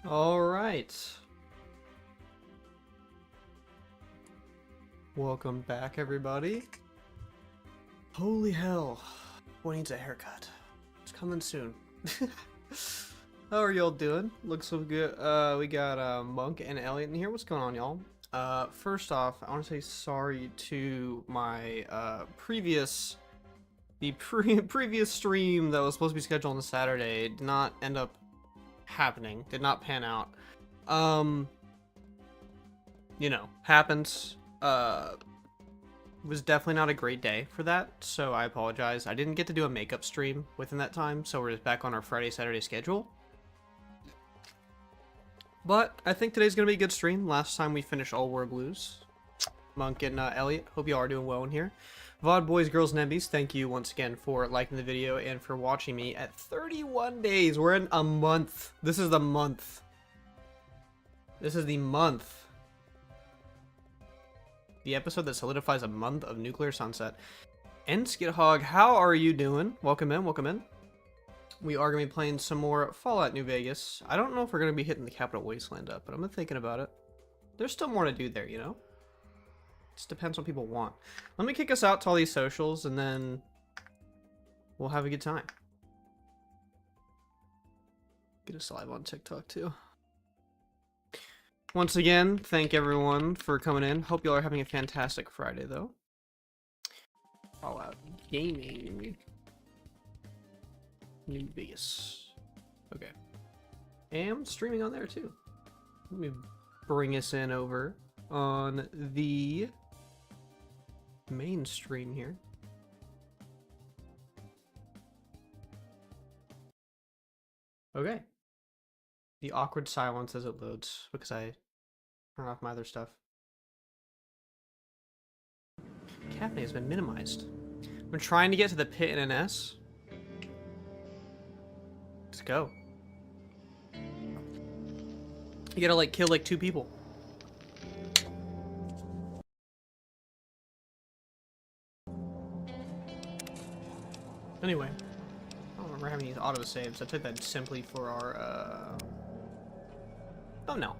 All right. Welcome back, everybody. Holy hell. Boy needs a haircut. It's coming soon. How are y'all doing? Looks so good. We got Monk and Elliot in here. What's going on, y'all? First off, I want to say sorry to my previous stream that was supposed to be scheduled on a Saturday. It did not end up happening. Did not pan out. You know, happens. Was definitely not a great day for that, so I apologize. I didn't get to do a makeup stream within that time, so we're just back on our Friday-Saturday schedule. But I think today's gonna be a good stream. Last time we finished All War Blues. Monk and Elliot, hope you all are doing well in here. VOD boys, girls, and MBs, thank you once again for liking the video and for watching me at 31 days. We're in a month. This is the month. This is the month. The episode that solidifies a month of nuclear sunset. And Skithog, how are you doing? Welcome in, welcome in. We are going to be playing some more Fallout New Vegas. I don't know if we're going to be hitting the Capital Wasteland up, but I'm thinking about it. There's still more to do there, you know? Just depends what people want. Let me kick us out to all these socials, and then we'll have a good time. Get us live on TikTok, too. Once again, thank everyone for coming in. Hope y'all are having a fantastic Friday, though. Fallout Gaming. New Vegas. Okay. And streaming on there, too. Let me bring us in over on the main stream here. Okay. The awkward silence as it loads because I turn off my other stuff. Cafe has been minimized. I'm trying to get to the pit in an S. Let's go. You gotta like kill like 2 people. Anyway, I don't remember having these auto saves. I took that simply for our oh no.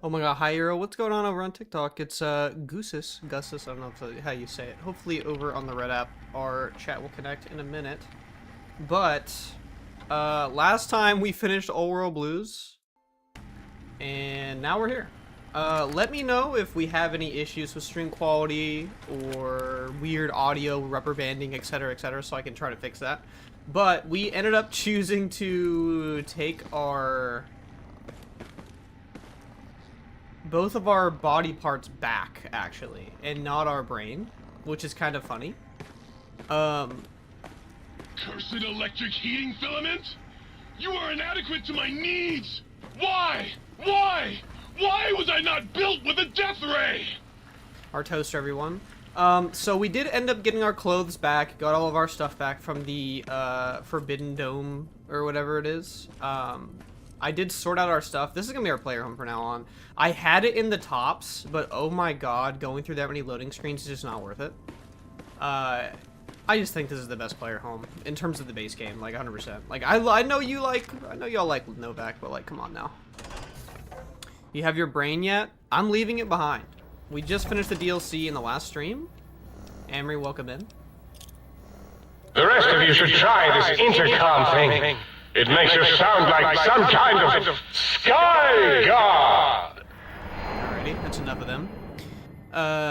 Oh my god, hi Euro, what's going on over on TikTok? It's Goosis, I don't know how you say it. Hopefully over on the Red app our chat will connect in a minute. But last time we finished Old World Blues and now we're here. Let me know if we have any issues with stream quality or weird audio, rubber banding, etc., so I can try to fix that. But we ended up choosing to take both of our body parts back, actually, and not our brain, which is kind of funny. Cursed electric heating filament? You are inadequate to my needs! Why? Why? Why was I not built with a death ray? Our toaster, everyone. So we did end up getting our clothes back, got all of our stuff back from the Forbidden Dome, or whatever it is. I did sort out our stuff. This is gonna be our player home from now on. I had it in the tops, but oh my god, going through that many loading screens is just not worth it. I just think this is the best player home in terms of the base game, like 100%. Like I know y'all like Novak, but like come on now. You have your brain yet? I'm leaving it behind. We just finished the DLC in the last stream. Amory, welcome in. The rest of you should try this intercom thing. It makes you sound like some kind of sky god. Alrighty, that's enough of them.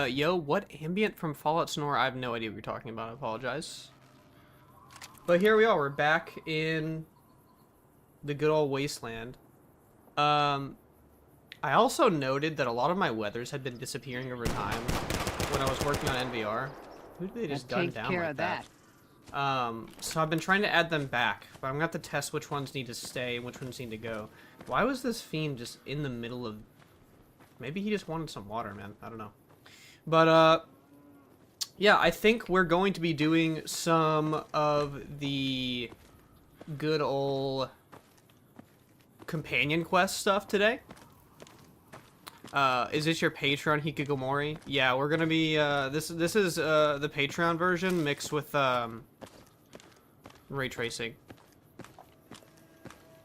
Yo, what ambient from Fallout Snore? I have no idea what you're talking about. I apologize. But here we are. We're back in the good old wasteland. I also noted that a lot of my weathers had been disappearing over time when I was working on NVR. Who did they just gun down like that? So I've been trying to add them back, but I'm gonna have to test which ones need to stay and which ones need to go. Why was this fiend just in the middle of... Maybe he just wanted some water, man. I don't know. But, yeah, I think we're going to be doing some of the good old companion quest stuff today. Is this your Patreon Hikikomori? Yeah, we're gonna be, this is, the Patreon version mixed with, ray tracing.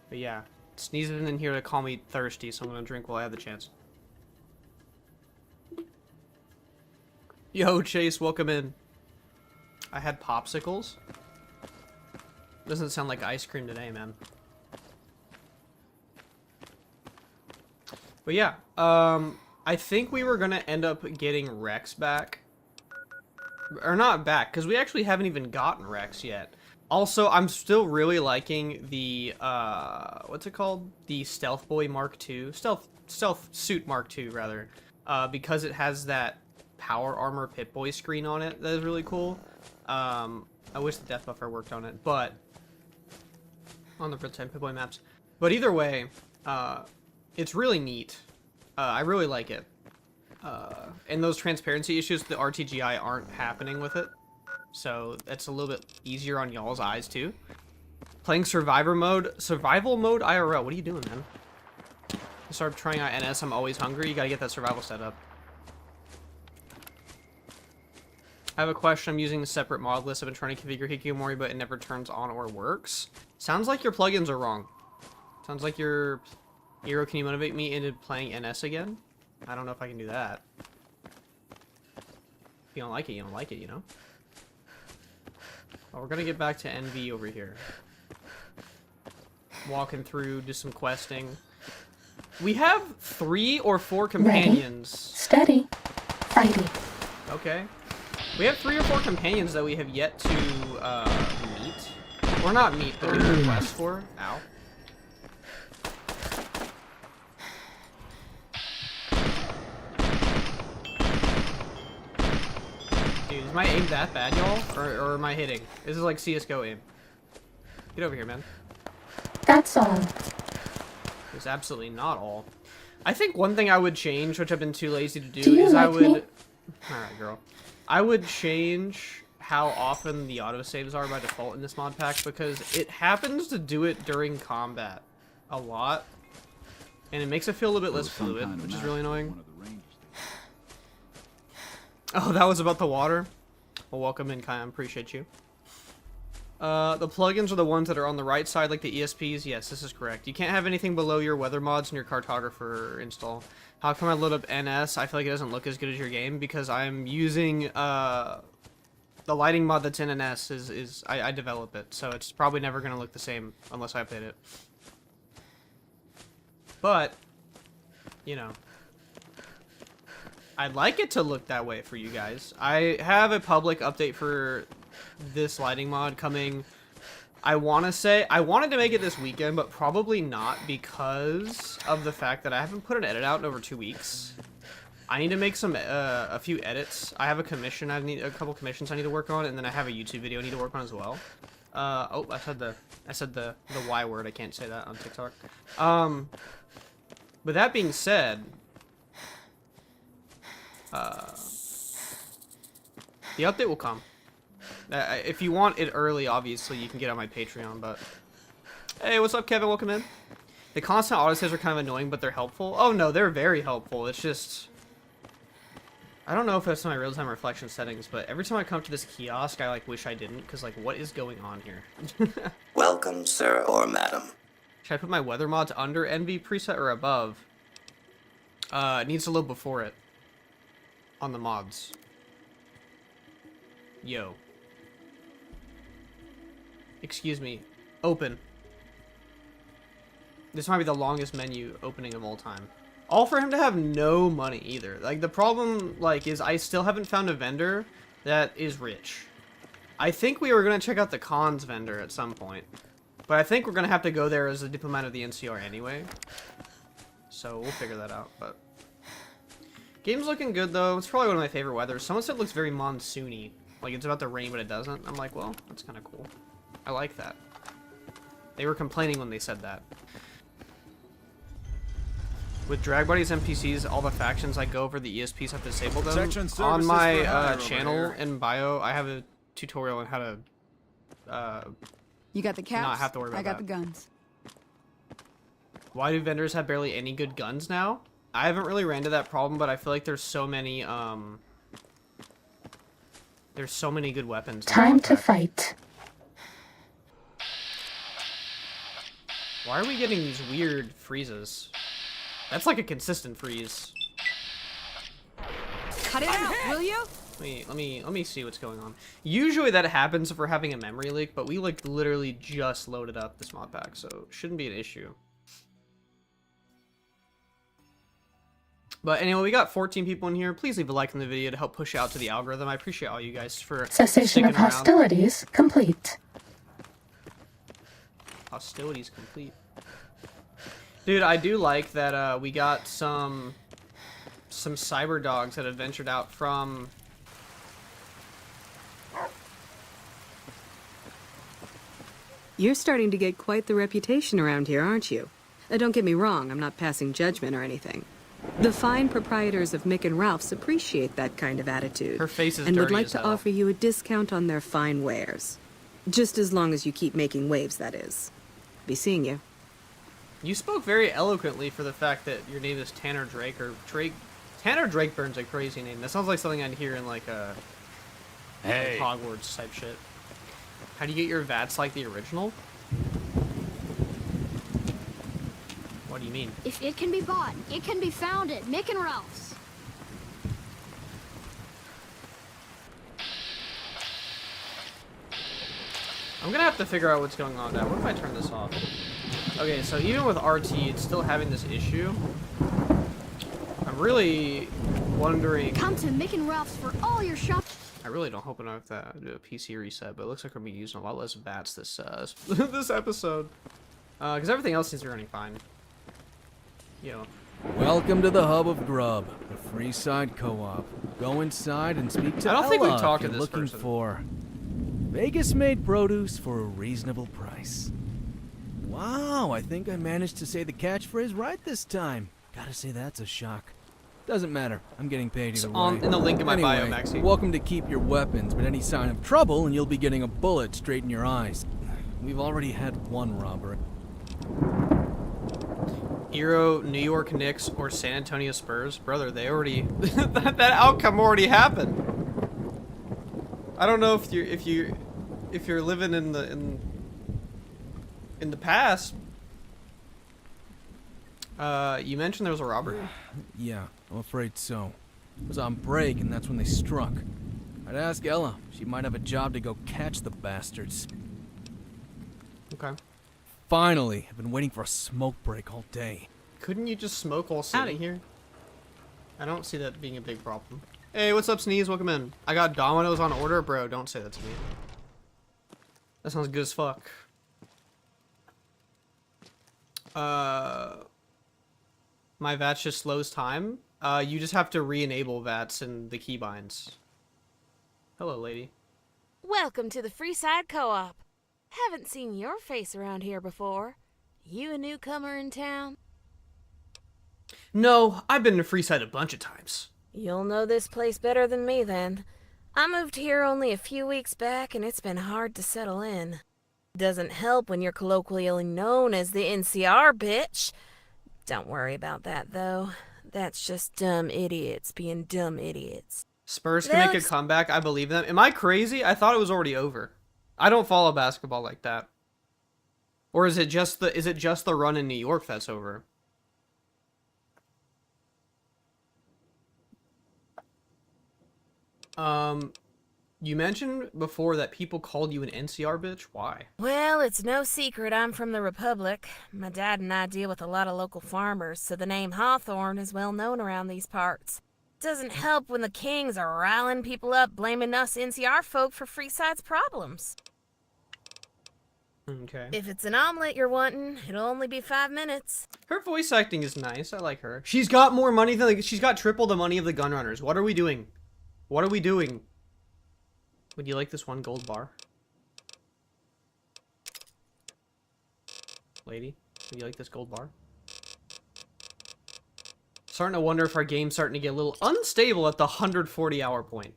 But yeah, sneezing in here to call me thirsty, so I'm gonna drink while I have the chance. Yo, Chase, welcome in. I had popsicles. Doesn't sound like ice cream today, man. But yeah, I think we were gonna end up getting Rex back. Or not back, because we actually haven't even gotten Rex yet. Also, I'm still really liking the, what's it called? The Stealth Boy Mark II. Stealth Suit Mark II, rather. Because it has that power armor Pip-Boy screen on it. That is really cool. I wish the death buffer worked on it, but... on the real-time Pip-Boy maps. But either way, it's really neat. I really like it. And those transparency issues, the RTGI aren't happening with it. So that's a little bit easier on y'all's eyes too. Playing survival mode IRL. What are you doing, man? I started trying out NS. I'm always hungry. You gotta get that survival set up. I have a question. I'm using a separate mod list. I've been trying to configure Hikikomori, but it never turns on or works. Sounds like your plugins are wrong. Sounds like your... Hero, can you motivate me into playing NS again? I don't know if I can do that. If you don't like it, you don't like it, you know? Well, we're gonna get back to NV over here. Walking through, do some questing. We have 3 or 4 companions. Ready, steady, fighting. Okay. We have 3 or 4 companions that we have yet to meet. Or not meet, but do requests for. Ow. Dude, is my aim that bad, y'all? Or am I hitting? This is like CSGO aim. Get over here, man. That's all. It's absolutely not all. I think one thing I would change, which I've been too lazy to Do you is I like would... me? Alright, girl. I would change how often the autosaves are by default in this mod pack, because it happens to do it during combat a lot. And it makes it feel a little bit less fluid, which is really annoying. Oh, that was about the water? Well, welcome in, Kai. I appreciate you. The plugins are the ones that are on the right side, like the ESPs. Yes, this is correct. You can't have anything below your weather mods in your cartographer install. How come I load up NS? I feel like it doesn't look as good as your game because I'm using the lighting mod that's in NS. I develop it, so it's probably never going to look the same unless I update it. But, you know, I'd like it to look that way for you guys. I have a public update for this lighting mod coming. I want to say I wanted to make it this weekend, but probably not because of the fact that I haven't put an edit out in over 2 weeks. I need to make some a few edits. I have a commission. I need a couple commissions I need to work on, and then I have a YouTube video I need to work on as well. Oh, I said the Y word. I can't say that on TikTok. But that being said, the update will come. If you want it early, obviously, you can get on my Patreon, but... Hey, what's up, Kevin? Welcome in. The constant autosaves are kind of annoying, but they're helpful. Oh, no, they're very helpful. It's just... I don't know if that's my real-time reflection settings, but every time I come to this kiosk, I, like, wish I didn't, because, like, what is going on here? Welcome, sir or madam. Should I put my weather mods under NV preset or above? It needs to load before it. On the mods. Yo. Excuse me. Open. This might be the longest menu opening of all time. All for him to have no money either. Like, the problem, like, is I still haven't found a vendor that is rich. I think we were going to check out the cons vendor at some point. But I think we're going to have to go there as a diplomat of the NCR anyway. So we'll figure that out, but... Game's looking good, though. It's probably one of my favorite weathers. Someone said it looks very monsoony. Like, it's about to rain, but it doesn't. I'm like, well, that's kind of cool. I like that. They were complaining when they said that. With Drag Buddies NPCs, all the factions I go over, the ESPs have disabled them. On my channel in bio, I have a tutorial on how to You got the caps, not have to worry about I got that. the guns. Why do vendors have barely any good guns now? I haven't really ran into that problem, but I feel like there's so many good weapons. Time to fight. Why are we getting these weird freezes? That's like a consistent freeze. Cut it out, will you? Let me see what's going on. Usually that happens if we're having a memory leak, but we like literally just loaded up this mod pack, so it shouldn't be an issue. But anyway, we got 14 people in here. Please leave a like on the video to help push out to the algorithm. I appreciate all you guys for Cessation sticking of around. hostilities complete. Hostilities complete. Dude, I do like that we got some cyber dogs that have ventured out from... You're starting to get quite the reputation around here, aren't you? Don't get me wrong, I'm not passing judgment or anything. The fine proprietors of Mick and Ralph's appreciate that kind of attitude. Her face is and would dirty like as to hell. offer you a discount on their fine wares. Just as long as you keep making waves, that is. Be seeing you. You spoke very eloquently for the fact that your name is Tanner Drake, or Drake... Tanner Drakeburn's a crazy name. That sounds like something I'd hear in like a... Hey. Like Hogwarts type shit. How do you get your VATS like the original? What do you mean? If it can be bought, it can be found at Mick and Ralph's. I'm gonna have to figure out what's going on with that. What if I turn this off? Okay, so even with RT, it's still having this issue. I'm really wondering... Come to Mick and Ralph's for all your shop. I really don't hope I don't have to do a PC reset, but it looks like we're gonna be using a lot less VATS this this episode. Because everything else seems to be running fine. Yo. Welcome to the hub of Grub, the Freeside Co-op. Go inside and speak to I don't think we've Ella talked if to you're this looking person. for Vegas-made produce for a reasonable price. Wow, I think I managed to say the catchphrase right this time. Gotta say that's a shock. Doesn't matter. I'm getting paid It's either on way. in the link in my bio, Anyway, Maxie. welcome to keep your weapons, but any sign of trouble and you'll be getting a bullet straight in your eyes. We've already had one robbery. Hero, New York Knicks, or San Antonio Spurs, brother, they already that outcome already happened. I don't know if you're living in the past. You mentioned there was a robbery. Yeah, I'm afraid so. I was on break, and that's when they struck. I'd ask Ella. She might have a job to go catch the bastards. Okay. Finally, I've been waiting for a smoke break all day. Couldn't you just smoke while sitting here? I don't see that being a big problem. Hey, what's up, Sneeze? Welcome in. I got Domino's on order, bro. Don't say that to me. That sounds good as fuck. My VATS just slows time. You just have to re-enable VATS in the keybinds. Hello, lady. Welcome to the Freeside Co-op. Haven't seen your face around here before. You a newcomer in town? No, I've been to Freeside a bunch of times. You'll know this place better than me then. I moved here only a few weeks back and it's been hard to settle in. Doesn't help when you're colloquially known as the NCR bitch. Don't worry about that though. That's just dumb idiots being dumb idiots. Spurs can make a comeback. I believe them. Am I crazy? I thought it was already over. I don't follow basketball like that. Or is it just the run in New York that's over? You mentioned before that people called you an NCR bitch. Why? Well, it's no secret I'm from the Republic. My dad and I deal with a lot of local farmers, so the name Hawthorne is well known around these parts. Doesn't help when the Kings are riling people up blaming us NCR folk for Freeside's problems. Okay. If it's an omelet you're wanting, it'll only be 5 minutes. Her voice acting is nice. I like her. She's got more money than she's got triple the money of the Gunrunners. What are we doing? What are we doing? Would you like this one gold bar? Lady, would you like this gold bar? Starting to wonder if our game's starting to get a little unstable at the 140-hour point.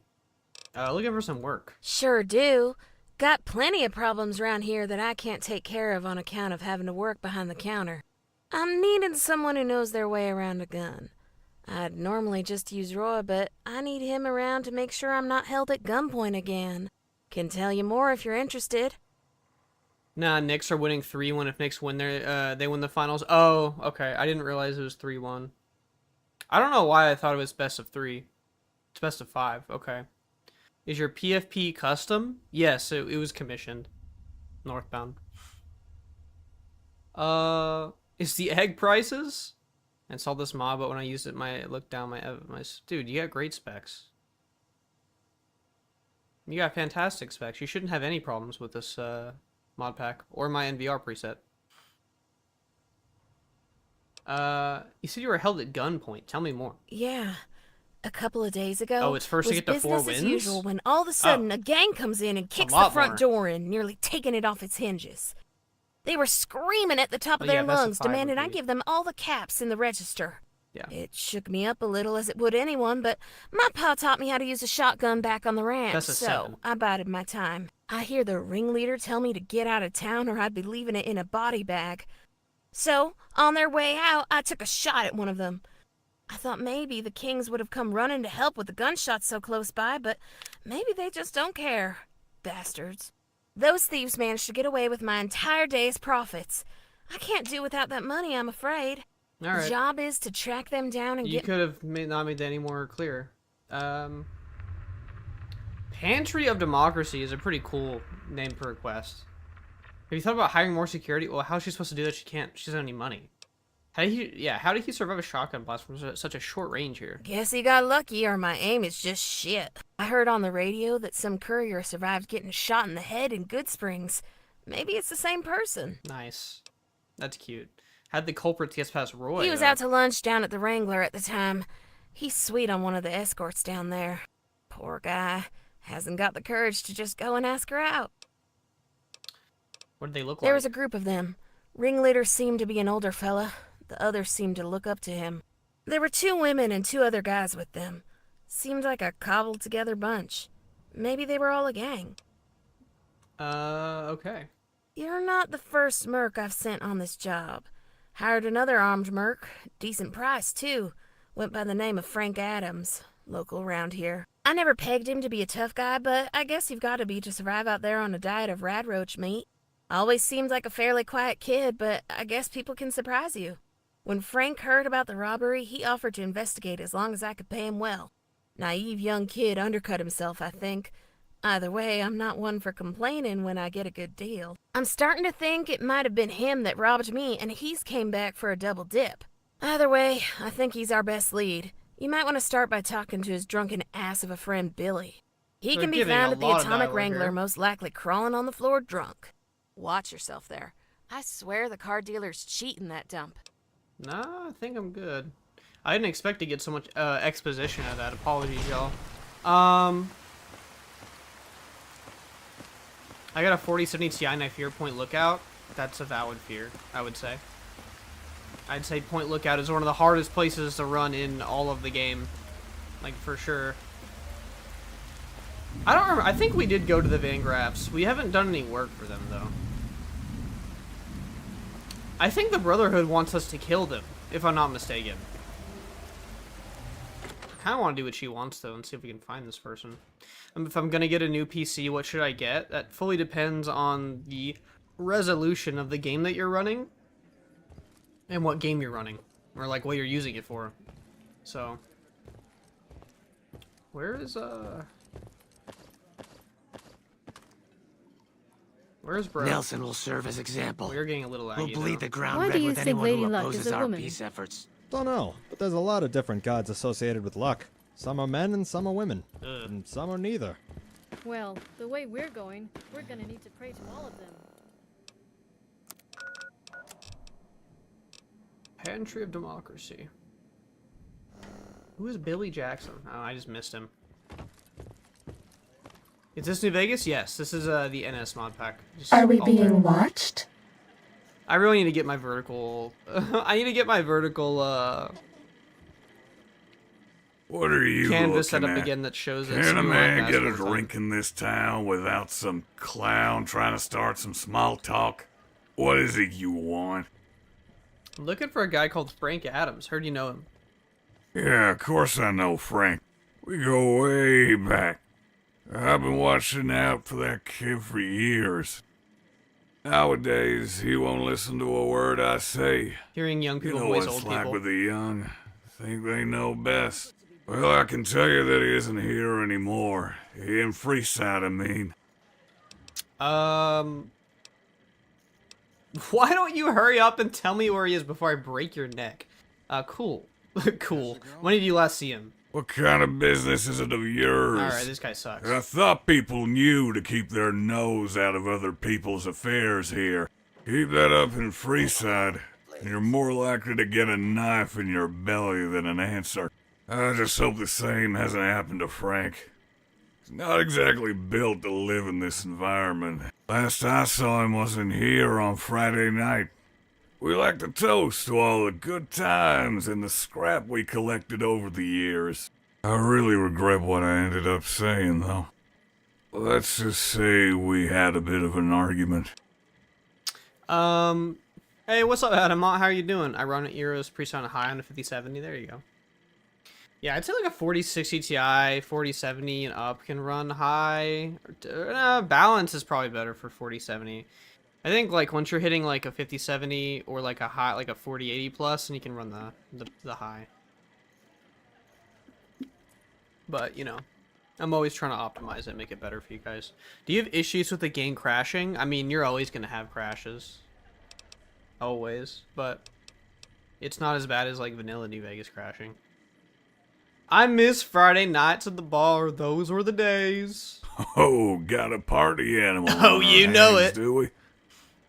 Looking for some work. Sure do. Got plenty of problems around here that I can't take care of on account of having to work behind the counter. I'm needing someone who knows their way around a gun. I'd normally just use Roy, but I need him around to make sure I'm not held at gunpoint again. Can tell you more if you're interested. Nah, Knicks are winning 3-1 if Knicks win they win the finals. Oh, okay. I didn't realize it was 3-1. I don't know why I thought it was best of 3. It's best of 5. Okay. Is your PFP custom? Yes, it was commissioned. Northbound. Is the egg prices? I installed this mod, but when I used it, looked down my dude, you got great specs. You got fantastic specs. You shouldn't have any problems with this mod pack or my NVR preset. You said you were held at gunpoint. Tell me more. Yeah. A couple of days ago, Oh, it's first to was get to 4 business as wins? usual when all of a sudden a gang comes in and kicks the lot front more. door in, nearly taking it off its hinges. They were screaming at the top of Oh, their yeah, best of lungs, 5 would demanding I be- give them all the caps in the register. Yeah. It shook me up a little, as it would anyone, but my pa taught me how to use a shotgun back on the ranch, Best of so 7. I bided my time. I hear the ringleader tell me to get out of town or I'd be leaving it in a body bag. So, on their way out, I took a shot at one of them. I thought maybe the Kings would have come running to help with the gunshots so close by, but maybe they just don't care. Bastards. Those thieves managed to get away with my entire day's profits. I can't do without that money, I'm afraid. All right. The job is to track them down and You get... could have not made that any more clear. Pantry of Democracy is a pretty cool name for a quest. Have you thought about hiring more security? Well, how's she supposed to do that? She doesn't have any money. How did he survive a shotgun blast from such a short range here? Guess he got lucky, or my aim is just shit. I heard on the radio that some courier survived getting shot in the head in Good Springs. Maybe it's the same person. Nice. That's cute. How'd the culprit get past Roy? He was though? out to lunch down at the Wrangler at the time. He's sweet on one of the escorts down there. Poor guy. Hasn't got the courage to just go and ask her out. What did they look like? There was a group of them. Ringleader seemed to be an older fella. The others seemed to look up to him. There were 2 women and 2 other guys with them. Seemed like a cobbled together bunch. Maybe they were all a gang. Okay. You're not the first merc I've sent on this job. Hired another armed merc. Decent price, too. Went by the name of Frank Adams. Local around here. I never pegged him to be a tough guy, but I guess you've got to be to survive out there on a diet of radroach meat. Always seemed like a fairly quiet kid, but I guess people can surprise you. When Frank heard about the robbery, he offered to investigate as long as I could pay him well. Naive young kid undercut himself, I think. Either way, I'm not one for complaining when I get a good deal. I'm starting to think it might have been him that robbed me, and he's came back for a double dip. Either way, I think he's our best lead. You might want to start by talking to his drunken ass of a friend, Billy. He They're can be giving found a at the lot of Atomic dialogue Wrangler, here. most likely crawling on the floor drunk. Watch yourself there. I swear the car dealer's cheating that dump. Nah, I think I'm good. I didn't expect to get so much exposition out of that. Apologies, y'all. I got a 4070 Ti knife here, point lookout. That's a valid fear, I would say. I'd say point lookout is one of the hardest places to run in all of the game. Like, for sure. I don't remember. I think we did go to the Van Graffs. We haven't done any work for them, though. I think the Brotherhood wants us to kill them, if I'm not mistaken. I kind of want to do what she wants, though, and see if we can find this person. If I'm going to get a new PC, what should I get? That fully depends on the resolution of the game that you're running and what game you're running, or, like, what you're using it for. So, where's Bro? Nelson will serve as example. We're getting a little laggy, We'll bleed though. the ground Why red do you with think anyone Lady who Luck is opposes a our woman? peace efforts. Don't know, but there's a lot of different gods associated with luck. Some are men and some are women. And some are neither. Well, the way we're going, we're gonna need to pray to all of them. Pantry of Democracy. Who is Billy Jackson? Oh, I just missed him. Is this New Vegas? Yes, this is the NS mod pack. Just Are we all being there. watched? I really need to get my vertical. I need to get my vertical What are you canvas set looking up at? again that shows that. Can a man get a basketball drink in this town without some clown trying to start some small talk? What is it you want? I'm looking for a guy called Frank Adams. Heard you know him. Yeah, of course I know Frank. We go way back. I've been watching out for that kid for years. Nowadays, he won't listen to a word I say. Hearing young You people know voice what old it's like people. with the young. Think they know best. Well, I can tell you that he isn't here anymore. In Freeside, I mean. Why don't you hurry up and tell me where he is before I break your neck? Cool. Cool. When did you last see him? What kind of business is it of yours? Alright, this guy sucks. I thought people knew to keep their nose out of other people's affairs here. Keep that up in Freeside, and you're more likely to get a knife in your belly than an answer. I just hope the same hasn't happened to Frank. He's not exactly built to live in this environment. Last I saw him wasn't here on Friday night. We like to toast to all the good times and the scrap we collected over the years. I really regret what I ended up saying, though. Let's just say we had a bit of an argument. Hey, what's up, Adam? How are you doing? I run at Eros pre-on a high on a 5070. There you go. Yeah, I'd say like a 4060 Ti, 4070 and up can run high. Balance is probably better for 4070. I think like once you're hitting like a 5070 or like a high, like a 4080 plus, and you can run the high. But you know, I'm always trying to optimize it, make it better for you guys. Do you have issues with the game crashing? I mean, you're always gonna have crashes, always, but it's not as bad as like vanilla New Vegas crashing. I miss Friday nights at the bar. Those were the days. Oh, got a party animal. Oh, you know it. Do we?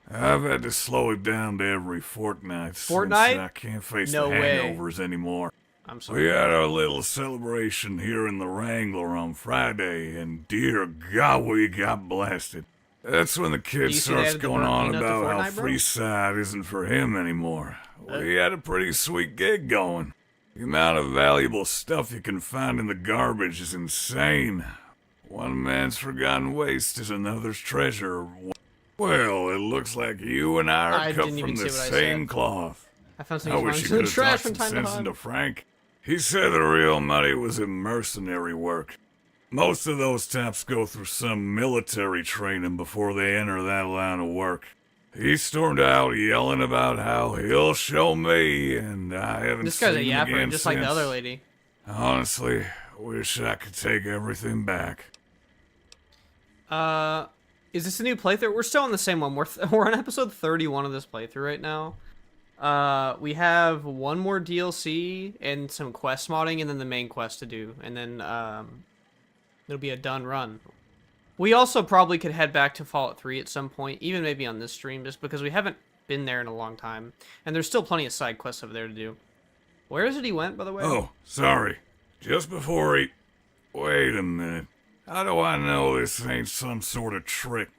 I've had to slow it down to every fortnight. Fortnight? Since I can't face No the way. hangovers anymore. I'm sorry. We had our little celebration here in the Wrangler on Friday, and dear God, we got blasted. That's when the kid see they starts added the going Burnt on Peanut to about how Fortnite, bro? Freeside isn't for him anymore. We had a pretty sweet gig going. The amount of valuable stuff you can find in the garbage is insane. One man's forgotten waste is another's treasure. Well, it looks like you and I are cut didn't from even the say what I same said. cloth. I found I something wish wrong you in the could have trash talked from some time to sense time. into Frank. He said the real money was in mercenary work. Most of those types go through some military training before they enter that line of work. He stormed out yelling about how he'll show me, and I haven't This guy's a seen him yapper, again just like the since. other lady. Honestly, wish I could take everything back. Is this a new playthrough? We're still on the same one. We're on episode 31 of this playthrough right now. We have one more DLC and some quest modding, and then the main quest to do, and then it'll be a done run. We also probably could head back to Fallout 3 at some point, even maybe on this stream, just because we haven't been there in a long time, and there's still plenty of side quests over there to do. Where is it he went, by the way? Oh, sorry. Just before he... Wait a minute. How do I know this ain't some sort of trick?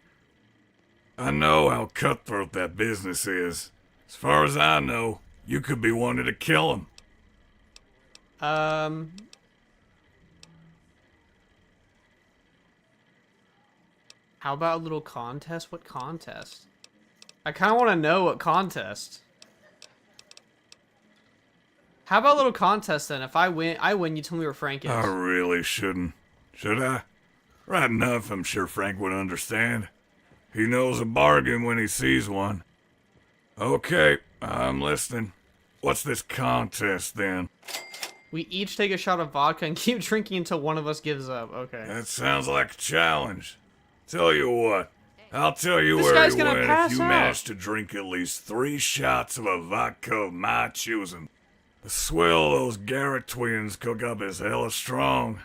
I know how cutthroat that business is. As far as I know, you could be wanting to kill him. How about a little contest? What contest? I kind of want to know what contest. How about a little contest then? If I win, you tell me where Frank is. I really shouldn't. Should I? Right enough, I'm sure Frank would understand. He knows a bargain when he sees one. Okay, I'm listening. What's this contest then? We each take a shot of vodka and keep drinking until one of us gives up. Okay. That sounds like a challenge. Tell you what, I'll tell you This where guy's you gonna win pass if you out. manage to drink at least 3 shots of a vodka of my choosing. The swill those Garrett twins cook up is hella strong.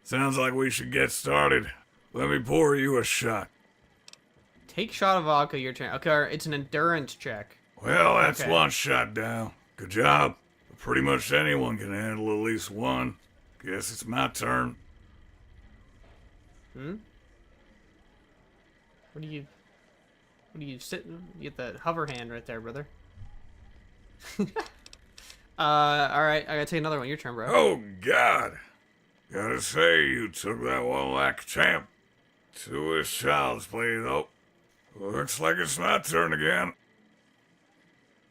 Sounds like we should get started. Let me pour you a shot. Take shot of vodka, your turn. Okay, it's an endurance check. Well, that's Okay. one shot down. Good job. Pretty much anyone can handle at least one. Guess it's my turn. What are you sitting? You get the hover hand right there, brother. Alright, I gotta take another one. Your turn, bro. Oh, God. Gotta say, you took that one like a champ. To his child's play, though. Looks like it's my turn again.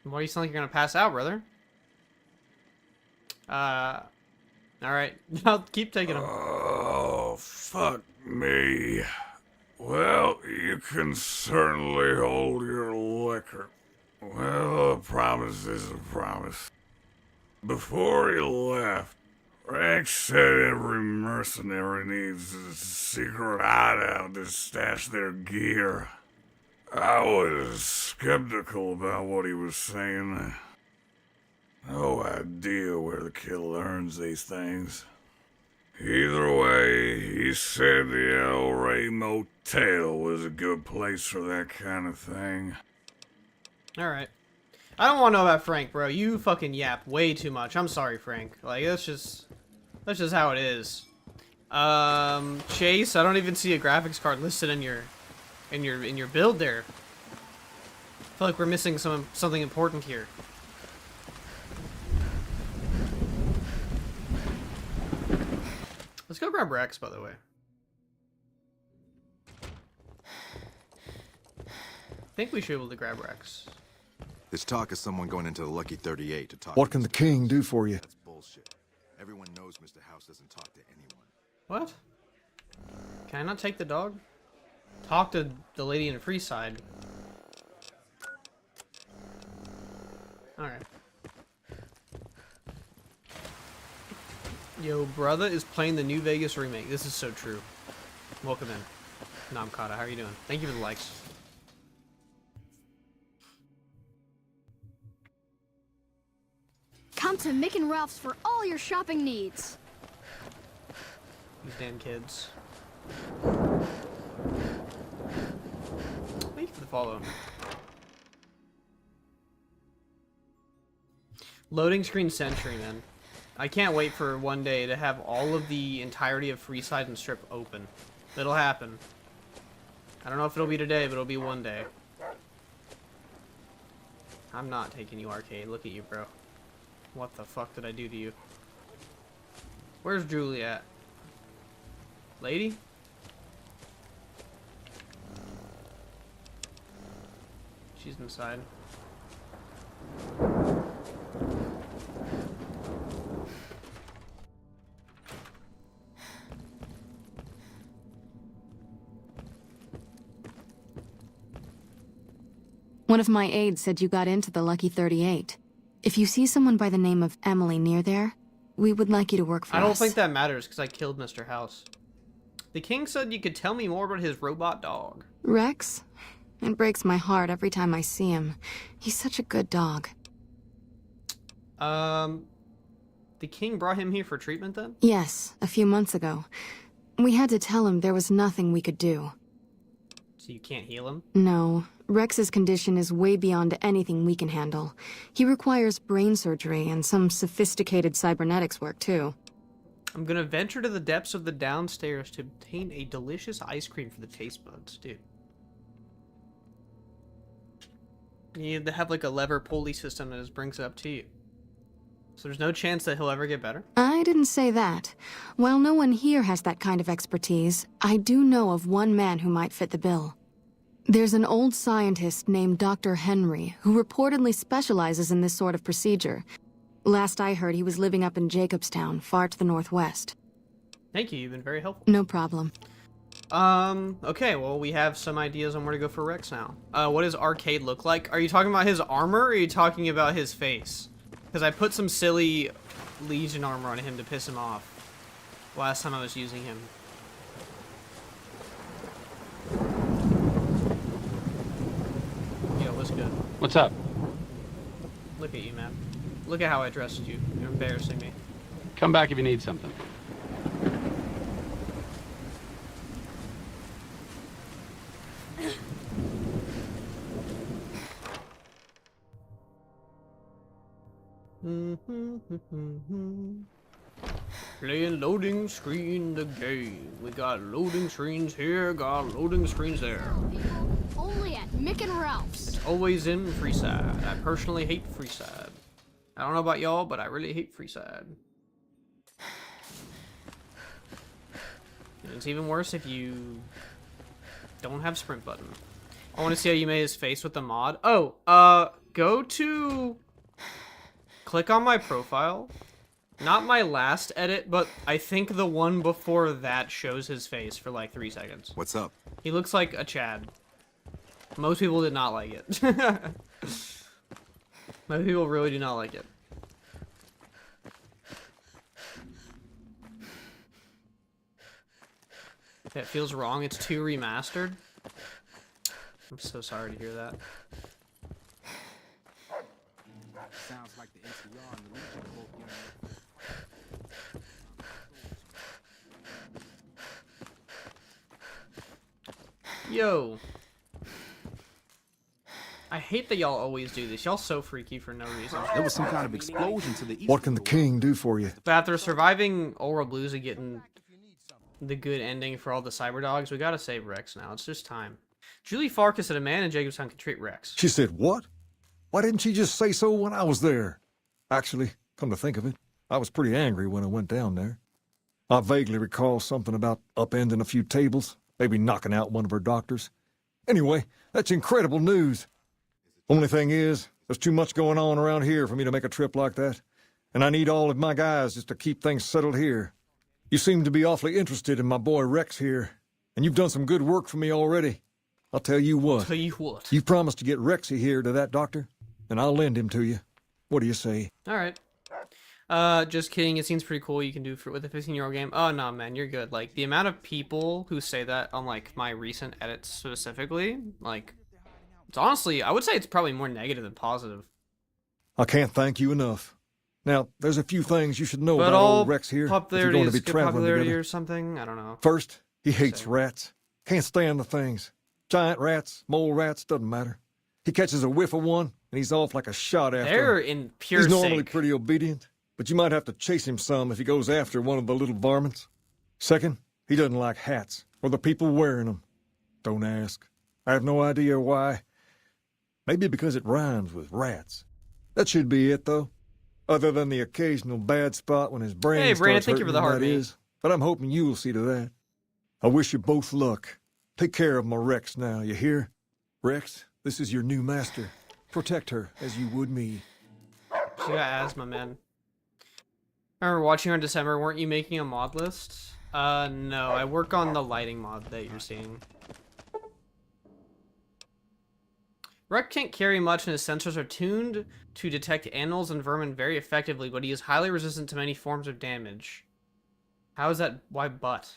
Why do you sound like you're gonna pass out, brother? Alright. I'll keep taking them. Oh, fuck me. Well, you can certainly hold your liquor. Well, a promise is a promise. Before he left, Rex said every mercenary needs a secret hideout to stash their gear. I was skeptical about what he was saying. No idea where the kid learns these things. Either way, he said the El Rey Motel was a good place for that kind of thing. Alright. I don't want to know about Frank, bro. You fucking yap way too much. I'm sorry, Frank. Like, that's just how it is. Chase, I don't even see a graphics card listed in your build there. I feel like we're missing something important here. Let's go grab Rex, by the way. I think we should be able to grab Rex. There's talk of someone going into the Lucky 38 to talk. What can the king do for you? That's bullshit. Everyone knows Mr. House doesn't talk to anyone. What? Can I not take the dog? Talk to the lady in Freeside. Alright. Yo, brother is playing the New Vegas remake. This is so true. Welcome in. Namkata, how are you doing? Thank you for the likes. Come to Mick and Ralph's for all your shopping needs. These damn kids. Thank you for the follow. Loading screen century, man. I can't wait for one day to have all of the entirety of Freeside and Strip open. It'll happen. I don't know if it'll be today, but it'll be one day. I'm not taking you arcade. Look at you, bro. What the fuck did I do to you? Where's Julie at? Lady? She's inside. One of my aides said you got into the Lucky 38. If you see someone by the name of Emily near there, we would like you to work for us. I don't think that matters because I killed Mr. House. The king said you could tell me more about his robot dog. Rex? It breaks my heart every time I see him. He's such a good dog. The king brought him here for treatment then? Yes, a few months ago. We had to tell him there was nothing we could do. So you can't heal him? No. Rex's condition is way beyond anything we can handle. He requires brain surgery and some sophisticated cybernetics work, too. I'm gonna venture to the depths of the downstairs to obtain a delicious ice cream for the taste buds, dude. You need to have like a lever pulley system that just brings it up to you. So there's no chance that he'll ever get better? I didn't say that. While no one here has that kind of expertise, I do know of one man who might fit the bill. There's an old scientist named Dr. Henry who reportedly specializes in this sort of procedure. Last I heard, he was living up in Jacobstown, far to the northwest. Thank you, you've been very helpful. No problem. Okay, well, we have some ideas on where to go for Rex now. What does Arcade look like? Are you talking about his armor, or are you talking about his face? Because I put some silly Legion armor on him to piss him off last time I was using him. Yo, what's good? What's up? Look at you, man. Look at how I dressed you. You're embarrassing me. Come back if you need something. Playing loading screen the game. We got loading screens here, got loading screens there. Only at Mick and Ralph's. It's always in Freeside. I personally hate Freeside. I don't know about y'all, but I really hate Freeside. And it's even worse if you don't have sprint button. I want to see how you made his face with the mod. Oh, go to... Click on my profile. Not my last edit, but I think the one before that shows his face for like 3 seconds. What's up? He looks like a Chad. Most people did not like it. Most people really do not like it. It feels wrong. It's too remastered. I'm so sorry to hear that. Sounds like the NCR and the Legion are both gearing up. Yo. I hate that y'all always do this. Y'all so freaky for no reason. There was some kind of explosion to the east. What can the king do for you? But after surviving Aura Blues and getting the good ending for all the cyber dogs, we gotta save Rex now. It's just time. Julie Farkas said Amanda and Jacobstown can treat Rex. She said what? Why didn't she just say so when I was there? Actually, come to think of it, I was pretty angry when I went down there. I vaguely recall something about upending a few tables, maybe knocking out one of her doctors. Anyway, that's incredible news. Only thing is, there's too much going on around here for me to make a trip like that. And I need all of my guys just to keep things settled here. You seem to be awfully interested in my boy Rex here, and you've done some good work for me already. I'll tell you what. You promised to get Rexy here to that doctor, and I'll lend him to you. What do you say? Alright. Just kidding. It seems pretty cool you can do with a 15-year-old game. Oh, no, man, you're good. Like, the amount of people who say that on, like, my recent edits specifically, like, it's honestly, I would say it's probably more negative than positive. I can't thank you enough. Now, there's a few things you should know about old Rex here if you're going to be traveling together. Or something? I don't know. First, he hates rats. Can't stand the things. Giant rats, mole rats, doesn't matter. He catches a whiff of one, and he's off like a shot after They're him. in pure He's normally sync. pretty obedient, but you might have to chase him some if he goes after one of the little varmints. Second, he doesn't like hats, or the people wearing them. Don't ask. I have no idea why. Maybe because it rhymes with rats. That should be it, though. Other than the occasional bad spot when his brain Hey, Brandon, starts thank you for the hurting, heart, that mate. is. But I'm hoping you'll see to that. I wish you both luck. Take care of my Rex now, you hear? Rex, this is your new master. Protect her as you would me. She got asthma, man. I remember watching her in December. Weren't you making a mod list? No. I work on the lighting mod that you're seeing. Rex can't carry much and his sensors are tuned to detect animals and vermin very effectively, but he is highly resistant to many forms of damage. How is that? Why but?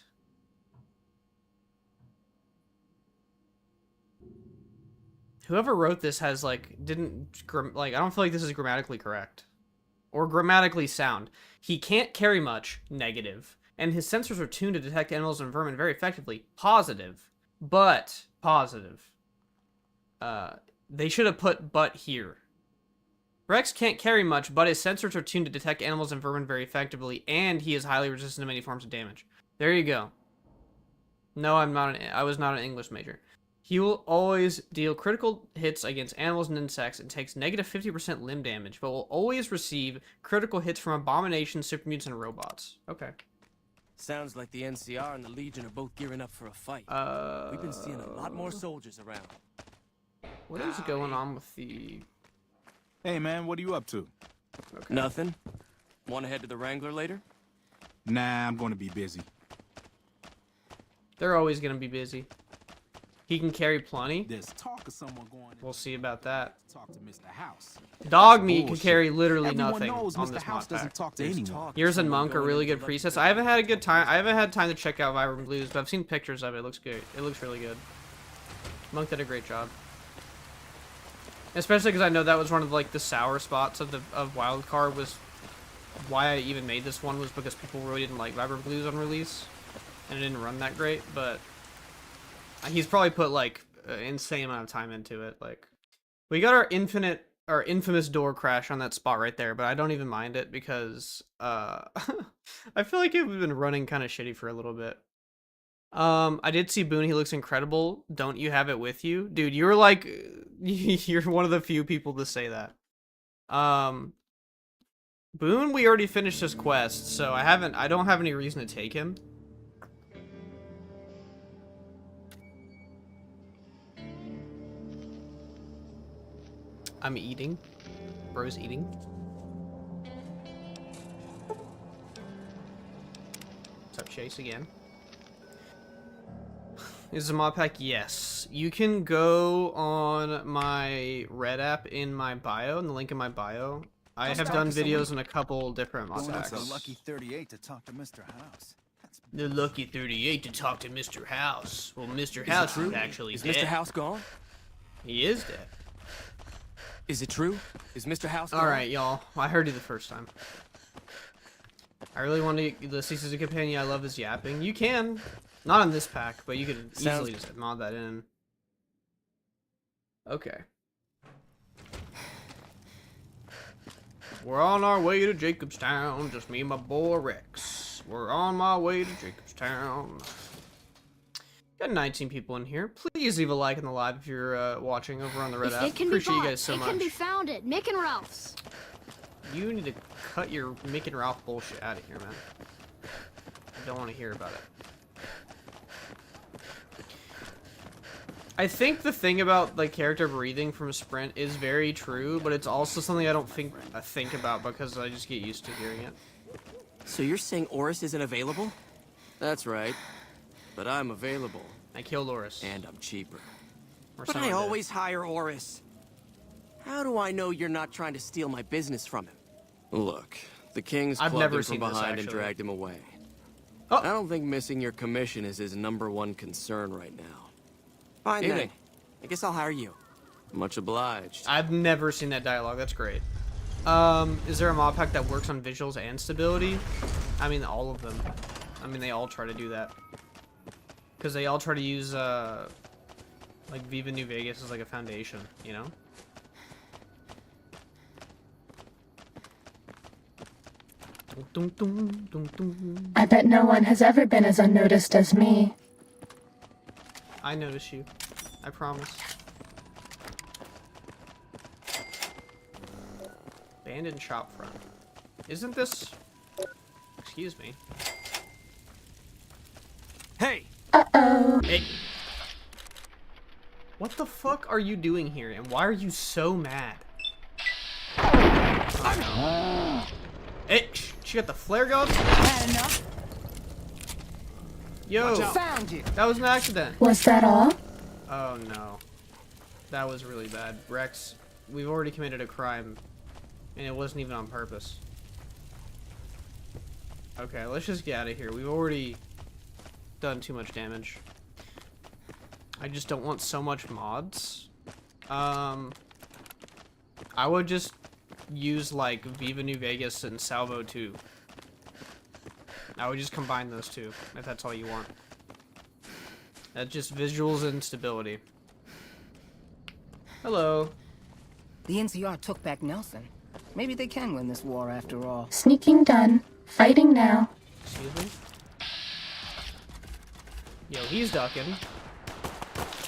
Whoever wrote this has, like, I don't feel like this is grammatically correct. Or grammatically sound. He can't carry much, negative. And his sensors are tuned to detect animals and vermin very effectively, positive. But, positive. They should have put but here. Rex can't carry much, but his sensors are tuned to detect animals and vermin very effectively, and he is highly resistant to many forms of damage. There you go. No, I was not an English major. He will always deal critical hits against animals and insects and takes negative 50% limb damage, but will always receive critical hits from abominations, supermutants, and robots. Okay. Sounds like the NCR and the Legion are both gearing up for a fight. We've been seeing a lot more soldiers around. What is going on with the... Hey, man, what are you up to? Okay. Nothing. Want to head to the Wrangler later? Nah, I'm going to be busy. They're always going to be busy. He can carry plenty. There's talk of someone going. We'll see about that. Talk to Mr. House. Dog meat can carry literally Everyone nothing knows on Mr. this House mod doesn't pack. talk to anyone. Yours and Monk are really good presets. I haven't had a good time. I haven't had time to check out Vibrant Blues, but I've seen pictures of it. It looks good. It looks really good. Monk did a great job. Especially because I know that was one of like the sour spots of Wildcard, was why I even made this one, was because people really didn't like Vibrant Blues on release, and it didn't run that great. But he's probably put like an insane amount of time into it. Like, we got our infamous door crash on that spot right there, but I don't even mind it because I feel like it would been running kind of shitty for a little bit. I did see Boone. He looks incredible. Don't you have it with you? Dude, you're like, you're one of the few people to say that. Boone, we already finished his quest, so I don't have any reason to take him. I'm eating. Bro's eating. What's up, Chase, again? is the mod pack? Yes. You can go on my Red app in my bio, in the link in my bio. I have done videos in a couple different mod packs. The lucky 38 to talk to Mr. House. The lucky 38 to talk to Mr. House. Well, Mr. House is actually dead. Is Mr. House gone? He is dead. Is it true? Is Mr. House gone? Alright, y'all. I heard you the first time. I really want to list these as a companion. I love his yapping. You can. Not on this pack, but you could easily just mod that in. Okay. We're on our way to Jacobstown. Just me and my boy Rex. We're on my way to Jacobstown. Got 19 people in here. Please leave a like in the live if you're watching over on the Red app. Appreciate you guys so much. It can be found at Mick and Ralph's. You need to cut your Mick and Ralph bullshit out of here, man. I don't want to hear about it. I think the thing about like character breathing from a sprint is very true, but it's also something I don't think about because I just get used to hearing it. So you're saying Oris isn't available? That's right. But I'm available. I killed Oris. And I'm cheaper. But I always hire Oris. How do I know you're not trying to steal my business from him? Look, the King's clubbed him from behind and dragged him away. Oh. I don't think missing your commission is his #1 concern right now. Fine then. I guess I'll hire you. Much obliged. I've never seen that dialogue. That's great. Is there a mod pack that works on visuals and stability? I mean, all of them. I mean, they all try to do that. Because they all try to use, like, Viva New Vegas as, like, a foundation, you know? I bet no one has ever been as unnoticed as me. I notice you. I promise. Abandoned shop front. Isn't this... Excuse me. Hey! Uh-oh. Hey! What the fuck are you doing here, and why are you so mad? Oh, no. Hey! She got the flare gun? Had enough? Yo! Found you. That was an accident. Was that all? Oh no. That was really bad. Rex, we've already committed a crime. And it wasn't even on purpose. Okay, let's just get out of here. We've already done too much damage. I just don't want so much mods. I would just use like Viva New Vegas and Salvo 2. I would just combine those two, if that's all you want. That's just visuals and stability. Hello. The NCR took back Nelson. Maybe they can win this war after all. Sneaking done. Fighting now. Excuse me? Yo, he's ducking.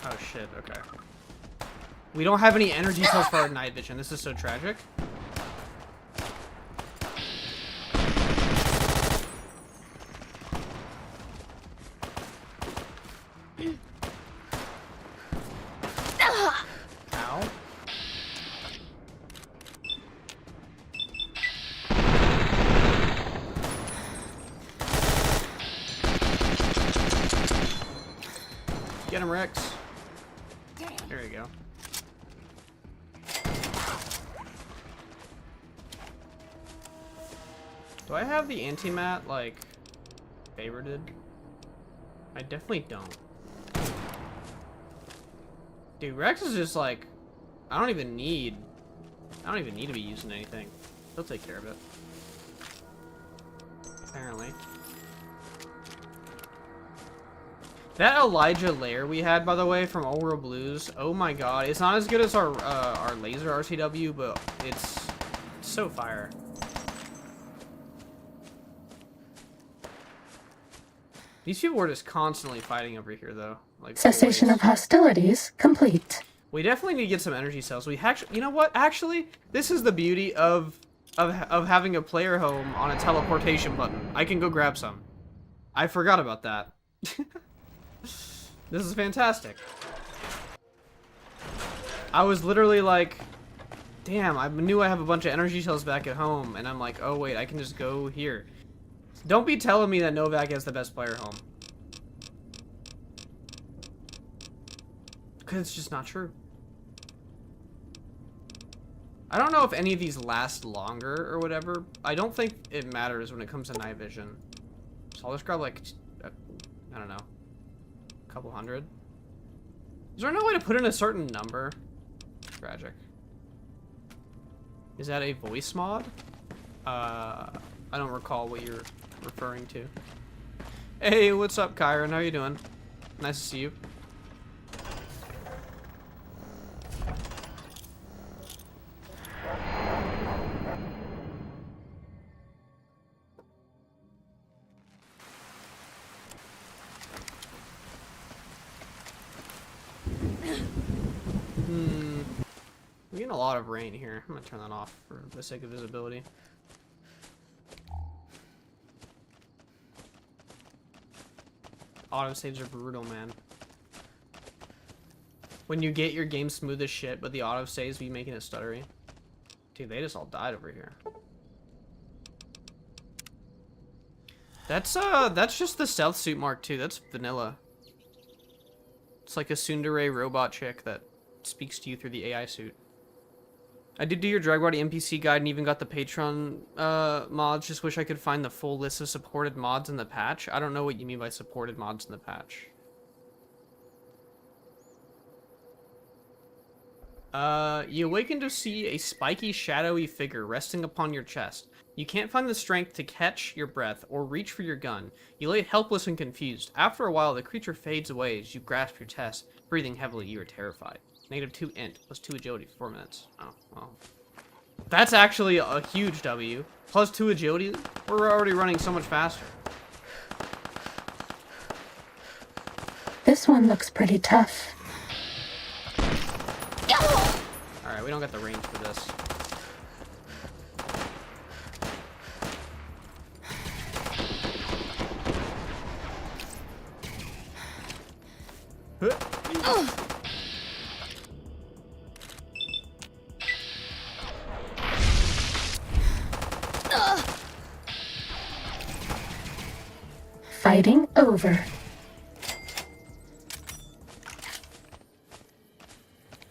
Oh shit, okay. We don't have any energy cells for our night vision. This is so tragic. Ow. Get him, Rex. There you go. Do I have the antimat, like, favorited? I definitely don't. Dude, Rex is just like, I don't even need to be using anything. He'll take care of it. Apparently. That Elijah lair we had, by the way, from Old World Blues, oh my god, it's not as good as our laser RCW, but it's so fire. These people were just constantly fighting over here, though. Like Cessation always. of hostilities complete. We definitely need to get some energy cells. We actually, you know what? Actually, this is the beauty of having a player home on a teleportation button. I can go grab some. I forgot about that. This is fantastic. I was literally like, damn, I knew I have a bunch of energy cells back at home, and I'm like, oh wait, I can just go here. Don't be telling me that Novak has the best player home. Because it's just not true. I don't know if any of these last longer or whatever. I don't think it matters when it comes to night vision. So I'll just grab like, I don't know, a couple hundred. Is there no way to put in a certain number? Tragic. Is that a voice mod? I don't recall what you're referring to. Hey, what's up, Kyron? How you doing? Nice to see you. We're getting a lot of rain here. I'm gonna turn that off for the sake of visibility. Autosaves are brutal, man. When you get your game smooth as shit, but the autosaves be making it stuttery. Dude, they just all died over here. That's just the stealth suit Mark II. That's vanilla. It's like a tsundere robot chick that speaks to you through the AI suit. I did do your drag body NPC guide and even got the Patreon mods. Just wish I could find the full list of supported mods in the patch. I don't know what you mean by supported mods in the patch. You awaken to see a spiky, shadowy figure resting upon your chest. You can't find the strength to catch your breath or reach for your gun. You lay helpless and confused. After a while, the creature fades away as you grasp your chest. Breathing heavily, you are terrified. -2 int, +2 agility for 4 minutes. Oh, well. That's actually a huge W. +2 agility? We're already running so much faster. This one looks pretty tough. Alright, we don't got the range for this. Fighting over.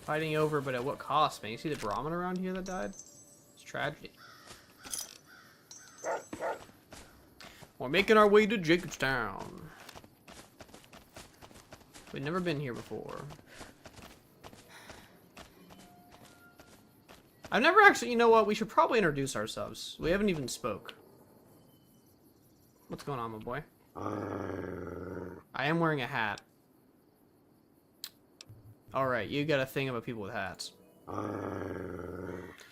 Fighting over, but at what cost, man? You see the Brahmin around here that died? It's tragic. We're making our way to Jacobstown. We've never been here before. I've never actually, you know what? We should probably introduce ourselves. We haven't even spoke. What's going on, my boy? I am wearing a hat. Alright, you got a thing about people with hats.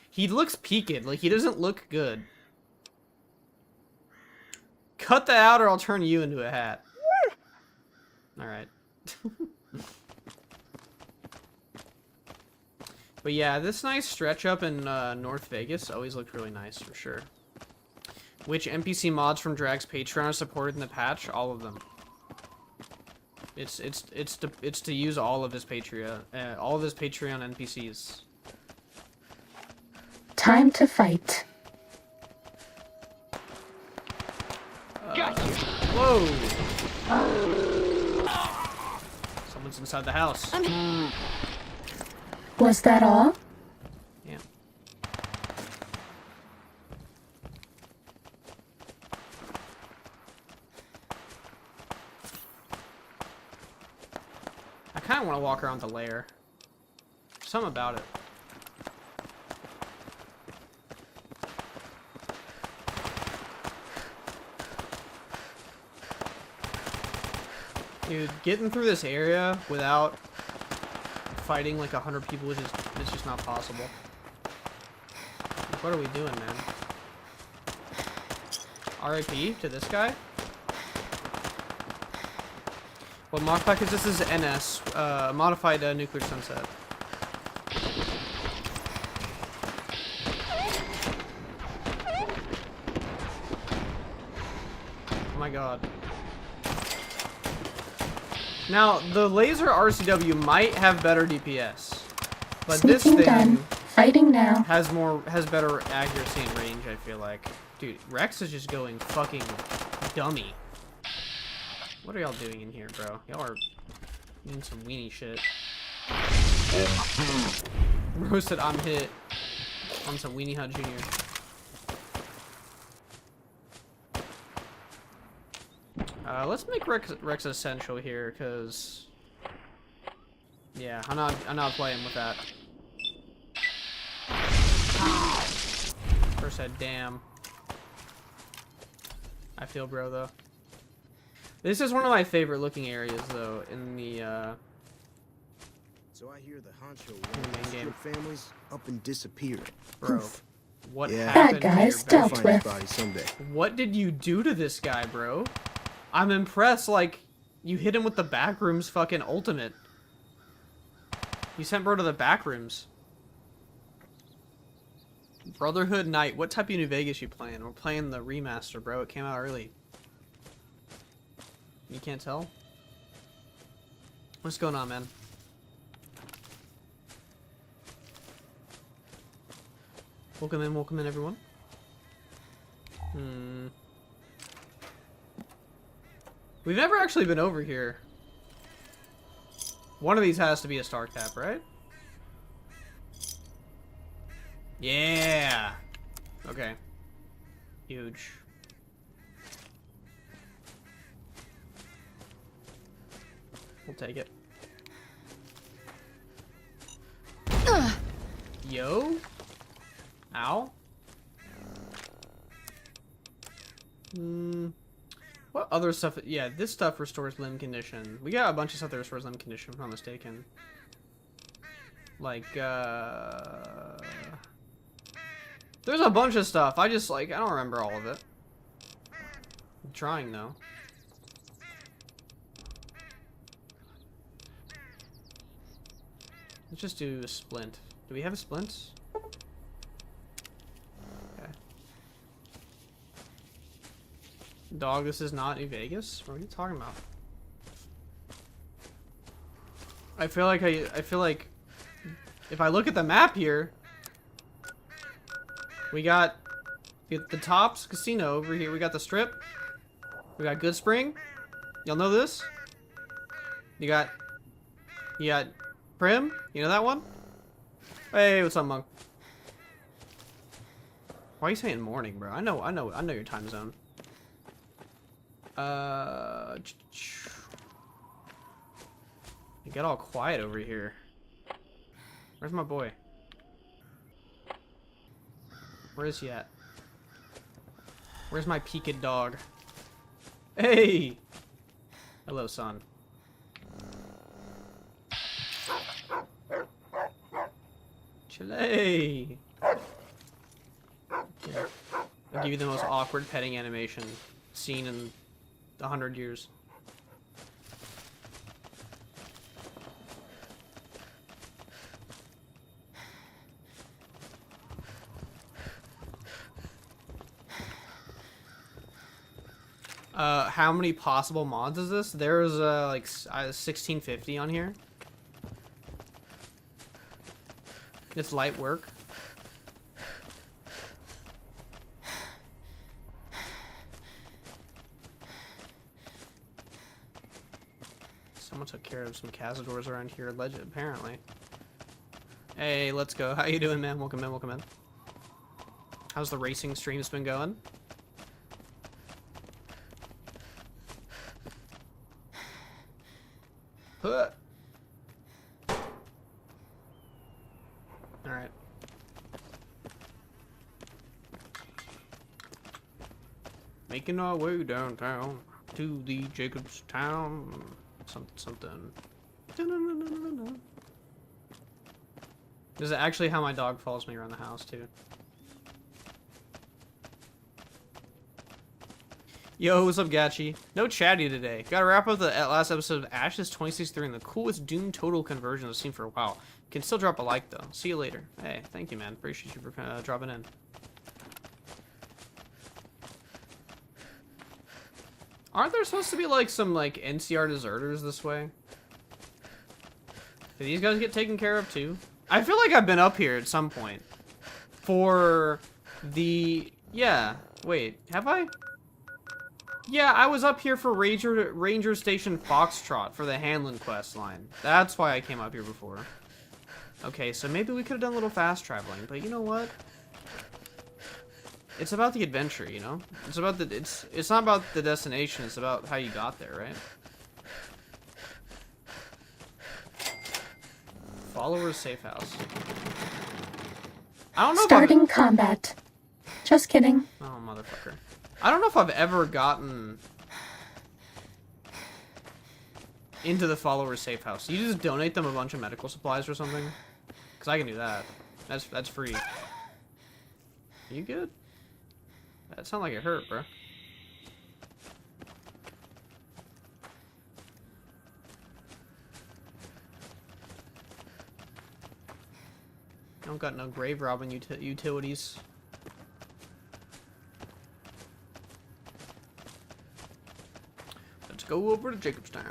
He looks peaked, like he doesn't look good. Cut that out or I'll turn you into a hat. Alright. But yeah, this nice stretch up in North Vegas always looked really nice for sure. Which NPC mods from Drag's Patreon are supported in the patch? All of them. It's to use all of his Patreon NPCs. Time to fight. Gotcha. Whoa! Someone's inside the house. Was that all? Yeah. I kind of want to walk around the lair. Something about it. Dude, getting through this area without fighting like 100 people is just not possible. Like, what are we doing, man? RIP to this guy? What mod pack is this? This is NS, modified nuclear sunset. Oh my god. Now, the laser RCW might have better DPS, but this Sneaking thing done. Fighting now. has better accuracy and range, I feel like. Dude, Rex is just going fucking dummy. What are y'all doing in here, bro? Y'all are doing some weenie shit. Bro said I'm hit on some Weenie Hut Jr. Let's make Rex essential here, cause yeah, I'm not playing with that. First said damn. I feel bro though. This is one of my favorite looking areas though in the So I hear the honcho main game. families up and disappeared. Bro, what Yeah. happened That guy's to your dealt Find back? his with. body someday. What did you do to this guy, bro? I'm impressed. Like, you hit him with the backrooms fucking ultimate. You sent bro to the backrooms. Brotherhood Night. What type of New Vegas you playing? We're playing the remaster, bro. It came out early. You can't tell? What's going on, man? Welcome in, everyone. We've never actually been over here. One of these has to be a star cap, right? Yeah. Okay. Huge. We'll take it. Yo. Ow. What other stuff? Yeah, this stuff restores limb condition. We got a bunch of stuff that restores limb condition, if I'm not mistaken. Like, there's a bunch of stuff. I just, like, I don't remember all of it. I'm trying, though. Let's just do a splint. Do we have a splint? Okay. Dog, this is not New Vegas? What are you talking about? I feel like if I look at the map here, we got the Tops Casino over here. We got the Strip. We got Good Spring. Y'all know this? You got Prim. You know that one? Hey, what's up, Monk? Why are you saying morning, bro? I know your time zone. You get all quiet over here. Where's my boy? Where is he at? Where's my peaked dog? Hey! Hello, son. Chile! Yeah. I'll give you the most awkward petting animation seen in 100 years. How many possible mods is this? There's like 1650 on here. It's light work. Someone took care of some cazadors around here, apparently. Hey, let's go. How you doing, man? Welcome in, welcome in. How's the racing streams been going? Huh. Alright. Making our way downtown to the Jacobs Town. Something. This is actually how my dog follows me around the house, too. Yo, what's up, Gachi? No chatty today. Gotta wrap up the last episode of Ashes 2063 and the coolest Doom total conversion I've seen for a while. Can still drop a like, though. See you later. Hey, thank you, man. Appreciate you for dropping in. Aren't there supposed to be, like, some, like, NCR deserters this way? Do these guys get taken care of, too? I feel like I've been up here at some point. For the... Yeah. Wait, have I? Yeah, I was up here for Ranger Station Foxtrot for the Hanlon quest line. That's why I came up here before. Okay, so maybe we could have done a little fast traveling, but you know what? It's about the adventure, you know? It's about the it's not about the destination, it's about how you got there, right? Follower's safe house. I don't know Starting combat. Just kidding. Oh, motherfucker. I don't know if I've ever gotten into the follower's safe house. You just donate them a bunch of medical supplies or something? Because I can do that. That's free. You good? That sounded like it hurt, bro. I don't got no grave robbing utilities. Let's go over to Jacobstown.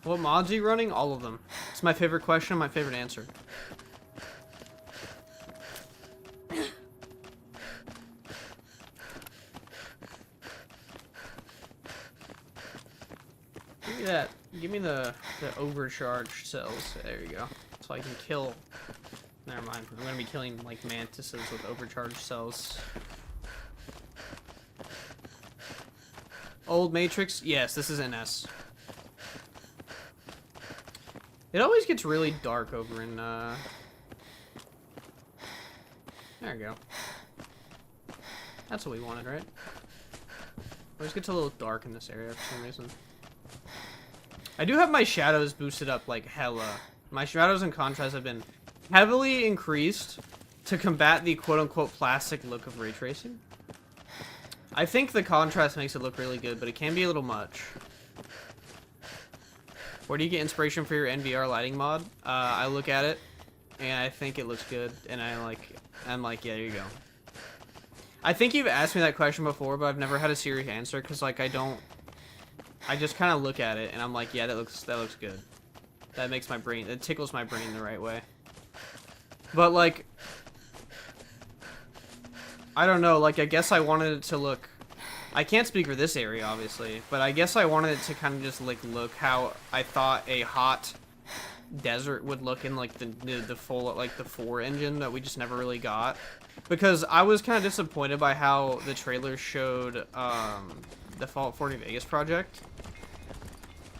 What mods are you running? All of them. It's my favorite question, my favorite answer. Give me that. Give me the overcharged cells. There you go. So I can kill. Never mind. I'm gonna be killing like mantises with overcharged cells. Old Matrix? Yes, this is NS. It always gets really dark over in, there we go. That's what we wanted, right? Always gets a little dark in this area for some reason. I do have my shadows boosted up like hella. My shadows and contrast have been heavily increased to combat the quote-unquote plastic look of ray tracing. I think the contrast makes it look really good, but it can be a little much. Where do you get inspiration for your NVR lighting mod? I look at it, and I think it looks good, and I'm like, yeah, there you go. I think you've asked me that question before, but I've never had a serious answer, because, like, I just kind of look at it, and I'm like, yeah, that looks good. That makes my brain, it tickles my brain the right way. But, like, I don't know, like, I guess I wanted it to look, I can't speak for this area, obviously, but I guess I wanted it to kind of just, like, look how I thought a hot desert would look in, like, the full, like, the 4 engine that we just never really got. Because I was kind of disappointed by how the trailer showed, the Fallout 40 Vegas project.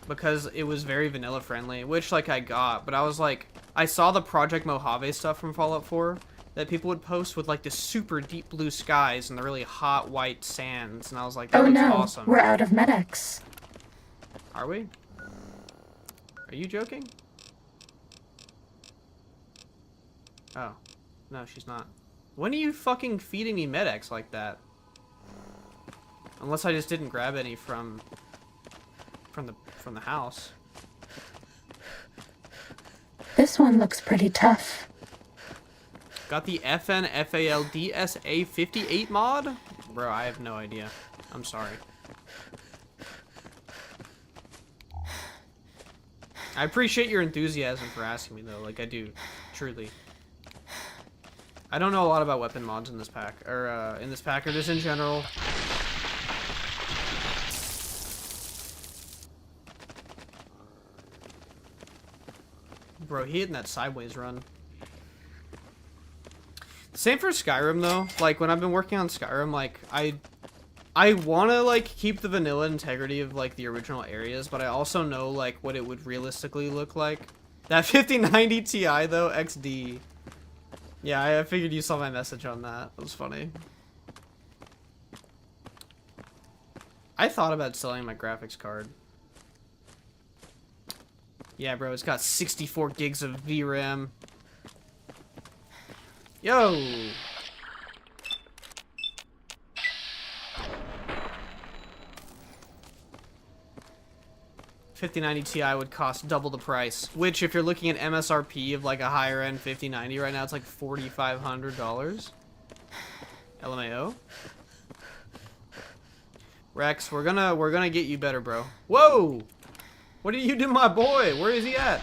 Because it was very vanilla friendly, which, like, I got, but I was like, I saw the Project Mojave stuff from Fallout 4 that people would post with, like, the super deep blue skies and the really hot white sands, and I was like, that looks awesome. We're out of medics. Are we? Are you joking? Oh. No, she's not. When are you fucking feeding me medics like that? Unless I just didn't grab any from the house. This one looks pretty tough. Got the FN FALDSA 58 mod? Bro, I have no idea. I'm sorry. I appreciate your enthusiasm for asking me though, like I do, truly. I don't know a lot about weapon mods in this pack, or just in general. Bro, he hitting that sideways run. Same for Skyrim though. Like when I've been working on Skyrim, like I want to like keep the vanilla integrity of like the original areas, but I also know like what it would realistically look like. That 5090 Ti though, XD. Yeah, I figured you saw my message on that. That was funny. I thought about selling my graphics card. Yeah, bro, it's got 64 gigs of VRAM. Yo! $5090 Ti would cost double the price, which if you're looking at MSRP of like a higher end 5090 right now, it's like $4,500. LMAO. Rex, we're gonna get you better, bro. Whoa! What did you do, my boy? Where is he at?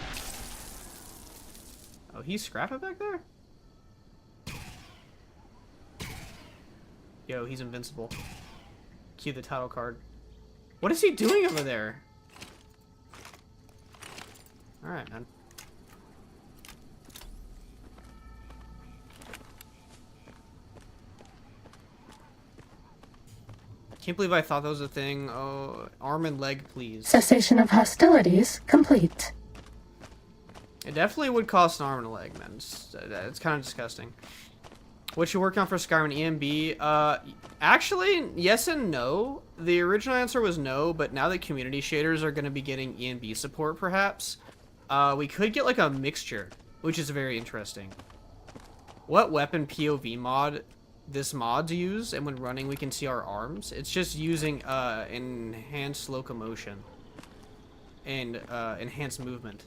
Oh, he's scrapping back there? Yo, he's invincible. Cue the title card. What is he doing over there? Alright, man. Can't believe I thought that was a thing. Oh, arm and leg, please. Cessation of hostilities complete. It definitely would cost an arm and a leg, man. It's kind of disgusting. What you working on for Skyrim EMB? Actually, yes and no. The original answer was no, but now that community shaders are going to be getting EMB support, perhaps, we could get like a mixture, which is very interesting. What weapon POV mod this mod's use, and when running we can see our arms? It's just using enhanced locomotion and enhanced movement.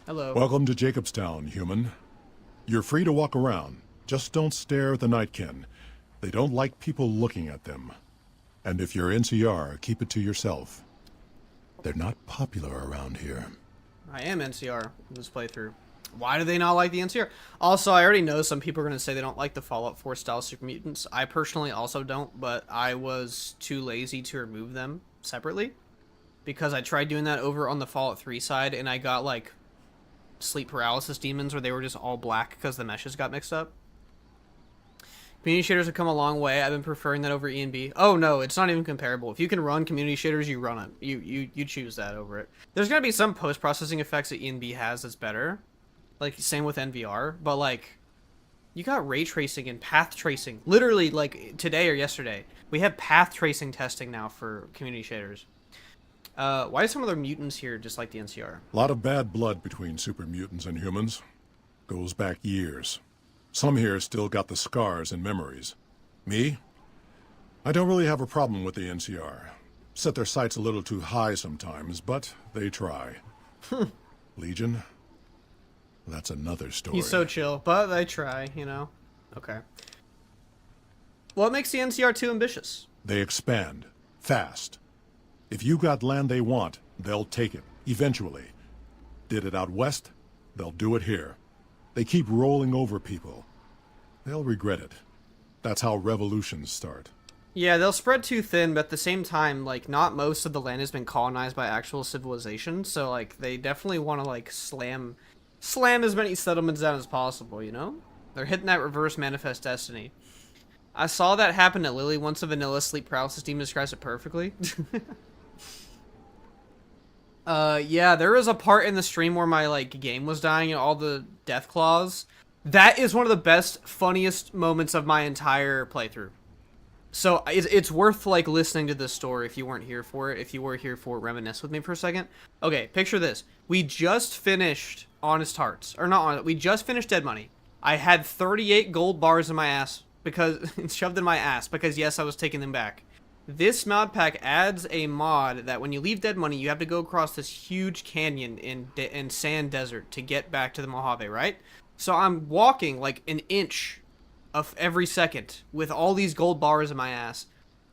Hello. Welcome to Jacobstown, human. You're free to walk around. Just don't stare at the Nightkin. They don't like people looking at them. And if you're NCR, keep it to yourself. They're not popular around here. I am NCR in this playthrough. Why do they not like the NCR? Also, I already know some people are going to say they don't like the Fallout 4 style super mutants. I personally also don't, but I was too lazy to remove them separately. Because I tried doing that over on the Fallout 3 side, and I got like sleep paralysis demons where they were just all black because the meshes got mixed up. Community shaders have come a long way. I've been preferring that over ENB. Oh no, it's not even comparable. If you can run community shaders, you run it. You choose that over it. There's gonna be some post-processing effects that ENB has that's better. Like same with NVR, but like you got ray tracing and path tracing. Literally like today or yesterday, we have path tracing testing now for community shaders. Why do some other mutants here just like the NCR? A lot of bad blood between super mutants and humans. Goes back years. Some here still got the scars and memories. Me? I don't really have a problem with the NCR. Set their sights a little too high sometimes, but they try. Legion? That's another story. He's so chill, but they try, you know? Okay. What makes the NCR too ambitious? They expand. Fast. If you got land they want, they'll take it. Eventually. Did it out west? They'll do it here. They keep rolling over people. They'll regret it. That's how revolutions start. Yeah, they'll spread too thin, but at the same time, like, not most of the land has been colonized by actual civilization, so, like, they definitely want to, like, slam as many settlements down as possible, you know? They're hitting that reverse manifest destiny. I saw that happen to Lily once. A vanilla sleep paralysis demon describes it perfectly. Yeah, there was a part in the stream where my, like, game was dying and all the death claws. That is one of the best, funniest moments of my entire playthrough. So, it's worth, like, listening to this story if you weren't here for it. If you were here for it, reminisce with me for a second. Okay, picture this. We just finished Honest Hearts. Or not Honest, we just finished Dead Money. I had 38 gold bars in my ass because, shoved in my ass because, yes, I was taking them back. This mod pack adds a mod that when you leave Dead Money, you have to go across this huge canyon in sand desert to get back to the Mojave, right? So I'm walking like an inch of every second with all these gold bars in my ass,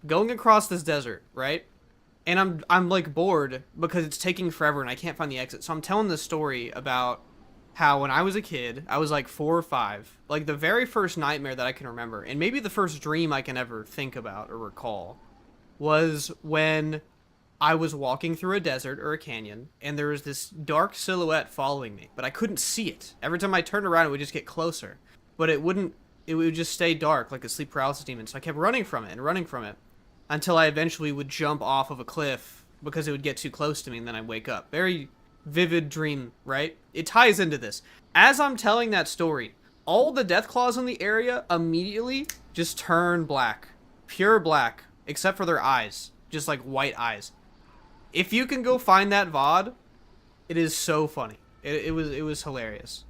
going across this desert, right? And I'm like bored because it's taking forever and I can't find the exit. So I'm telling this story about how when I was a kid, I was like 4 or 5, like the very first nightmare that I can remember, and maybe the first dream I can ever think about or recall, was when I was walking through a desert or a canyon, and there was this dark silhouette following me, but I couldn't see it. Every time I turned around, it would just get closer, but it would just stay dark like a sleep paralysis demon. So I kept running from it and running from it until I eventually would jump off of a cliff because it would get too close to me, and then I'd wake up. Very vivid dream, right? It ties into this. As I'm telling that story, all the death claws in the area immediately just turn black. Pure black. Except for their eyes. Just like white eyes. If you can go find that VOD, it is so funny. It was hilarious.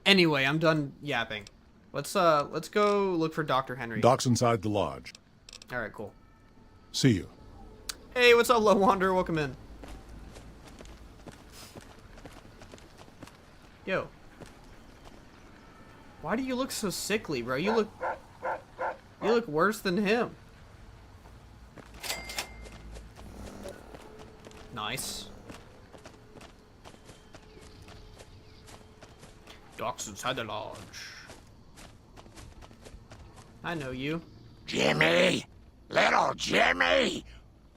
Anyway, I'm done yapping. Let's go look for Dr. Henry. Doc's inside the lodge. Alright, cool. See you. Hey, what's up, Low Wanderer? Welcome in. Yo. Why do you look so sickly, bro? You look worse than him. Nice. Doc's inside the lodge. I know you. Jimmy! Little Jimmy!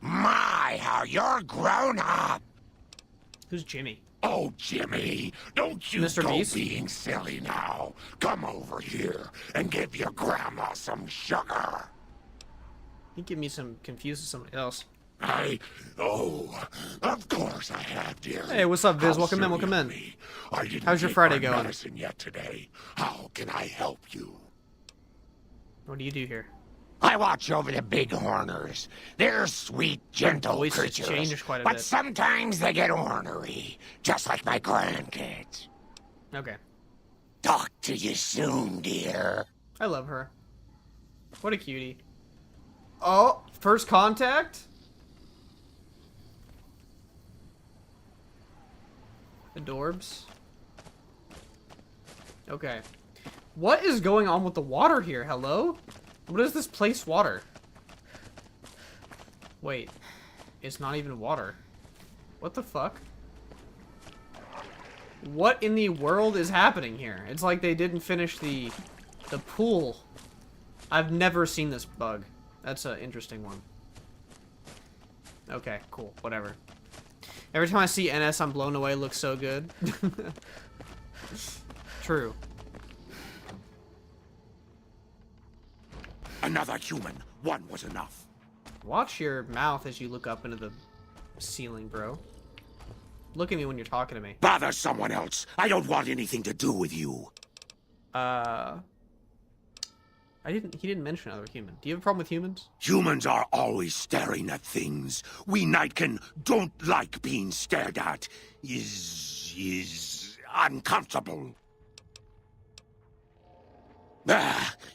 My, how you're grown up! Who's Jimmy? Oh, Jimmy, don't you Mr. go Beast? being silly now. Come over here and give your grandma some sugar. You give me some confused with somebody else. Of course I have, dear. Hey, what's up, Viz? Welcome in, welcome in. How's your Friday going? Medicine yet today. How can I help you? What do you do here? I watch over the bighorners. They're sweet, gentle Voice has creatures. changed quite a but bit. sometimes they get ornery, just like my grandkids. Okay. Talk to you soon, dear. I love her. What a cutie. Oh, first contact? Adorbs. Okay. What is going on with the water here? Hello? What is this place water? Wait. It's not even water. What the fuck? What in the world is happening here? It's like they didn't finish the pool. I've never seen this bug. That's an interesting one. Okay, cool. Whatever. Every time I see NS, I'm blown away. It looks so good. True. Another human. One was enough. Watch your mouth as you look up into the ceiling, bro. Look at me when you're talking to me. Bother someone else. I don't want anything to do with you. He didn't mention other human. Do you have a problem with humans? Humans are always staring at things. We Nightkin don't like being stared at. Is uncomfortable.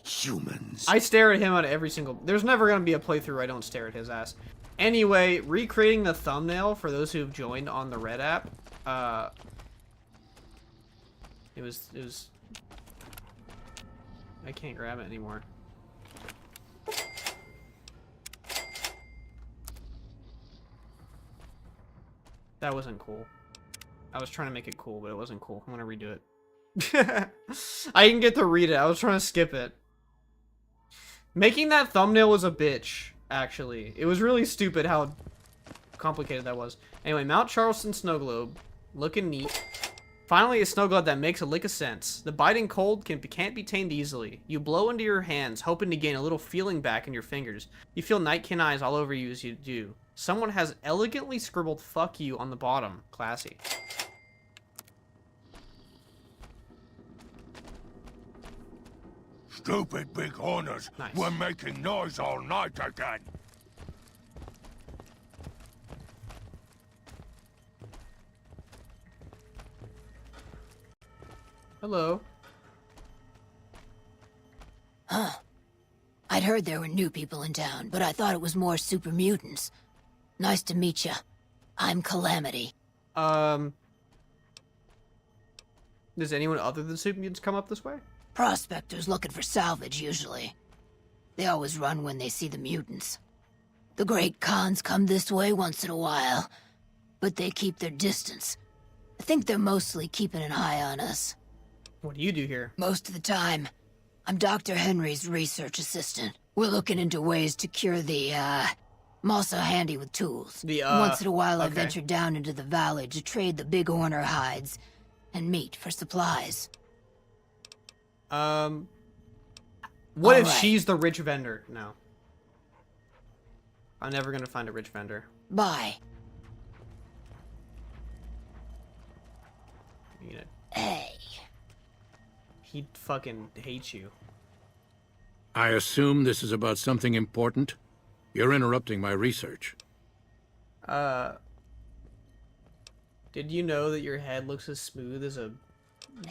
Humans. I stare at him on every single... There's never going to be a playthrough where I don't stare at his ass. Anyway, recreating the thumbnail for those who've joined on the Red app. It was... I can't grab it anymore. That wasn't cool. I was trying to make it cool, but it wasn't cool. I'm gonna redo it. I didn't get to read it. I was trying to skip it. Making that thumbnail was a bitch, actually. It was really stupid how complicated that was. Anyway, Mount Charleston snow globe. Looking neat. Finally, a snow globe that makes a lick of sense. The biting cold can't be tamed easily. You blow into your hands, hoping to gain a little feeling back in your fingers. You feel Nightkin eyes all over you as you do. Someone has elegantly scribbled "fuck you" on the bottom. Classy. Stupid big horners. Nice. We're making noise all night again. Hello. Huh. I'd heard there were new people in town, but I thought it was more super mutants. Nice to meet ya. I'm Calamity. Does anyone other than super mutants come up this way? Prospectors looking for salvage, usually. They always run when they see the mutants. The Great Khans come this way once in a while, but they keep their distance. I think they're mostly keeping an eye on us. What do you do here? Most of the time. I'm Dr. Henry's research assistant. We're looking into ways to cure the, I'm also handy with tools. Once in a while I venture down into the valley to trade the big horner hides and meat for supplies. What All if right. she's the rich vendor? No. I'm never gonna find a rich vendor. Bye. You know, Hey. he fucking hates you. I assume this is about something important? You're interrupting my research. Did you know that your head looks as smooth as a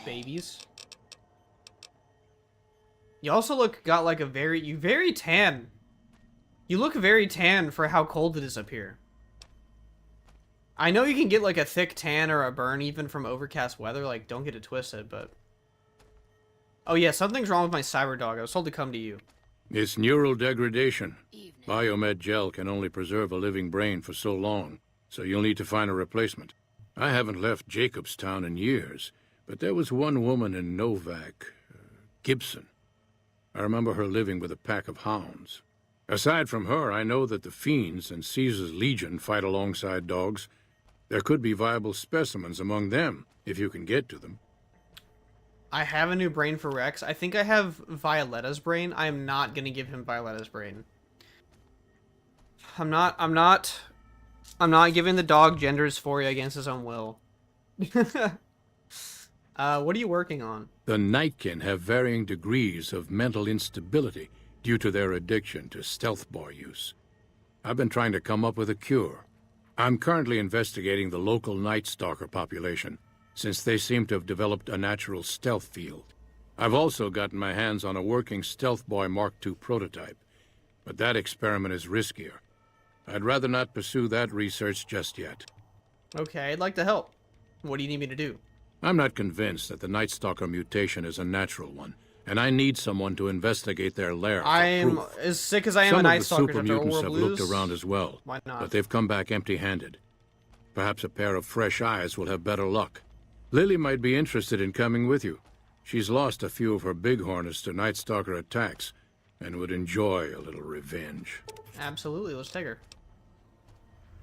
baby's? You also got like you very tan. You look very tan for how cold it is up here. I know you can get like a thick tan or a burn even from overcast weather, like don't get it twisted, but... Oh yeah, something's wrong with my cyber dog. I was told to come to you. It's neural degradation. Biomed gel can only preserve a living brain for so long, so you'll need to find a replacement. I haven't left Jacobstown in years, but there was one woman in Novak, Gibson. I remember her living with a pack of hounds. Aside from her, I know that the Fiends and Caesar's Legion fight alongside dogs. There could be viable specimens among them, if you can get to them. I have a new brain for Rex. I think I have Violetta's brain. I am not going to give him Violetta's brain. I'm not giving the dog gender dysphoria against his own will. What are you working on? The Nightkin have varying degrees of mental instability due to their addiction to stealth boy use. I've been trying to come up with a cure. I'm currently investigating the local Night Stalker population, since they seem to have developed a natural stealth field. I've also gotten my hands on a working Stealth Boy Mark II prototype, but that experiment is riskier. I'd rather not pursue that research just yet. Okay, I'd like to help. What do you need me to do? I'm not convinced that the Night Stalker mutation is a natural one, and I need someone to investigate their lair for I'm proof. as sick as I am a Night Stalker. Some of the super mutants have looked around as well, Why not? but they've come back empty-handed. Perhaps a pair of fresh eyes will have better luck. Lily might be interested in coming with you. She's lost a few of her bighorners to Night Stalker attacks, and would enjoy a little revenge. Absolutely, let's take her.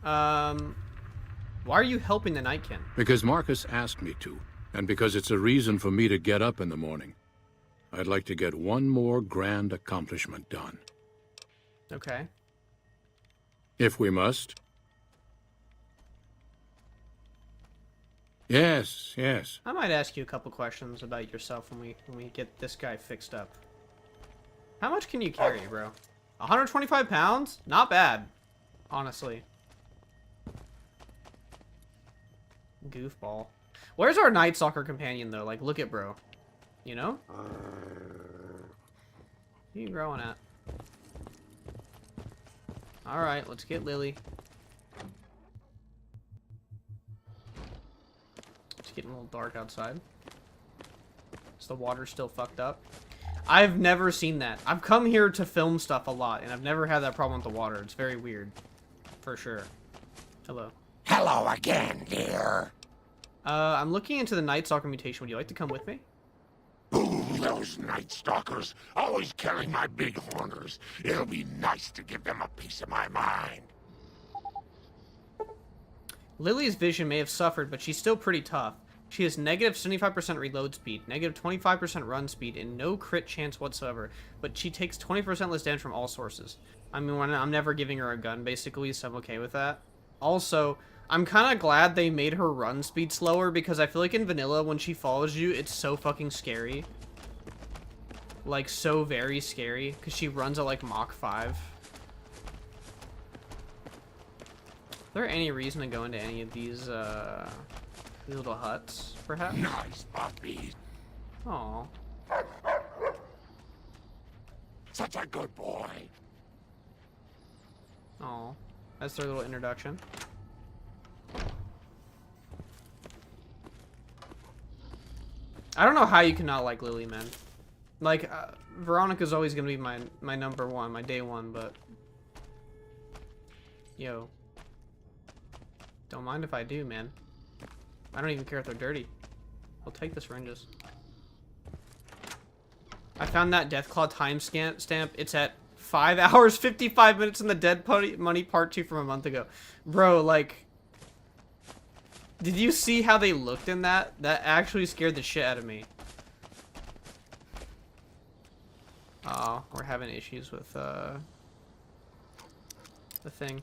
Why are you helping the Nightkin? Because Marcus asked me to, and because it's a reason for me to get up in the morning. I'd like to get one more grand accomplishment done. Okay. If we must. Yes, yes. I might ask you a couple questions about yourself when we get this guy fixed up. How much can you carry, bro? 125 pounds? Not bad, honestly. Goofball. Where's our Night Stalker companion, though? Like, look at bro. You know? Where you growing at? Alright, let's get Lily. It's getting a little dark outside. Is the water still fucked up? I've never seen that. I've come here to film stuff a lot, and I've never had that problem with the water. It's very weird. For sure. Hello. Hello again, dear. I'm looking into the Night Stalker mutation. Would you like to come with me? Ooh, those Night Stalkers, always killing my bighorners. It'll be nice to give them a piece of my mind. Lily's vision may have suffered, but she's still pretty tough. She has negative 75% reload speed, negative 25% run speed, and no crit chance whatsoever. But she takes 20% less damage from all sources. I mean, I'm never giving her a gun, basically, so I'm okay with that. Also, I'm kind of glad they made her run speed slower, because I feel like in vanilla, when she follows you, it's so fucking scary. Like, so very scary, because she runs at, like, Mach 5. Is there any reason to go into any of these little huts, perhaps? Nice puppy. Aw. Such a good boy. Aw. That's their little introduction. I don't know how you cannot like Lily, man. Like, Veronica's always gonna be my number one, my day one, but... Yo. Don't mind if I do, man. I don't even care if they're dirty. I'll take the syringes. I found that Deathclaw timestamp. It's at 5 hours, 55 minutes in the Dead Money Part 2 from a month ago. Bro, like... Did you see how they looked in that? That actually scared the shit out of me. Oh, we're having issues with, the thing.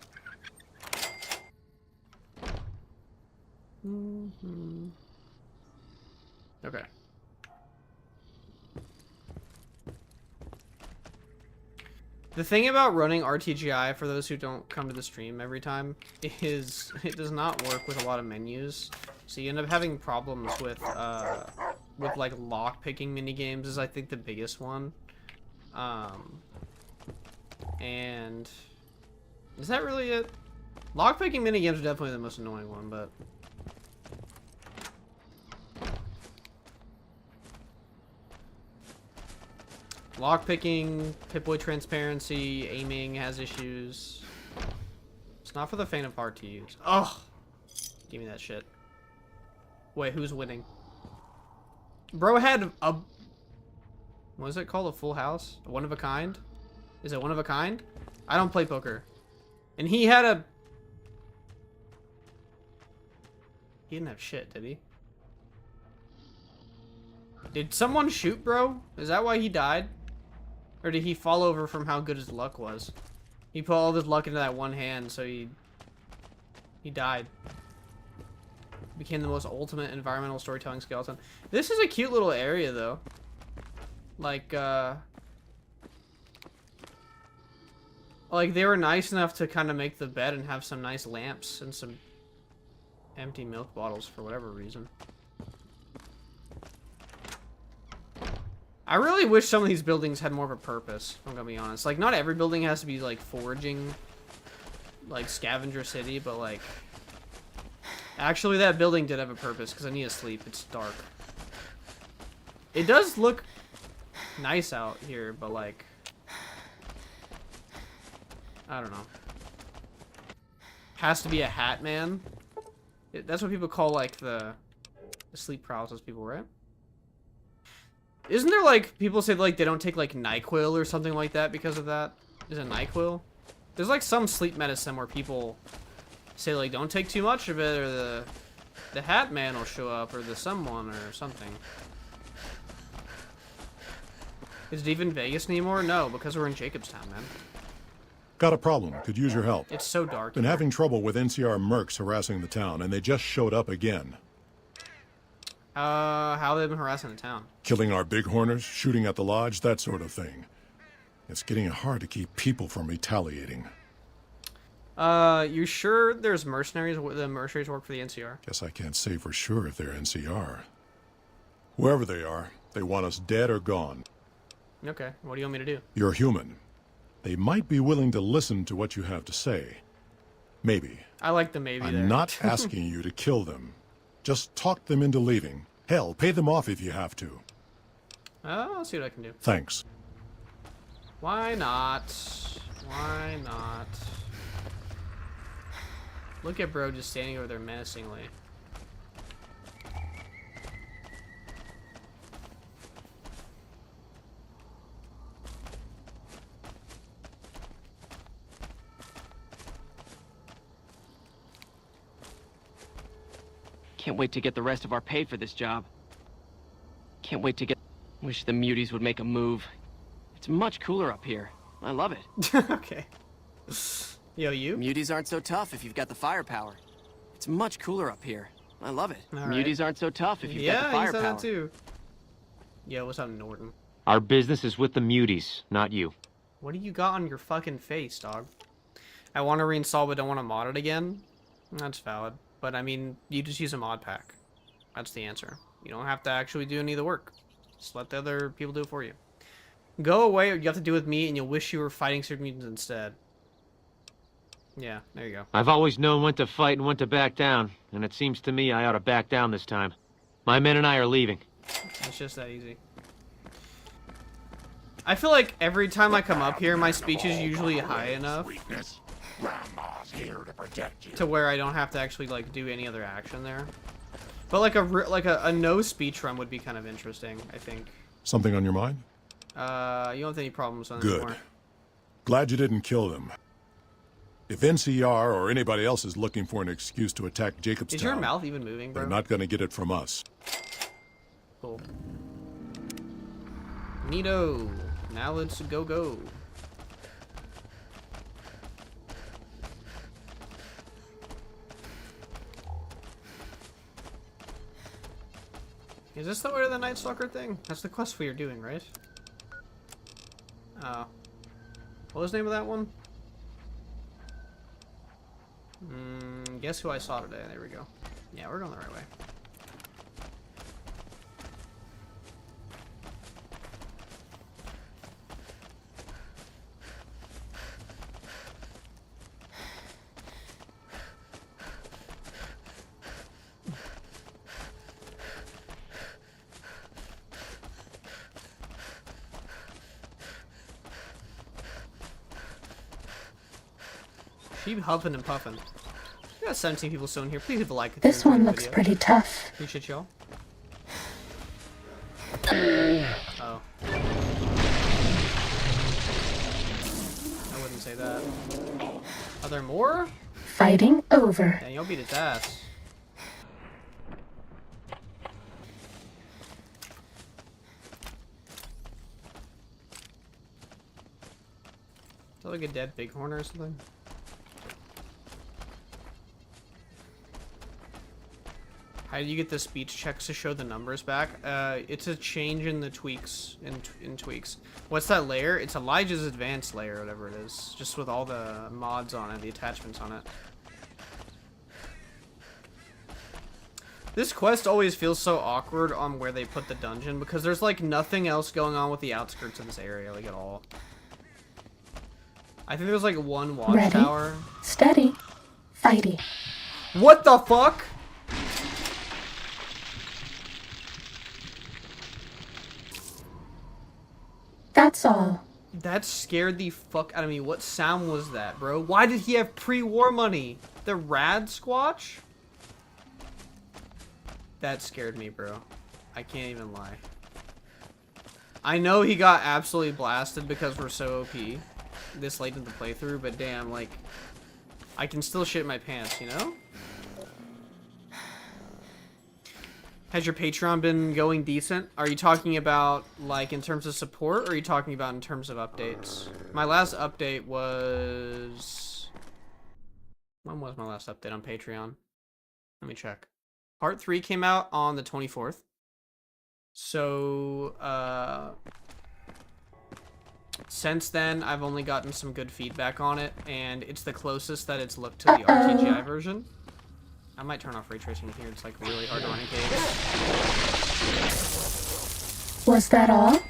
Okay. The thing about running RTGI, for those who don't come to the stream every time, is it does not work with a lot of menus. So you end up having problems with like lock-picking minigames is I think the biggest one. And is that really it? Lock-picking minigames are definitely the most annoying one, but... Lockpicking, Pip-Boy transparency, aiming has issues. It's not for the faint of heart to use. Ugh! Give me that shit. Wait, who's winning? Bro had a... What is it called? A full house? A one of a kind? Is it one of a kind? I don't play poker. And he had a... He didn't have shit, did he? Did someone shoot, bro? Is that why he died? Or did he fall over from how good his luck was? He put all his luck into that one hand, so he died. Became the most ultimate environmental storytelling skeleton. This is a cute little area, though. Like they were nice enough to kind of make the bed and have some nice lamps and some empty milk bottles for whatever reason. I really wish some of these buildings had more of a purpose, if I'm gonna be honest. Like, not every building has to be, like, foraging, like, scavenger city, but, like... Actually, that building did have a purpose, because I need to sleep. It's dark. It does look nice out here, but, like... I don't know. Has to be a hat man. That's what people call, like, the sleep paralysis people, right? Isn't there, like, people say, like, they don't take, like, NyQuil or something like that because of that? Is it NyQuil? There's, like, some sleep medicine where people say, like, don't take too much of it, or the hat man will show up, or the someone, or something. Is it even Vegas anymore? No, because we're in Jacobstown, man. Got a problem. Could use your help. It's so dark. Been having trouble with NCR mercs harassing the town, and they just showed up again. How have they been harassing the town? Killing our bighorners, shooting at the lodge, that sort of thing. It's getting hard to keep people from retaliating. You sure there's mercenaries? The mercenaries work for the NCR? Guess I can't say for sure if they're NCR. Whoever they are, they want us dead or gone. Okay, what do you want me to do? You're human. They might be willing to listen to what you have to say. Maybe. I like the maybe there. I'm not asking you to kill them. Just talk them into leaving. Hell, pay them off if you have to. I'll see what I can do. Thanks. Why not? Why not? Look at bro just standing over there menacingly. Can't wait to get the rest of our pay for this job. Can't wait to get... Wish the muties would make a move. It's much cooler up here. I love it. Okay. Yo, you? Muties aren't so tough if you've got the firepower. It's much cooler up here. I love it. All Muties aren't so tough if you've got the Yeah, firepower. you said that too. Yo, what's up, Norton? Our business is with the muties, not you. What do you got on your fucking face, dog? I want to reinstall but don't want to mod it again? That's valid. But, I mean, you just use a mod pack. That's the answer. You don't have to actually do any of the work. Just let the other people do it for you. Go away, or you have to do with me, and you'll wish you were fighting super mutants instead. Yeah, there you go. I've always known when to fight and when to back down, and it seems to me I ought to back down this time. My men and I are leaving. It's just that easy. I feel like every time I come up here, my speech is usually high enough Here to protect you. to where I don't have to actually like do any other action there. But like a no speech run would be kind of interesting, I think. Something on your mind? You don't have any problems on Good. anymore. Glad you didn't kill them. If NCR or anybody else is looking for an excuse to attack Jacobstown, Is your mouth even moving, bro? they're not going to get it from us. Cool. Neato. Now let's go. Is this the way to the Night Stalker thing? That's the quest we are doing, right? Oh. What was the name of that one? Guess who I saw today? There we go. Yeah, we're going the right way. Keep huffing and puffing. We got 17 people still in here. Please leave a like if This you one enjoyed the looks video. pretty tough. Appreciate y'all. Oh. I wouldn't say that. Are there more? Fighting over. Dang, you'll beat its ass. Is that like a dead bighorn or something? How do you get the speech checks to show the numbers back? It's a change in the tweaks, in tweaks. What's that layer? It's Elijah's advanced layer, whatever it is. Just with all the mods on it, the attachments on it. This quest always feels so awkward on where they put the dungeon, because there's like nothing else going on with the outskirts of this area, like at all. I think there's like one watchtower. Ready, steady, fighty. What the fuck? That's all. That scared the fuck out of me. What sound was that, bro? Why did he have pre-war money? The Rad Squatch? That scared me, bro. I can't even lie. I know he got absolutely blasted because we're so OP this late in the playthrough, but damn, like, I can still shit my pants, you know? Has your Patreon been going decent? Are you talking about, like, in terms of support, or are you talking about in terms of updates? My last update was... When was my last update on Patreon? Let me check. Part 3 came out on the 24th. So, since then, I've only gotten some good feedback on it, and it's the closest that it's looked to the RTGI version. I might turn off ray tracing here. It's like really hard to run in caves. Was that all?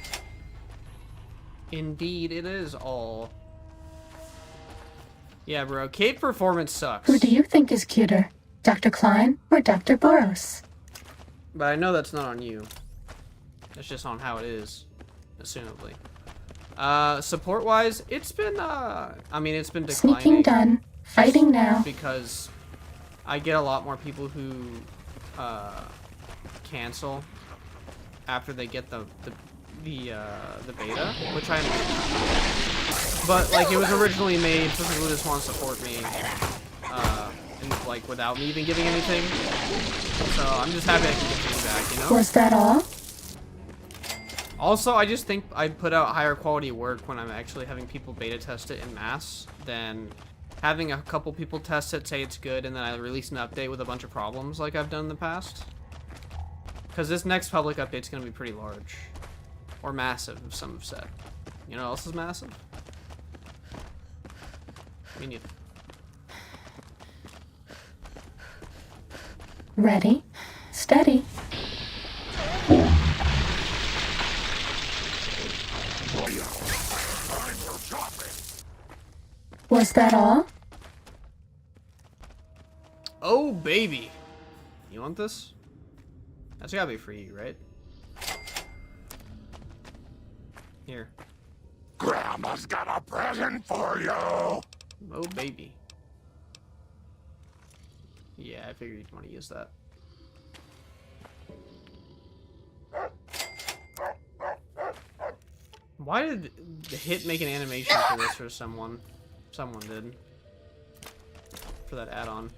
Indeed, it is all. Yeah, bro. Cave performance sucks. Who do you think is cuter, Dr. Klein or Dr. Boros? But I know that's not on you. It's just on how it is, assumably. Support-wise, it's been, I mean, it's been declining. Sneaking done. Fighting now. Because I get a lot more people who cancel after they get the beta, which I understand. But like it was originally made for people who just want to support me, and like without me even giving anything. So I'm just happy I can get feedback, you know? Was that all? Also, I just think I put out higher quality work when I'm actually having people beta test it en masse than having a couple people test it, say it's good, and then I release an update with a bunch of problems like I've done in the past. Because this next public update's going to be pretty large. Or massive, some have said. You know what else is massive? Me neither. Ready, steady. Was that all? Oh, baby. You want this? That's gotta be for you, right? Here. Grandma's got a present for you. Oh, baby. Yeah, I figured you'd want to use that. Why did the hit make an animation for this for someone? Someone did. For that add-on.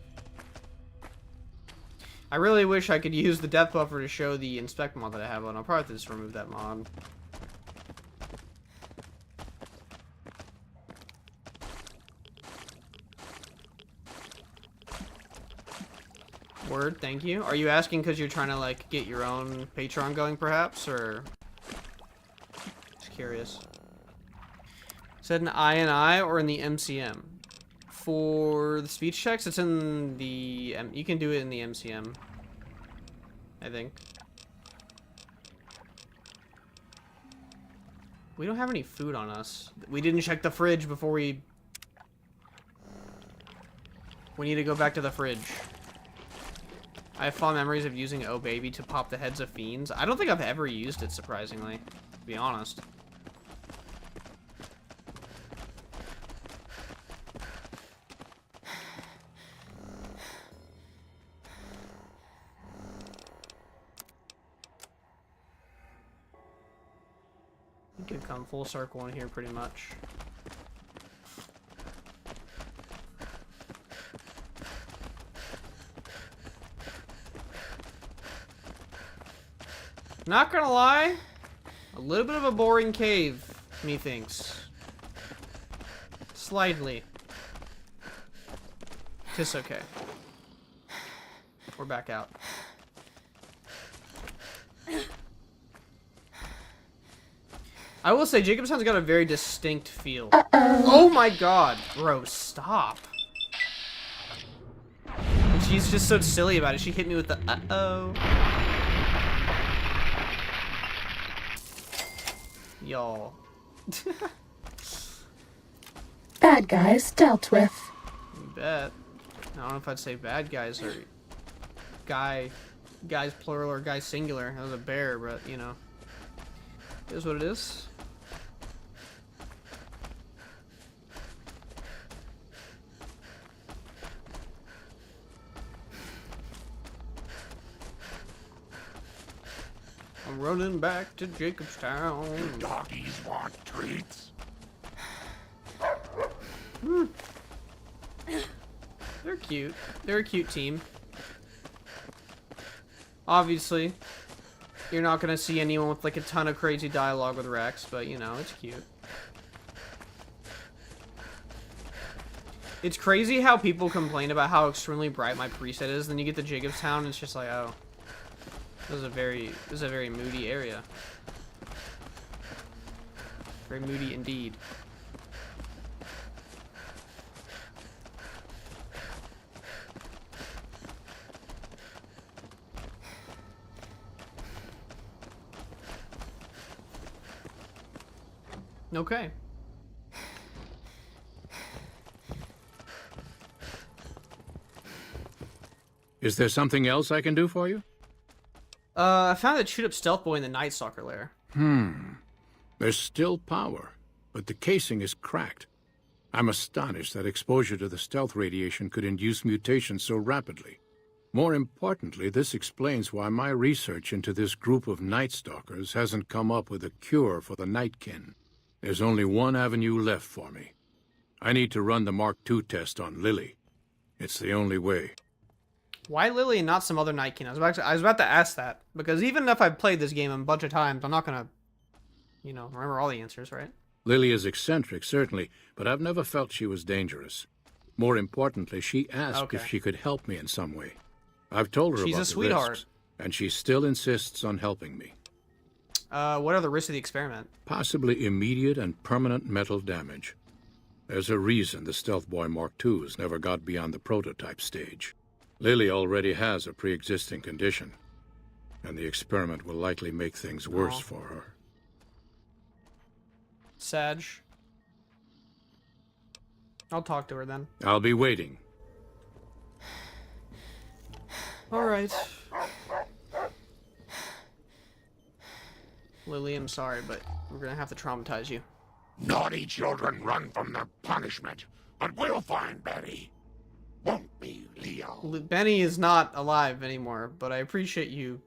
I really wish I could use the depth buffer to show the inspect mod that I have on. I'll probably have to just remove that mod. Word, thank you. Are you asking because you're trying to like get your own Patreon going perhaps, or? Just curious. Is that an I or in the MCM? For the speech checks, it's in the... you can do it in the MCM, I think. We don't have any food on us. We didn't check the fridge before we... We need to go back to the fridge. I have fond memories of using Oh Baby to pop the heads of fiends. I don't think I've ever used it, surprisingly, to be honest. You could come full circle in here pretty much. Not gonna lie, a little bit of a boring cave, methinks. Slightly. Tis okay. We're back out. I will say, Jacobstown's got a very distinct feel. Oh my god. Bro, stop. And she's just so silly about it. She hit me with the uh-oh. Y'all. Bad guys dealt with. You bet. I don't know if I'd say bad guys or guys plural or guys singular. That was a bear, but you know. It is what it is. I'm running back to Jacobstown. Doggies want treats. They're cute. They're a cute team. Obviously, you're not gonna see anyone with like a ton of crazy dialogue with Rex, but you know, it's cute. It's crazy how people complain about how extremely bright my preset is, then you get to Jacobstown and it's just like, oh. This is a very moody area. Very moody indeed. Okay. Is there something else I can do for you? I found that shoot up Stealth Boy in the Night Stalker lair. There's still power, but the casing is cracked. I'm astonished that exposure to the stealth radiation could induce mutations so rapidly. More importantly, this explains why my research into this group of Night Stalkers hasn't come up with a cure for the Nightkin. There's only one avenue left for me. I need to run the Mark II test on Lily. It's the only way. Why Lily and not some other Nightkin? I was about to ask that, because even if I've played this game a bunch of times, I'm not gonna, you know, remember all the answers, right? Lily is eccentric, certainly, but I've never felt she was dangerous. More importantly, she asked if she could help me in some way. I've told her She's about a sweetheart. the risks, and she still insists on helping me. What are the risks of the experiment? Possibly immediate and permanent mental damage. There's a reason the Stealth Boy Mark IIs never got beyond the prototype stage. Lily already has a pre-existing condition, and the experiment will likely make things worse for her. Sag. I'll talk to her then. I'll be waiting. Alright. Lily, I'm sorry, but we're gonna have to traumatize you. Naughty children run from their punishment, but we'll find Betty. Won't we, Leo? Benny is not alive anymore, but I appreciate you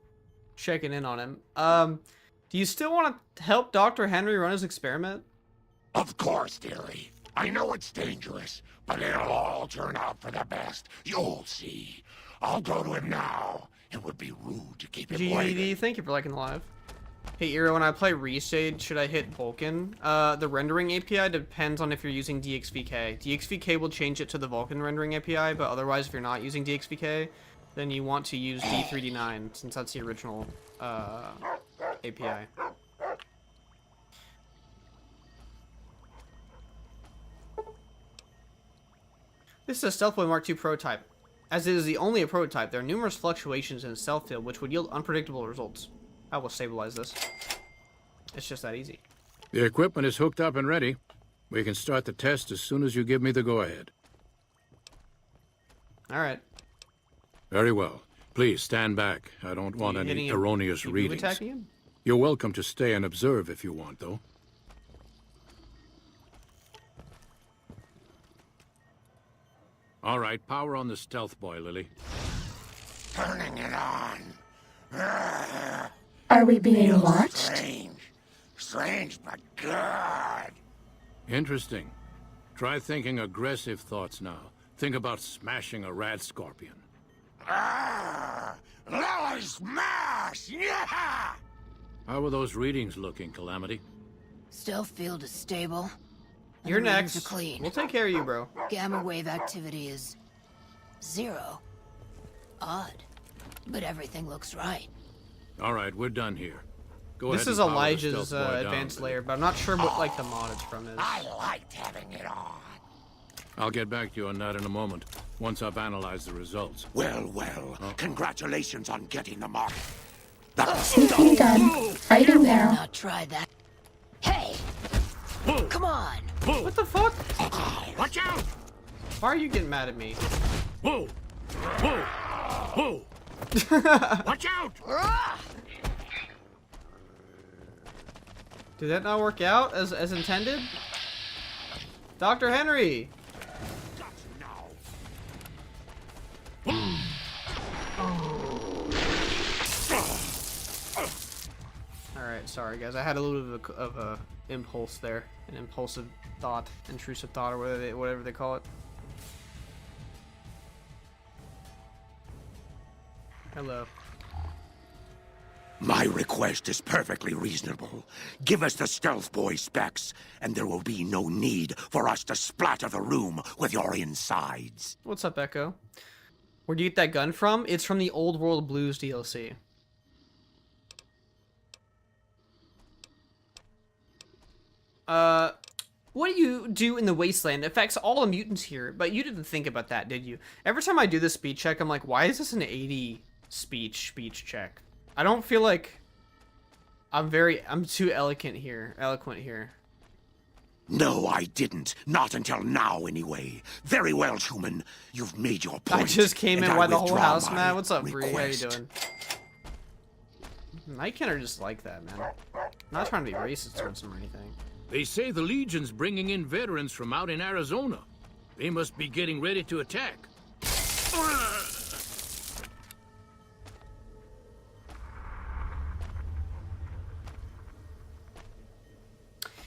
checking in on him. Do you still want to help Dr. Henry run his experiment? Of course, dearie. I know it's dangerous, but it'll all turn out for the best. You'll see. I'll go to him now. It would be rude to keep him waiting. GD, thank you for liking the live. Hey, Ira, when I play Restage, should I hit Vulcan? The rendering API depends on if you're using DXVK. DXVK will change it to the Vulcan rendering API, but otherwise, if you're not using DXVK, then you want to use D3D9, since that's the original API. This is a Stealth Boy Mark II prototype. As it is the only a prototype, there are numerous fluctuations in the stealth field which would yield unpredictable results. I will stabilize this. It's just that easy. The equipment is hooked up and ready. We can start the test as soon as you give me the go-ahead. Alright. Very well. Please stand back. I don't want any erroneous readings. Attacking him? You're welcome to stay and observe if you want, though. All right, power on the Stealth Boy, Lily. Turning it on. Are we being Feels watched? Strange. Strange, but good. Interesting. Try thinking aggressive thoughts now. Think about smashing a rad scorpion. Lily smash! Yeah! How are those readings looking, Calamity? Stealth field is stable. and You're the readings next. Are clean. We'll take care of you, bro. Gamma wave activity is 0. Odd. But everything looks right. All right, we're done here. Go This ahead is and power the Elijah's stealth boy down, advanced Billy. layer, but I'm not sure what like the mod it's from is. I liked having it on. I'll get back to you on that in a moment, once I've analyzed the results. Well, congratulations on getting the mark. Sneaking done. Fighting now. Not try that. Hey! Come on! What the fuck? Watch out! Why are you getting mad at me? Whoa! Whoa! Whoa! Watch out! Did that not work out as intended? Dr. Henry! Alright, sorry guys. I had a little bit of a impulse there. An impulsive thought. Intrusive thought, or whatever they call it. Hello. My request is perfectly reasonable. Give us the stealth boy specs, and there will be no need for us to splatter the room with your insides. What's up, Echo? Where'd you get that gun from? It's from the Old World Blues DLC. What do you do in the wasteland? It affects all the mutants here, but you didn't think about that, did you? Every time I do this speech check, I'm like, why is this an 80 speech check? I don't feel like I'm too eloquent here. No, I didn't. Not until now, anyway. Very well, human. You've made your point. I just came in and I while the whole withdraw house, my man. What's up, Bree? How you request. doing? Night are just like that, man. I'm not trying to be racist towards them or anything. They say the Legion's bringing in veterans from out in Arizona. They must be getting ready to attack.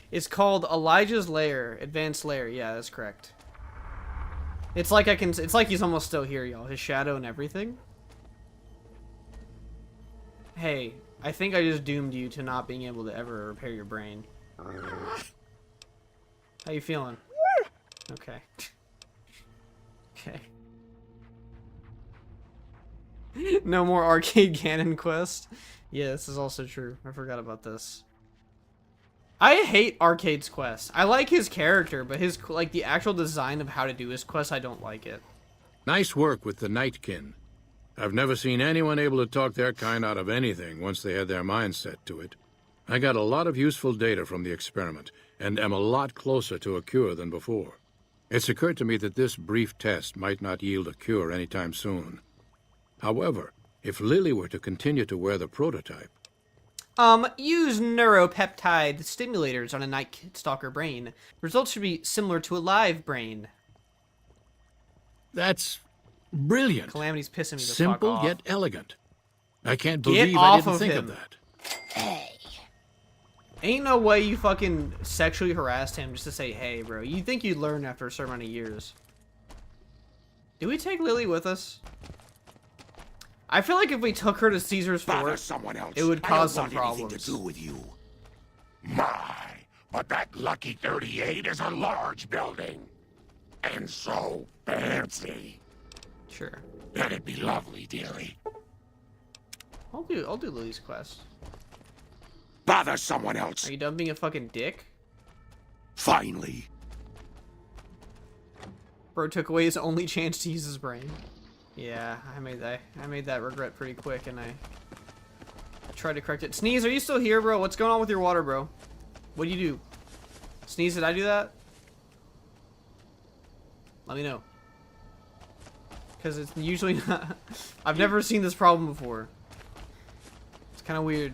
It's called Elijah's Lair, Advanced Lair. Yeah, that's correct. It's like it's like he's almost still here, y'all. His shadow and everything. Hey, I think I just doomed you to not being able to ever repair your brain. How you feeling? Okay. Okay. No more arcade canon quest. Yeah, this is also true. I forgot about this. I hate Arcade's quest. I like his character, but his like the actual design of how to do his quest, I don't like it. Nice work with the Nightkin. I've never seen anyone able to talk their kind out of anything once they had their mind set to it. I got a lot of useful data from the experiment, and am a lot closer to a cure than before. It's occurred to me that this brief test might not yield a cure anytime soon. However, if Lily were to continue to wear the prototype... Use neuropeptide stimulators on a Night Stalker brain. Results should be similar to a live brain. That's brilliant. Calamity's pissing me the fuck Simple off. yet elegant. I can't Get believe I off didn't of think him. of that. Ain't no way you fucking sexually harassed him just to say, hey, bro. You'd think you'd learn after a certain amount of years. Do we take Lily with us? I feel like if we took her to Caesar's Fort, it would cause some problems. To do with you. My, but that lucky 38 is a large building. And so fancy. Sure. Let it be lovely, dearie. I'll do Lily's quest. Bother someone else. Are you done being a fucking dick? Finally. Bro took away his only chance to use his brain. Yeah, I made that regret pretty quick, and I tried to correct it. Sneeze, are you still here, bro? What's going on with your water, bro? What do you do? Sneeze, did I do that? Let me know. Because it's usually not... I've never seen this problem before. It's kind of weird.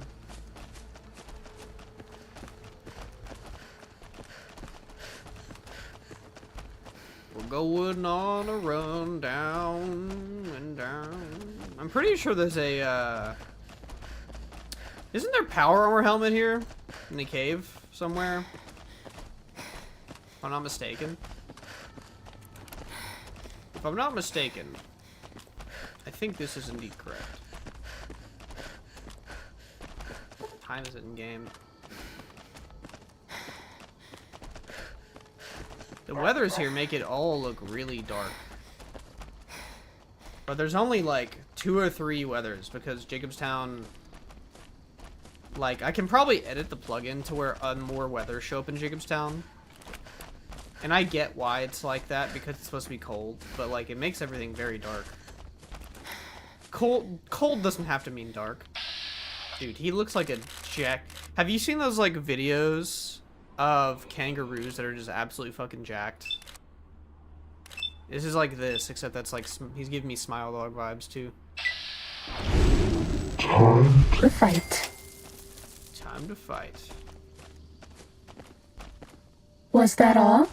We're going on a run down and down. I'm pretty sure there's a, Isn't there power armor helmet here? In the cave somewhere? If I'm not mistaken. If I'm not mistaken, I think this is indeed correct. time is it in game? The weathers here make it all look really dark. But there's only like 2 or 3 weathers because Jacobstown, like, I can probably edit the plugin to where more weathers show up in Jacobstown. And I get why it's like that because it's supposed to be cold, but like it makes everything very dark. Cold doesn't have to mean dark. Dude, he looks like a jack. Have you seen those like videos of kangaroos that are just absolutely fucking jacked? This is like this, except that's like he's giving me Smile Dog vibes too. Time to fight. Time to fight. Was that all?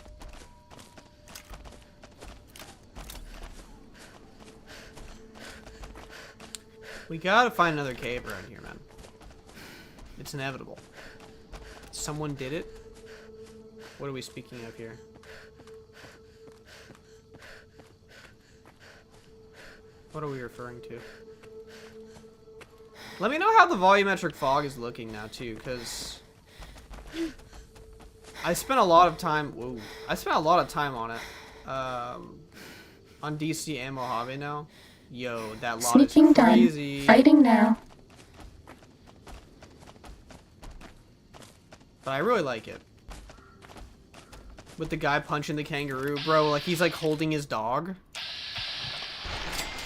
We gotta find another cave around here, man. It's inevitable. Someone did it. What are we speaking of here? What are we referring to? Let me know how the volumetric fog is looking now, too, because I spent a lot of time. Whoa! I spent a lot of time on it. On DC and Mojave now. Yo, that lot Sneaking is crazy. Done. Fighting now. But I really like it. With the guy punching the kangaroo, bro, like he's like holding his dog.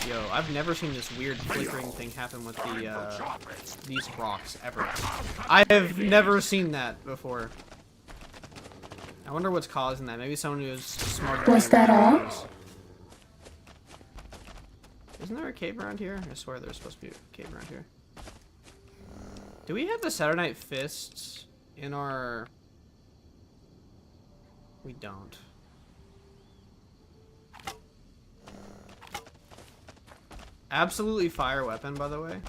Yo, I've never seen this weird flickering thing happen with the these rocks ever. I have never seen that before. I wonder what's causing that. Maybe someone who's smarter. Was that all? Isn't there a cave around here? I swear there's supposed to be a cave around here. Do we have the Saturday Night Fists in our... We don't. Absolutely fire weapon, by the way.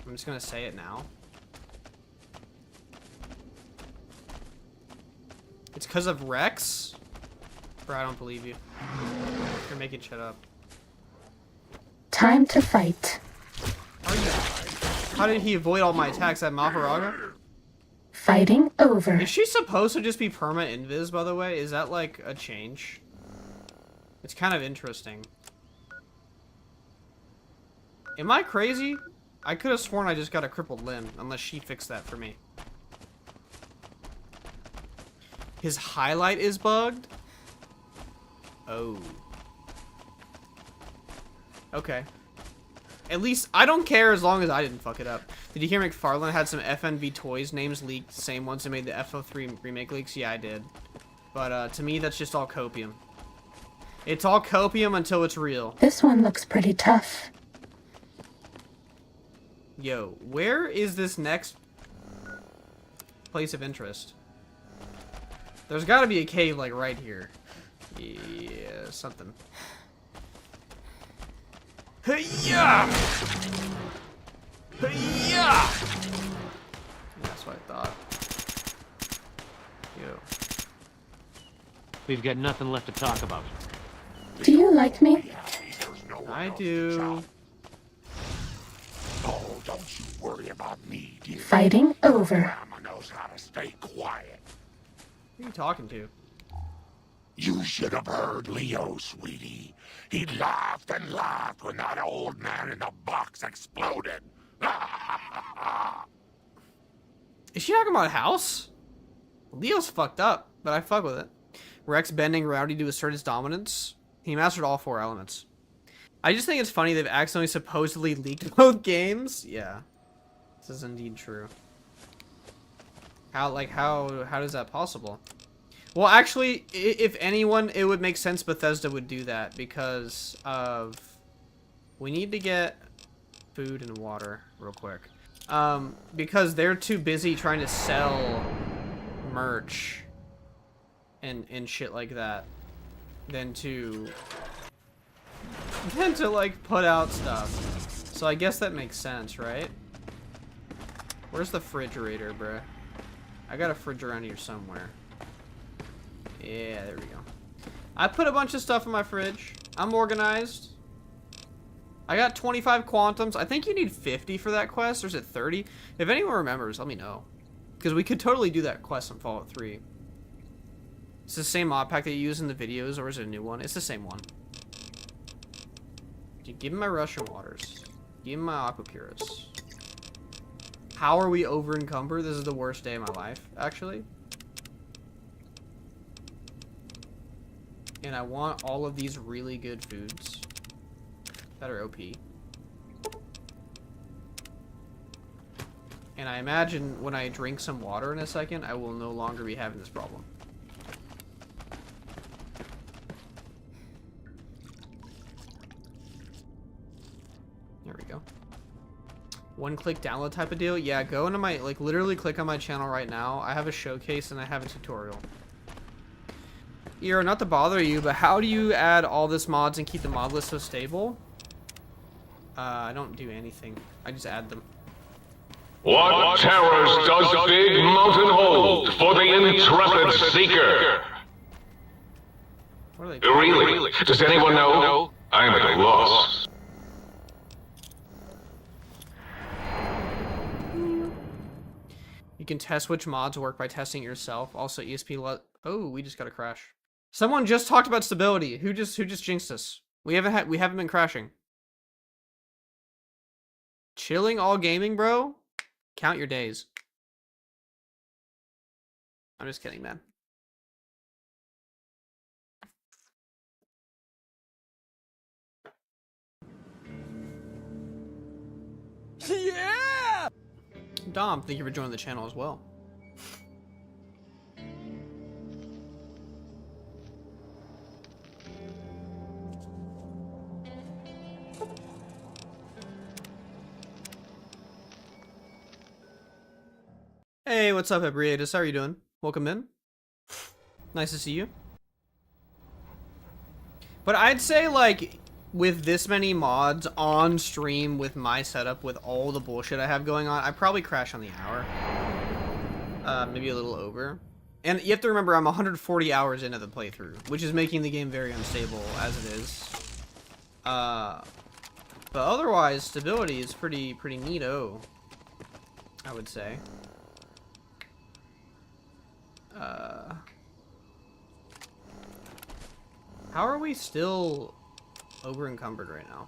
I'm just gonna say it now. It's because of Rex? Bro, I don't believe you. You're making shit up. Time to fight. How did he avoid all my attacks at Maharaga? Fighting over. Is she supposed to just be perma invis, by the way? Is that like a change? It's kind of interesting. Am I crazy? I could have sworn I just got a crippled limb, unless she fixed that for me. His highlight is bugged? Oh. Okay. At least, I don't care as long as I didn't fuck it up. Did you hear McFarlane had some FNV Toys names leaked? The same ones that made the FO3 remake leaks? Yeah, I did. But to me, that's just all copium. It's all copium until it's real. This one looks pretty tough. Yo, where is this next place of interest? There's gotta be a cave, like, right here. Yeah, something. Hey-ya! Hey-ya! That's what I thought. Yo. We've got nothing left to talk about. Do you like me? I do. Oh, don't you worry about me, dear. Fighting over. Grandma knows how to stay quiet. Who are you talking to? You should have heard Leo, sweetie. He laughed and laughed when that old man in the box exploded. Is she talking about House? Leo's fucked up, but I fuck with it. Rex bending Rowdy to assert his dominance. He mastered all 4 elements. I just think it's funny they've accidentally supposedly leaked both games. Yeah. This is indeed true. How is that possible? Well, actually, if anyone, it would make sense Bethesda would do that because of... We need to get food and water real quick. Because they're too busy trying to sell merch and shit like that than to like put out stuff. So I guess that makes sense, right? Where's the refrigerator, bruh? I got a fridge around here somewhere. Yeah, there we go. I put a bunch of stuff in my fridge. I'm organized. I got 25 quantums. I think you need 50 for that quest, or is it 30? If anyone remembers, let me know. Because we could totally do that quest on Fallout 3. It's the same mod pack that you use in the videos, or is it a new one? It's the same one. Give me my Russian waters. Give me my aqua puras. How are we over encumbered? This is the worst day of my life, actually. And I want all of these really good foods that are OP. And I imagine when I drink some water in a second, I will no longer be having this problem. There we go. One-click download type of deal? Yeah, go into my, like, literally click on my channel right now. I have a showcase and I have a tutorial. Eero, not to bother you, but how do you add all this mods and keep the mod list so stable? I don't do anything. I just add them. What terrors does Big Mountain hold for the intrepid seeker? What are they? Really? Does anyone know? I'm at a loss. You can test which mods work by testing it yourself. Also, Oh, we just got a crash. Someone just talked about stability. Who just jinxed us? We haven't been crashing. Chilling all gaming, bro? Count your days. I'm just kidding, man. Yeah! Dom, thank you for joining the channel as well. Hey, what's up, Ebriatus? How are you doing? Welcome in. Nice to see you. But I'd say, like, with this many mods on stream with my setup, with all the bullshit I have going on, I probably crash on the hour. Maybe a little over. And you have to remember, I'm 140 hours into the playthrough, which is making the game very unstable as it is. But otherwise, stability is pretty neato, I would say. How are we still over encumbered right now?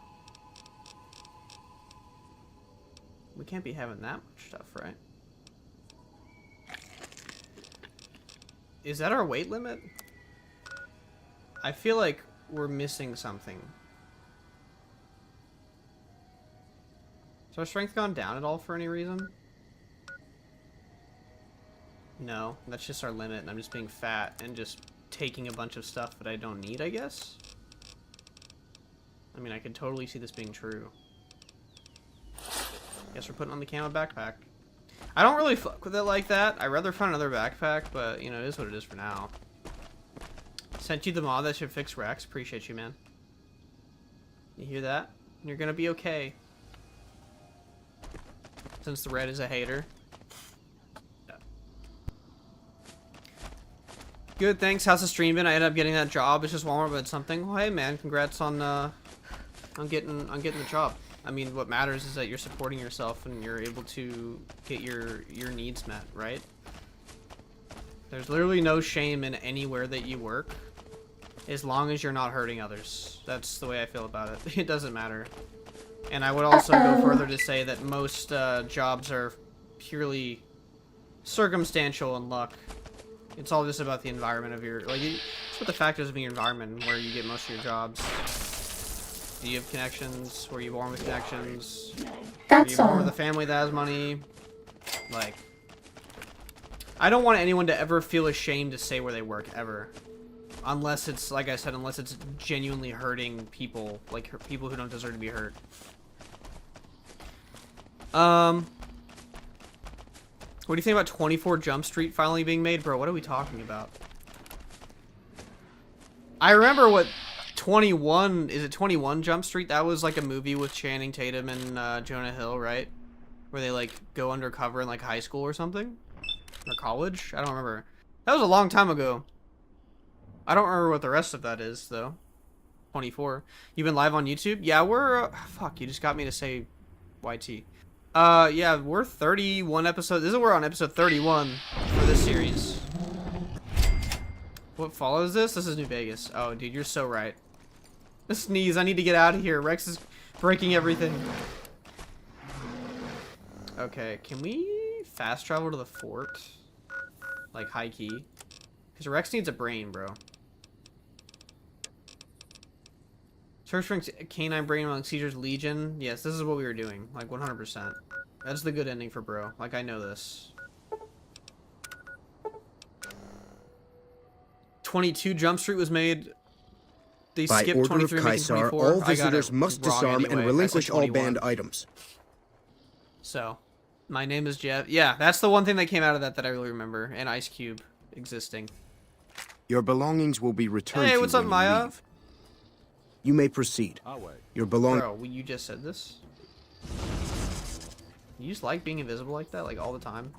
We can't be having that much stuff, right? Is that our weight limit? I feel like we're missing something. Has our strength gone down at all for any reason? No, that's just our limit, and I'm just being fat and just taking a bunch of stuff that I don't need, I guess? I mean, I could totally see this being true. Guess we're putting on the camo backpack. I don't really fuck with it like that. I'd rather find another backpack, but, you know, it is what it is for now. Sent you the mod that should fix Rex. Appreciate you, man. You hear that? You're gonna be okay. Since the red is a hater. Good, thanks. How's the stream been? I ended up getting that job. It's just Walmart, but it's something. Well, hey, man, congrats on getting the job. I mean, what matters is that you're supporting yourself and you're able to get your needs met, right? There's literally no shame in anywhere that you work, as long as you're not hurting others. That's the way I feel about it. It doesn't matter. And I would also go further to say that most jobs are purely circumstantial and luck. It's all just about the environment of your, like, it's what the factors of your environment where you get most of your jobs. Do you have connections? Were you born with connections? Were you born with a family that has money? Like, I don't want anyone to ever feel ashamed to say where they work, ever. Unless it's, like I said, unless it's genuinely hurting people, like people who don't deserve to be hurt. What do you think about 24 Jump Street finally being made? Bro, what are we talking about? I remember what 21, is it 21 Jump Street? That was like a movie with Channing Tatum and Jonah Hill, right? Where they like go undercover in like high school or something? Or college? I don't remember. That was a long time ago. I don't remember what the rest of that is, though. 24. You've been live on YouTube? Yeah, we're... fuck, you just got me to say YT. Yeah, we're 31 episodes. We're on episode 31 for this series. What follows this? This is New Vegas. Oh, dude, you're so right. Sneeze, I need to get out of here. Rex is breaking everything. Okay, can we fast travel to the fort? Like, high key? Because Rex needs a brain, bro. Search for canine brain among seizures legion. Yes, this is what we were doing. Like, 100%. That's the good ending for bro. Like, I know this. 22 Jump Street was made. They By skipped order 23 of making Caesar, 24. all visitors must disarm and relinquish all banned items. So, my name is Jeff. Yeah, that's the one thing that came out of that I really remember. And Ice Cube existing. Your belongings will be returned Hey, to what's you up, when Maya? you leave. You may proceed. Your belongings... Bro, you just said this? You just like being invisible like that? Like, all the time?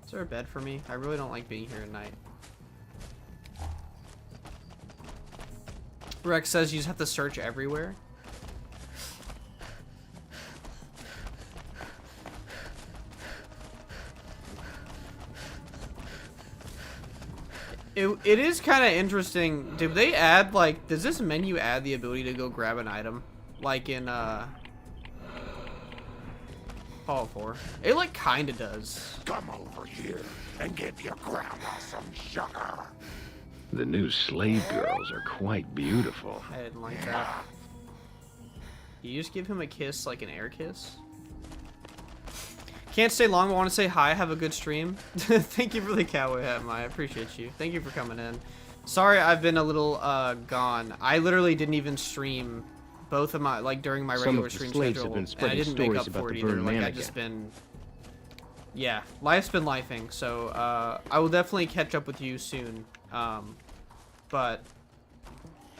Is there a bed for me? I really don't like being here at night. Rex says you just have to search everywhere. It is kind of interesting. Did they add, like, does this menu add the ability to go grab an item? Like in, Fallout 4? It, like, kind of does. Come over here and give your grandma some sugar. The new slave girls are quite beautiful. I didn't like that. You just give him a kiss, like an air kiss? Can't stay long, but want to say hi, have a good stream. Thank you for the cowboy hat, Maya. I appreciate you. Thank you for coming in. Sorry I've been a little gone. I literally didn't even stream both of my, like, during my regular stream schedule. And I didn't make up for it either. Like, I've just been... Yeah, life's been lifing, so I will definitely catch up with you soon. But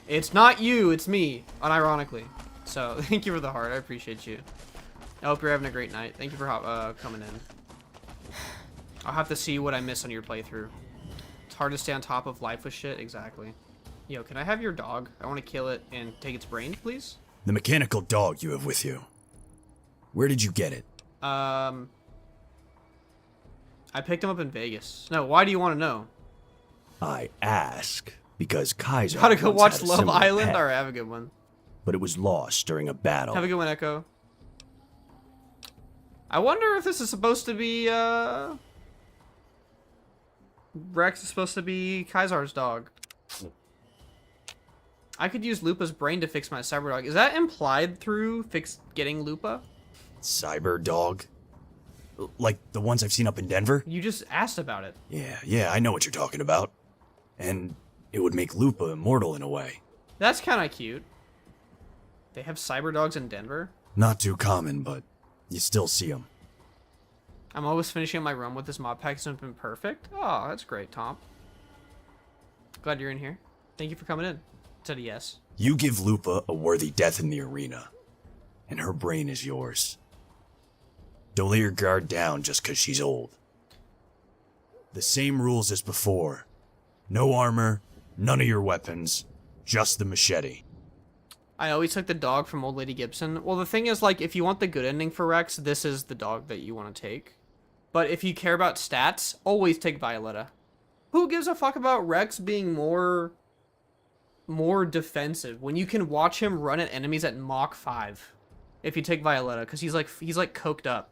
it's not you, it's me, unironically. So thank you for the heart, I appreciate you. I hope you're having a great night. Thank you for coming in. I'll have to see what I miss on your playthrough. It's hard to stay on top of life with shit, exactly. Yo, can I have your dog? I want to kill it and take its brain, please. The mechanical dog you have with you. Where did you get it? I picked him up in Vegas. No, why do you want to know? I ask because Kaiser. Gotta go once watch had a Love similar Island? pet, Alright, have a good one. But it was lost during a battle. Have a good one, Echo. I wonder if this is supposed to be, Rex is supposed to be Kaisar's dog. I could use Lupa's brain to fix my cyber dog. Is that implied through getting Lupa? Cyber dog? Like the ones I've seen up in Denver? You just asked about it. Yeah, I know what you're talking about. And it would make Lupa immortal in a way. That's kind of cute. They have cyber dogs in Denver? Not too common, but you still see them. I'm always finishing my run with this mod pack. It's been perfect. Oh, that's great, Tom. Glad you're in here. Thank you for coming in. Said a yes. You give Lupa a worthy death in the arena, and her brain is yours. Don't let your guard down just because she's old. The same rules as before. No armor, none of your weapons, just the machete. I always took the dog from Old Lady Gibson. Well, the thing is, like, if you want the good ending for Rex, this is the dog that you want to take. But if you care about stats, always take Violetta. Who gives a fuck about Rex being more defensive when you can watch him run at enemies at Mach 5 if you take Violetta, because he's like coked up.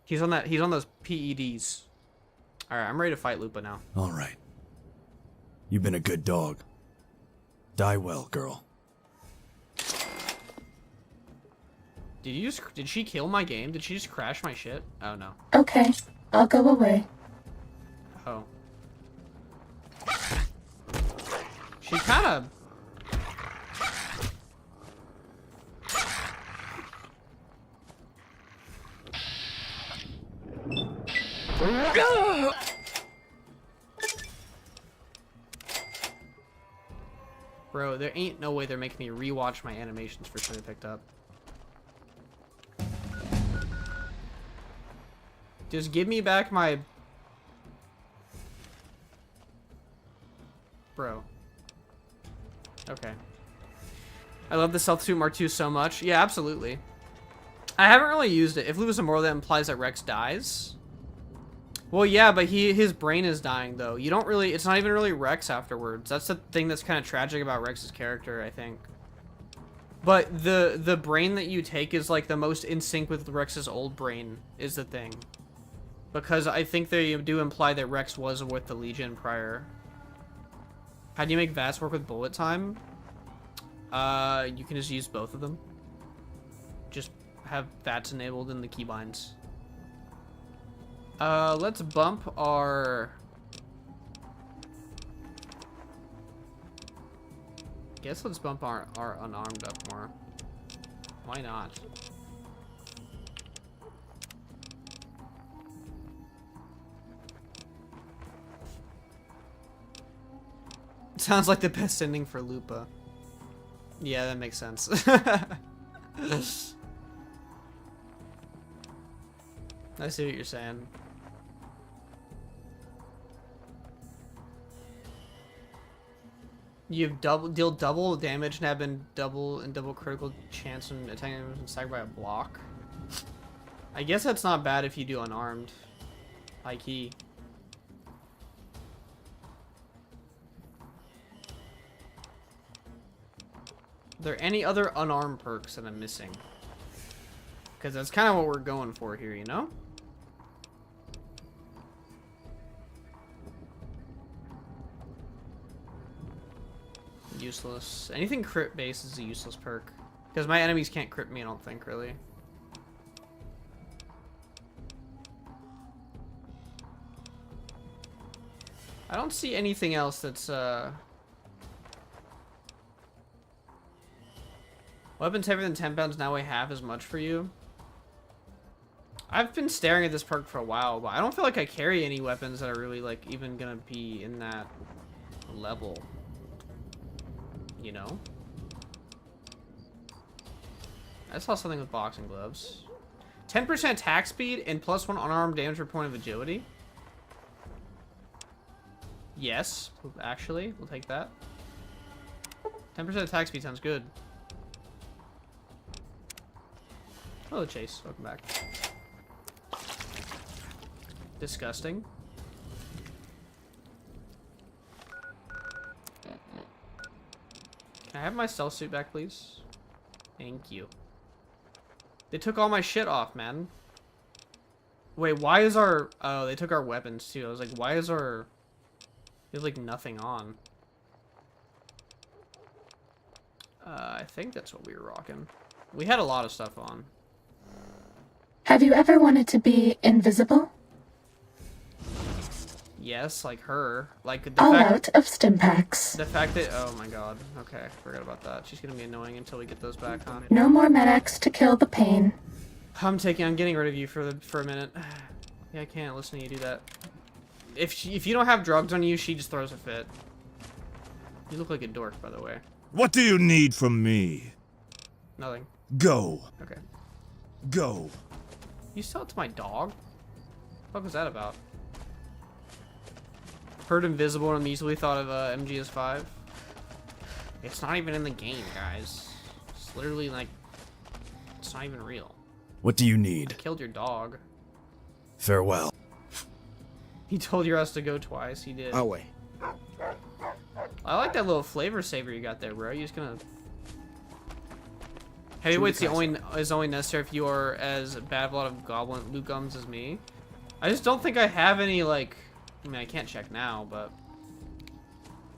He's on those PEDs. All right, I'm ready to fight Lupa now. All right. You've been a good dog. Die well, girl. Did she kill my game? Did she just crash my shit? Oh no. Okay, I'll go away. Oh. She kind of... Bro, there ain't no way they're making me rewatch my animations for shit I picked up. Just give me back my... bro. Okay. I love the Stealth Suit Mark II so much. Yeah, absolutely. I haven't really used it. If lose a moral, that implies that Rex dies. Well, yeah, but his brain is dying, though. You don't really... It's not even really Rex afterwards. That's the thing that's kind of tragic about Rex's character, I think. But the brain that you take is, like, the most in sync with Rex's old brain, is the thing. Because I think they do imply that Rex was with the Legion prior. How do you make VATS work with bullet time? You can just use both of them. Just have VATS enabled in the keybinds. Let's bump our... Guess let's bump our unarmed up more. Why not? Sounds like the best ending for Lupa. Yeah, that makes sense. I see what you're saying. You've deal double damage and have been double critical chance when attacking enemies and staggered by a block. I guess that's not bad if you do unarmed. High key. Are there any other unarmed perks that I'm missing? Because that's kind of what we're going for here, you know? Useless. Anything crit based is a useless perk. Because my enemies can't crit me, I don't think, really. I don't see anything else that's, Weapons heavier than 10 pounds now weigh half as much for you. I've been staring at this perk for a while, but I don't feel like I carry any weapons that are really, like, even gonna be in that level. You know? I saw something with boxing gloves. 10% attack speed and +1 unarmed damage per point of agility. Yes, actually, we'll take that. 10% attack speed sounds good. Hello, Chase. Welcome back. Disgusting. Can I have my stealth suit back, please? Thank you. They took all my shit off, man. Wait, why is our... Oh, they took our weapons, too. I was like, why is our... There's, like, nothing on. I think that's what we were rocking. We had a lot of stuff on. Have you ever wanted to be invisible? Yes, like her. Like the All fact, out of stim packs. The fact that... Oh my god. Okay, forgot about that. She's gonna be annoying until we get those back, huh? No more medics to kill the pain. I'm getting rid of you for a minute. Yeah, I can't listen to you do that. If you don't have drugs on you, she just throws a fit. You look like a dork, by the way. What do you need from me? Nothing. Go. Okay. Go. You sell it to my dog? What was that about? Heard invisible and immediately thought of MGS5. It's not even in the game, guys. It's literally like... It's not even real. What do you need? I killed your dog. Farewell. He told your ass to go twice. He did. I'll wait. I like that little flavor saver you got there, bro. You're just gonna... Heavyweight's only necessary if you are as bad of a lot of goblin loot gums as me. I just don't think I have any, like... I mean, I can't check now, but...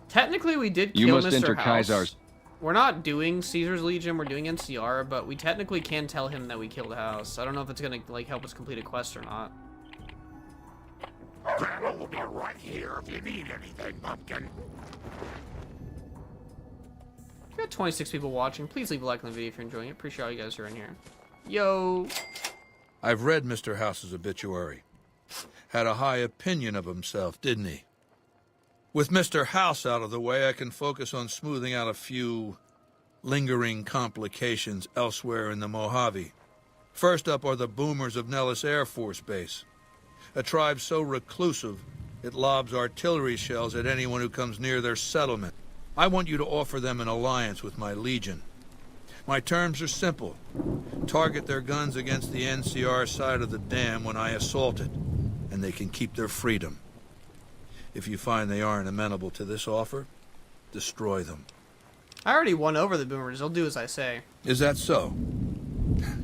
Technically, we did kill Mr. House. We're not doing Caesar's Legion, we're doing NCR, but we technically can tell him that we killed House. I don't know if it's gonna, like, help us complete a quest or not. Grandma will be right here if you need anything, Pumpkin. We got 26 people watching. Please leave a like on the video if you're enjoying it. Appreciate all you guys who are in here. Yo! I've read Mr. House's obituary. Had a high opinion of himself, didn't he? With Mr. House out of the way, I can focus on smoothing out a few lingering complications elsewhere in the Mojave. First up are the boomers of Nellis Air Force Base, a tribe so reclusive It lobs artillery shells at anyone who comes near their settlement. I want you to offer them an alliance with my Legion. My terms are simple. Target their guns against the NCR side of the dam when I assault it, and they can keep their freedom. If you find they aren't amenable to this offer, destroy them. I already won over the boomers. They'll do as I say. Is that so?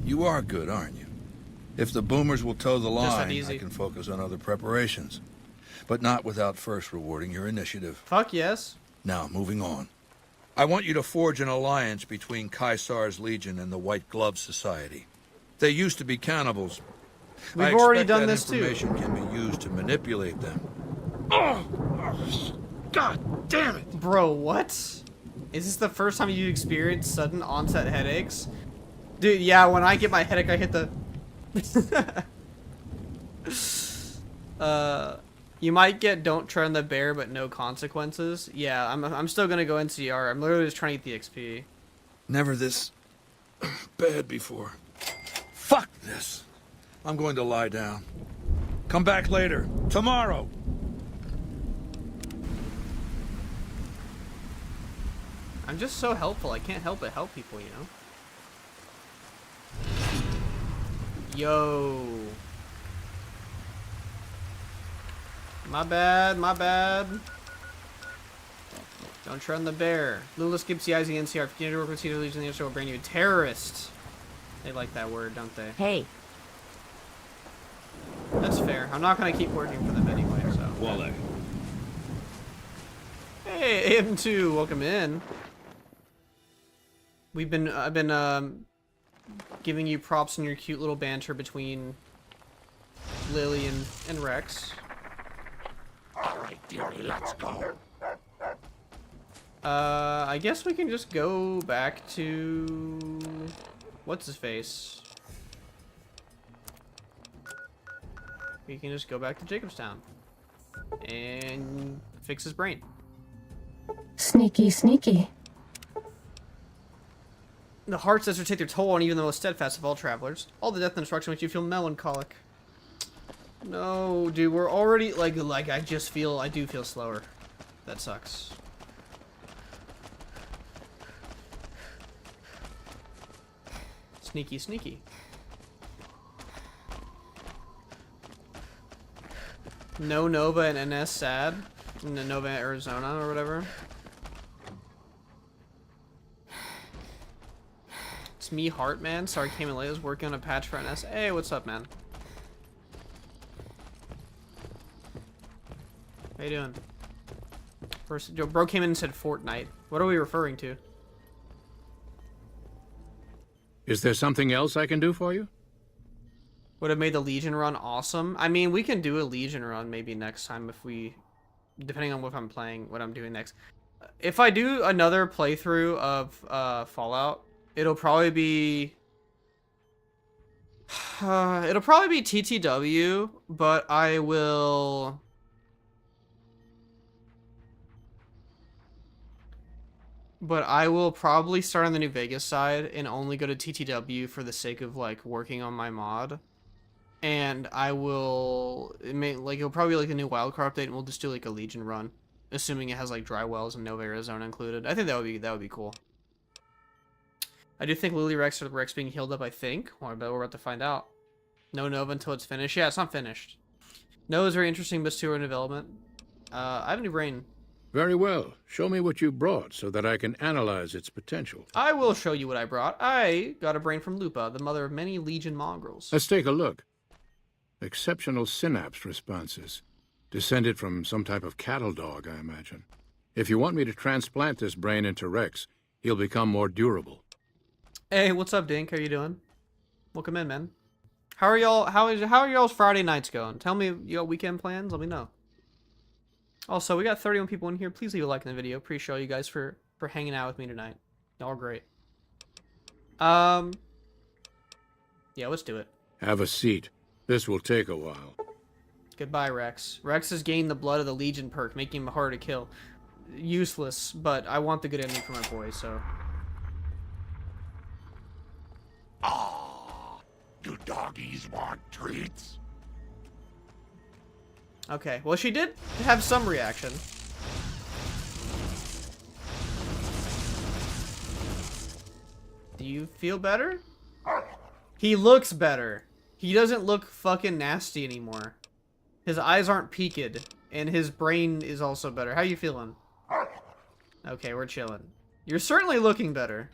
You are good, aren't you? If the boomers will toe the Just that line, easy. I can focus on other preparations. But not without first rewarding your initiative. Fuck yes. Now, moving on. I want you to forge an alliance between Caesar's Legion and the White Glove Society. They used to be cannibals. We've I already expect done that this too. information can be used to manipulate them. Oh, God damn it! Bro, what? Is this the first time you experienced sudden onset headaches? Dude, yeah, when I get my headache, I hit the... You might get Don't Tread on the Bear, but no consequences. Yeah, I'm still gonna go NCR. I'm literally just trying to get the XP. Never this bad before. Fuck this. I'm going to lie down. Come back later. Tomorrow. I'm just so helpful. I can't help but help people, you know? Yo. My bad, my bad. Don't tread on the bear. Lula skips the eyes of the NCR. If you continue to work with TTW Legion, the NCR will bring you a terrorist. They like that word, don't they? Hey. That's fair. I'm not going to keep working for them anyway, so. Wale. Hey, AM2, welcome in. I've been giving you props in your cute little banter between Lily and Rex. Alright, dearie, let's go. I guess we can just go back to... What's his face? We can just go back to Jacobstown. And fix his brain. Sneaky, sneaky. The hearts that take their toll on even the most steadfast of all travelers. All the death and destruction makes you feel melancholic. No, dude, we're already, like I do feel slower. That sucks. Sneaky, sneaky. No Nova and NS sad. In the Nova, Arizona, or whatever. It's me, Heartman. Sorry, came in late. I was working on a patch for NS. Hey, what's up, man? How you doing? First, bro came in and said Fortnite. What are we referring to? Is there something else I can do for you? Would have made the Legion run awesome. I mean, we can do a Legion run maybe next time if we... Depending on what I'm playing, what I'm doing next. If I do another playthrough of Fallout, it'll probably be... it'll probably be TTW, but I will... But I will probably start on the New Vegas side and only go to TTW for the sake of, like, working on my mod. And I will... it'll probably be, like, a new wildcard update, and we'll just do, like, a Legion run. Assuming it has, like, dry wells and Nova Arizona included. I think that would be cool. I do think Lily Rex or Rex being healed up, I think. Well, I bet we're about to find out. No Nova until it's finished. Yeah, it's not finished. Nova is very interesting, but still in development. I have a new brain. Very well. Show me what you brought so that I can analyze its potential. I will show you what I brought. I got a brain from Lupa, the mother of many Legion mongrels. Let's take a look. Exceptional synapse responses. Descended from some type of cattle dog, I imagine. If you want me to transplant this brain into Rex, he'll become more durable. Hey, what's up, Dink? How you doing? Welcome in, man. How are y'all? How are y'all's Friday nights going? Tell me your weekend plans. Let me know. Also, we got 31 people in here. Please leave a like in the video. Appreciate you guys for hanging out with me tonight. Y'all are great. Yeah, let's do it. Have a seat. This will take a while. Goodbye, Rex. Rex has gained the blood of the Legion perk, making him harder to kill. Useless, but I want the good ending for my boy, so... Ah, do doggies want treats? Okay, well, she did have some reaction. Do you feel better? He looks better. He doesn't look fucking nasty anymore. His eyes aren't peaked, and his brain is also better. How you feeling? Okay, we're chilling. You're certainly looking better.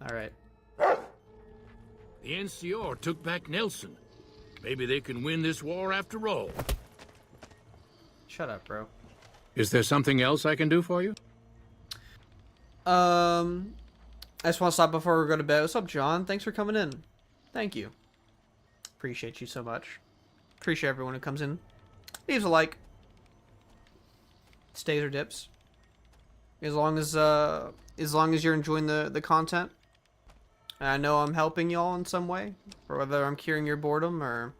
Alright. The NCR took back Nelson. Maybe they can win this war after all. Shut up, bro. Is there something else I can do for you? I just want to stop before we go to bed. What's up, John? Thanks for coming in. Thank you. Appreciate you so much. Appreciate everyone who comes in. Leaves a like. Stays or dips. As long as you're enjoying the content. And I know I'm helping y'all in some way. Or whether I'm curing your boredom or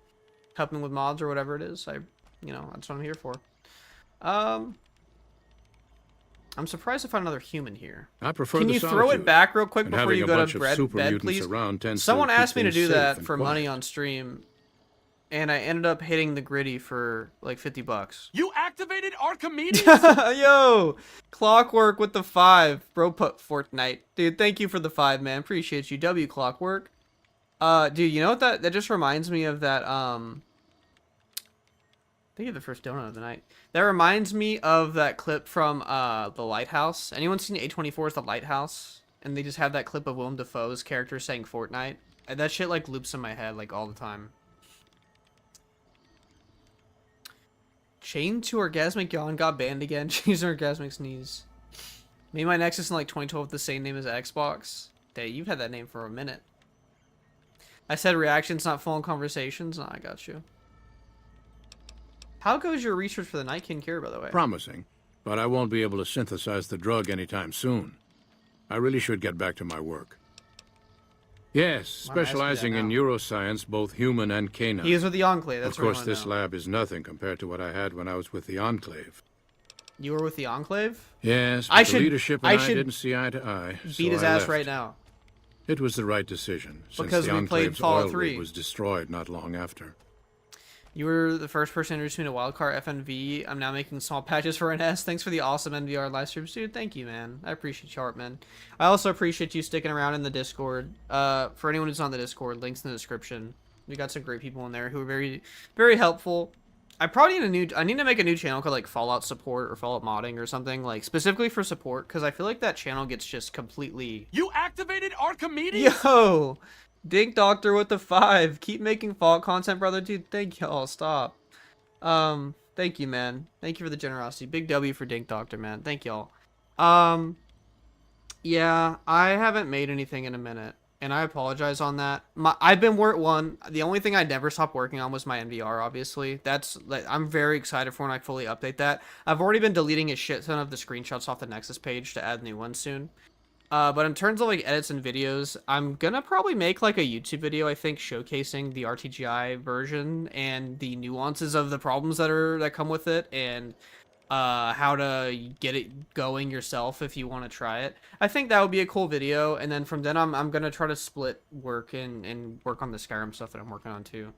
helping with mods or whatever it is. That's what I'm here for. I'm surprised to find another human here. I prefer Can the you throw solitude, it back real quick and before having you a go bunch to of bed, super mutants please? around tends to Someone keep asked me to things do safe that and for quiet. money on stream, and I ended up hitting the gritty for like $50. You activated Archimedes? Yo, Clockwork with the 5, bro. Put Fortnite, dude. Thank you for the 5, man. Appreciate you, W Clockwork. Dude, you know what that just reminds me of that I think you're the first donut of the night. That reminds me of that clip from The Lighthouse. Anyone seen A24's The Lighthouse? And they just have that clip of Willem Dafoe's character saying Fortnite. And that shit like loops in my head like all the time. Chain to Orgasmic Yawn got banned again. Chains to Orgasmic Sneeze. Made my Nexus in like 2012 with the same name as Xbox. Dang, you've had that name for a minute. I said reactions, not full on conversations. No, I got you. How goes your research for the Nightkin cure, by the way? Promising, but I won't be able to synthesize the drug anytime soon. I really should get back to my work. Yes, Why am I asking specializing that in now? neuroscience, both human and canine. He is with the Enclave. That's of what I course, wanna this know. lab is nothing compared to what I had when I was with the Enclave. You were with the Enclave? Yes, but I the should- leadership and I I should didn't see eye to eye. Beat so his I ass left. right now. It was the right decision, Because since the we played Enclave's Fallout oil 3. rig was destroyed not long after. You were the first person to introduce me to Wildcard FNV. I'm now making small patches for NS. Thanks for the awesome NVR live streams, dude. Thank you, man. I appreciate you, Hartman. I also appreciate you sticking around in the Discord. For anyone who's on the Discord, links in the description. We got some great people in there who are very, very helpful. I probably need I need to make a new channel called like Fallout Support or Fallout Modding or something, like specifically for support, because I feel like that channel gets just completely. You activated Archimedes? Yo, Dink Doctor with the 5. Keep making Fallout content, brother, dude. Thank y'all. Stop. Thank you, man. Thank you for the generosity. Big W for Dink Doctor, man. Thank y'all. Yeah, I haven't made anything in a minute, and I apologize on that. I've been the only thing I never stopped working on was my MVR, obviously. I'm very excited for when I fully update that. I've already been deleting a shit ton of the screenshots off the Nexus page to add new ones soon. But in terms of like edits and videos, I'm gonna probably make like a YouTube video, I think, showcasing the RTGI version and the nuances of the problems that come with it, and how to get it going yourself if you want to try it. I think that would be a cool video, and then from then I'm gonna try to split work and work on the Skyrim stuff that I'm working on too.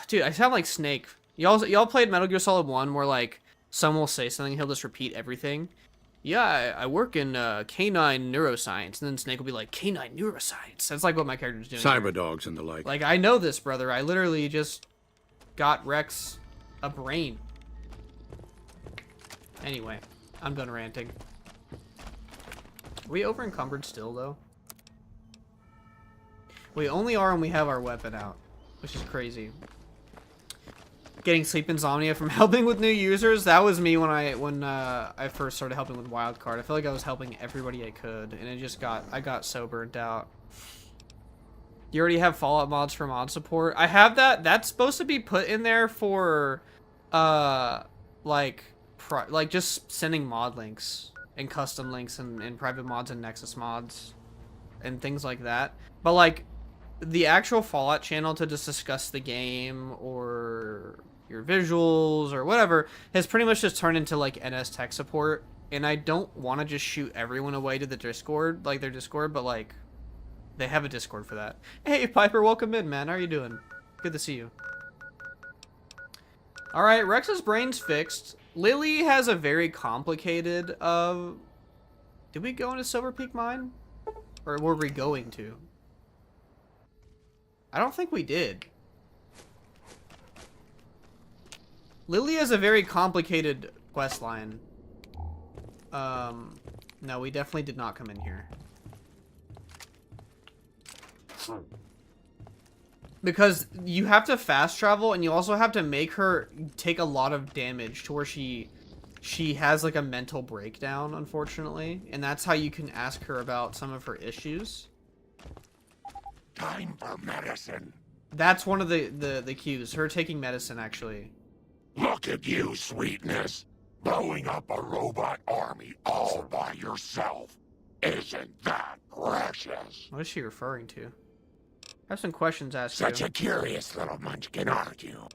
Dude, I sound like Snake. Y'all played Metal Gear Solid 1 where like someone will say something, he'll just repeat everything. Yeah, I work in canine neuroscience, and then Snake will be like, canine neuroscience. That's like what my character's doing. Cyber dogs and the like. Like, I know this, brother. I literally just got Rex a brain. Anyway, I'm done ranting. Are we over encumbered still, though? We only are when we have our weapon out, which is crazy. Getting sleep insomnia from helping with new users. That was me when I first started helping with Wildcard. I feel like I was helping everybody I could, and I got so burnt out. You already have Fallout mods for mod support. I have that. That's supposed to be put in there for, like just sending mod links and custom links and private mods and Nexus mods and things like that. But like the actual Fallout channel to just discuss the game or your visuals or whatever has pretty much just turned into like NS tech support, and I don't want to just shoot everyone away to the Discord, like their Discord, but like they have a Discord for that. Hey Piper, welcome in, man. How are you doing? Good to see you. All right, Rex's brain's fixed. Lily has a very complicated, did we go into Silver Peak Mine? Or were we going to? I don't think we did. Lily has a very complicated quest line. No, we definitely did not come in here. Because you have to fast travel, and you also have to make her take a lot of damage to where she has like a mental breakdown, unfortunately. And that's how you can ask her about some of her issues. Time for medicine. That's one of the cues. Her taking medicine, actually. Look at you, sweetness. Blowing up a robot army all by yourself. Isn't that precious? What is she referring to? I have some questions asked. Such a curious little munchkin, aren't you?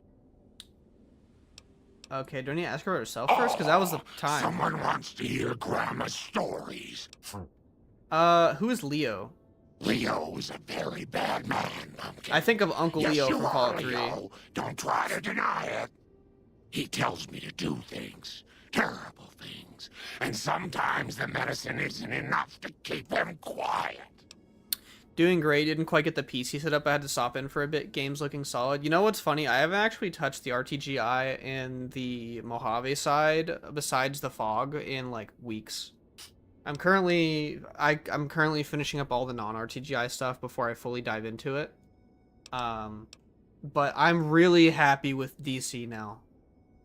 Okay, do I need to ask her herself first? Because that was the time. Someone wants to hear Grandma's stories. Who is Leo? Leo is a very bad man, Pumpkin. I think of Uncle Yes, Leo you from are, Fallout 3. Leo. Don't try to deny it. He tells me to do things. Terrible things. And sometimes the medicine isn't enough to keep him quiet. Doing great. Didn't quite get the PC set up. I had to stop in for a bit. Game's looking solid. You know what's funny? I haven't actually touched the RTGI and the Mojave side besides the fog in like weeks. I'm currently finishing up all the non-RTGI stuff before I fully dive into it. But I'm really happy with DC now.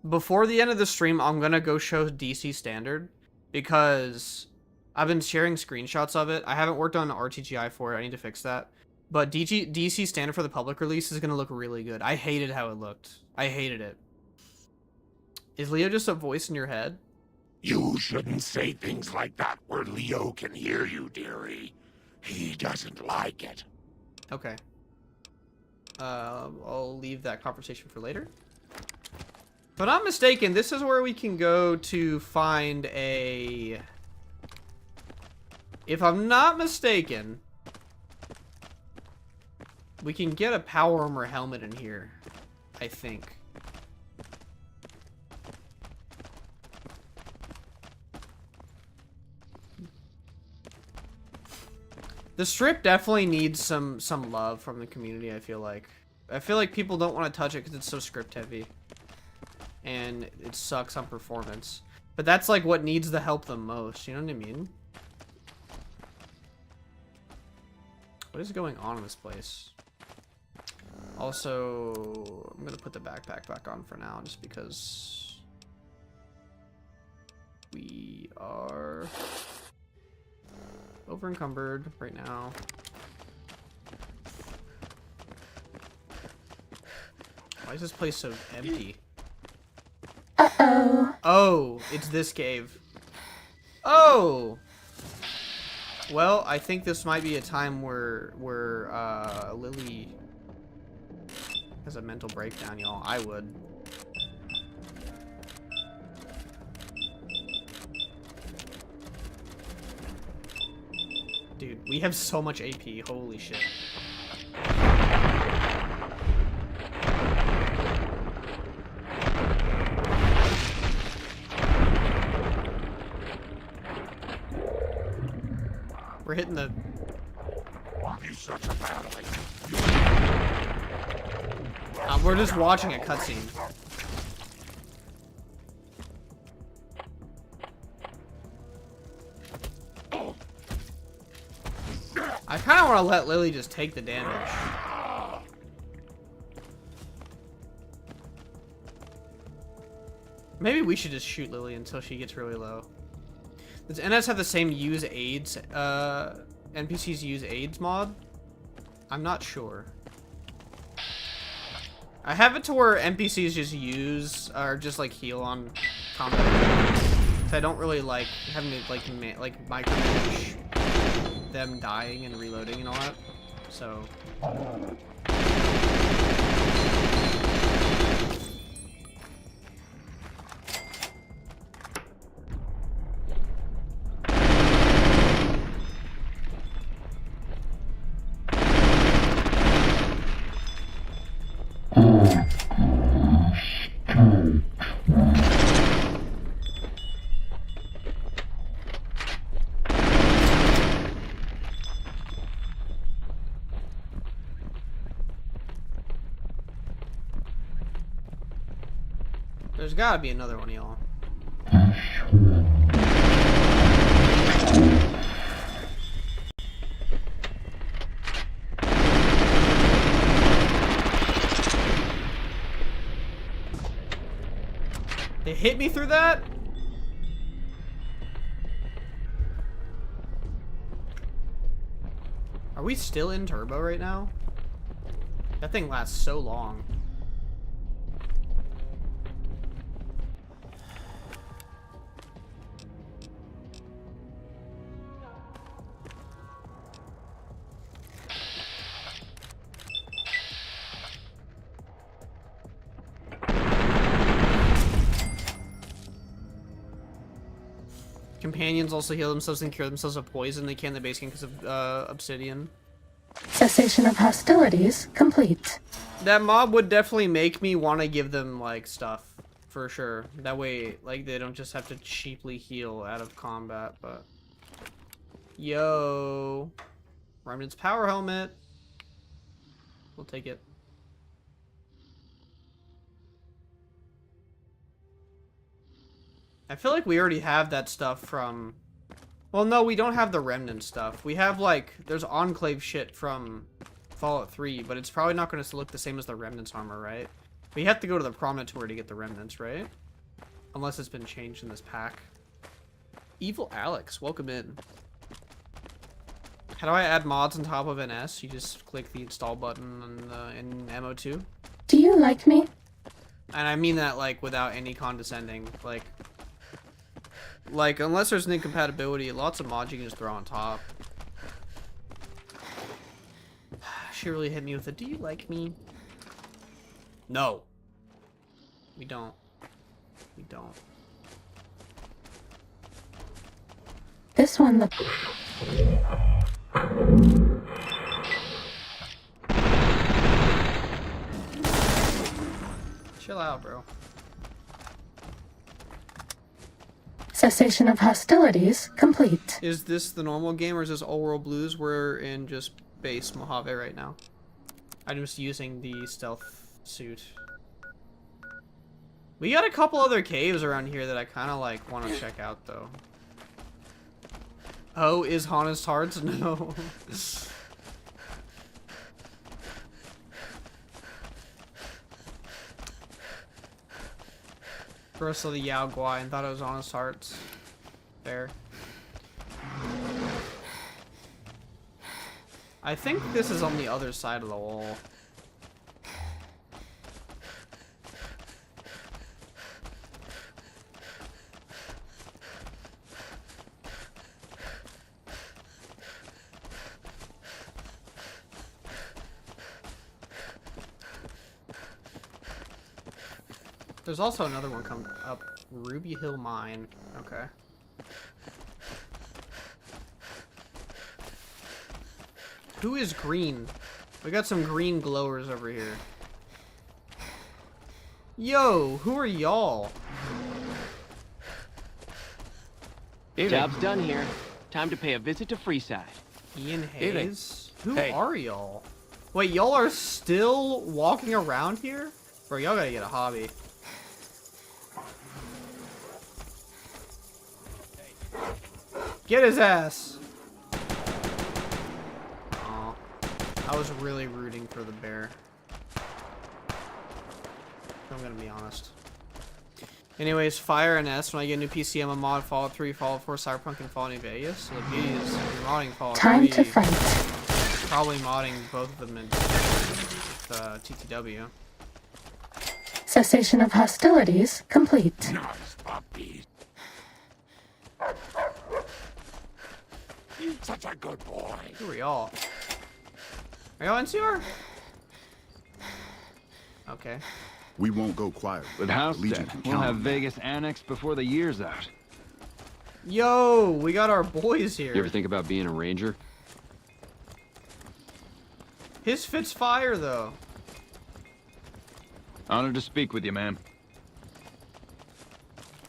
Before the end of the stream, I'm gonna go show DC Standard because I've been sharing screenshots of it. I haven't worked on RTGI for it. I need to fix that. But DC Standard for the public release is gonna look really good. I hated how it looked. I hated it. Is Leo just a voice in your head? You shouldn't say things like that where Leo can hear you, dearie. He doesn't like it. Okay. I'll leave that conversation for later. If I'm not mistaken, this is where we can go to find a... If I'm not mistaken, we can get a power armor helmet in here, I think. The strip definitely needs some love from the community, I feel like. I feel like people don't want to touch it because it's so script heavy. And it sucks on performance. But that's like what needs the help the most, you know what I mean? What is going on in this place? Also, I'm gonna put the backpack back on for now just because we are over encumbered right now. Why is this place so empty? Uh-oh. Oh, it's this cave. Oh! Well, I think this might be a time where Lily has a mental breakdown, y'all. I would. Dude, we have so much AP. Holy shit. We're hitting the... we're just watching a cutscene. I kind of want to let Lily just take the damage. Maybe we should just shoot Lily until she gets really low. Does NS have the same use aids, NPCs use aids mod? I'm not sure. I have it to where NPCs just use, or just like heal on combat. So I don't really like having to like micromanage them dying and reloading and all that. So. There's gotta be another one, y'all. They hit me through that? Are we still in turbo right now? That thing lasts so long. Companions also heal themselves and cure themselves of poison they can in the base game because of obsidian. Cessation of hostilities complete. That mob would definitely make me want to give them like stuff for sure. That way, like they don't just have to cheaply heal out of combat. But yo, Remnant's power helmet. We'll take it. I feel like we already have that stuff from... Well, no, we don't have the Remnant stuff. We have, like, there's Enclave shit from Fallout 3, but it's probably not going to look the same as the Remnant's armor, right? We have to go to the Promontory to get the Remnants, right? Unless it's been changed in this pack. Evil Alex, welcome in. How do I add mods on top of NS? You just click the install button in MO2. Do you like me? And I mean that, like, without any condescending. Like, unless there's an incompatibility, lots of mods you can just throw on top. She really hit me with a, do you like me? No. We don't. We don't. This one, the... Chill out, bro. Cessation of hostilities complete. Is this the normal game or is this All World Blues? We're in just base Mojave right now. I'm just using the stealth suit. We got a couple other caves around here that I kind of like want to check out though. Oh, is Honest Hearts? No. First saw the Yao Guai and thought it was Honest Hearts. Fair. I think this is on the other side of the wall. There's also another one coming up. Ruby Hill Mine. Okay. Who is green? We got some green glowers over here. Yo, who are y'all? Job's done here. Time to pay a visit to Freeside. Ian Hayes? Who are y'all? Wait, y'all are still walking around here? Bro, y'all gotta get a hobby. Get his ass! Aw. I was really rooting for the bear. I'm gonna be honest. Anyways, Fire and S, when I get a new PC, I'm a mod Fallout 3, Fallout 4, Cyberpunk, and Fallout New Vegas. So the beauty is, if you're modding Fallout 3, Time to fight. probably modding both of them in TTW. Cessation of hostilities complete. Nice puppy. Such a good boy. Who are y'all? Are y'all NCR? Okay. We won't go quiet. With House Legion dead, can we'll count have on Vegas annexed before the year's out. Yo, we got our boys here. You ever think about being a ranger? His fits fire, though. Honored to speak with you, man.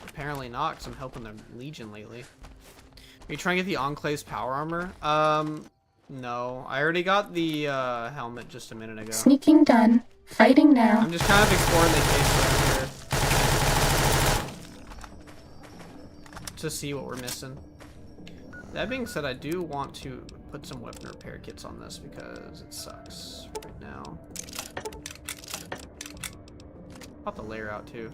Apparently not, because I'm helping the Legion lately. Are you trying to get the Enclave's power armor? No. I already got the helmet just a minute ago. Sneaking done. Fighting now. I'm just kind of exploring the case around here. to see what we're missing. That being said, I do want to put some weapon repair kits on this because it sucks right now. Pop the layer out too.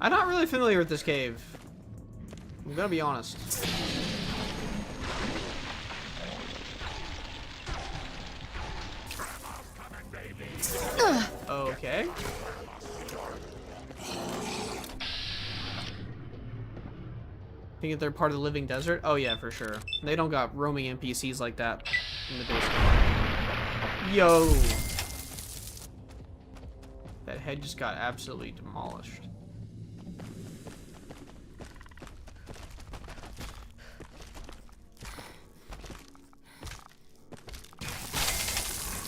I'm not really familiar with this cave. I'm gonna be honest. Okay. Think that they're part of the living desert? Oh yeah, for sure. They don't got roaming NPCs like that in the basement. Yo! That head just got absolutely demolished.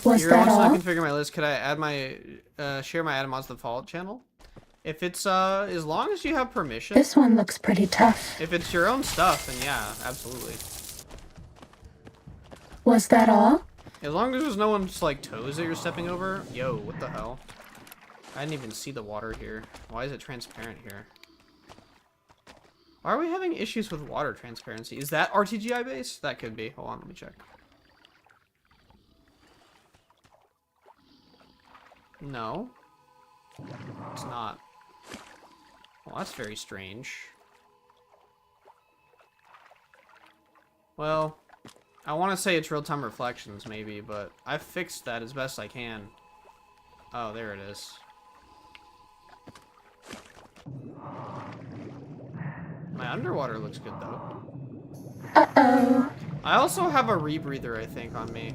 Was Here, that once I all? configure my list, could I add my share my Adam Mods the Fallout channel? If it's as long as you have permission. This one looks pretty tough. If it's your own stuff, then yeah, absolutely. Was that all? As long as there's no one's like toes that you're stepping over. Yo, what the hell? I didn't even see the water here. Why is it transparent here? Why are we having issues with water transparency? Is that RTGI based? That could be. Hold on, let me check. No. It's not. Well, that's very strange. Well, I want to say it's real-time reflections, maybe, but I fixed that as best I can. Oh, there it is. My underwater looks good, though. Uh-oh. I also have a rebreather, I think, on me.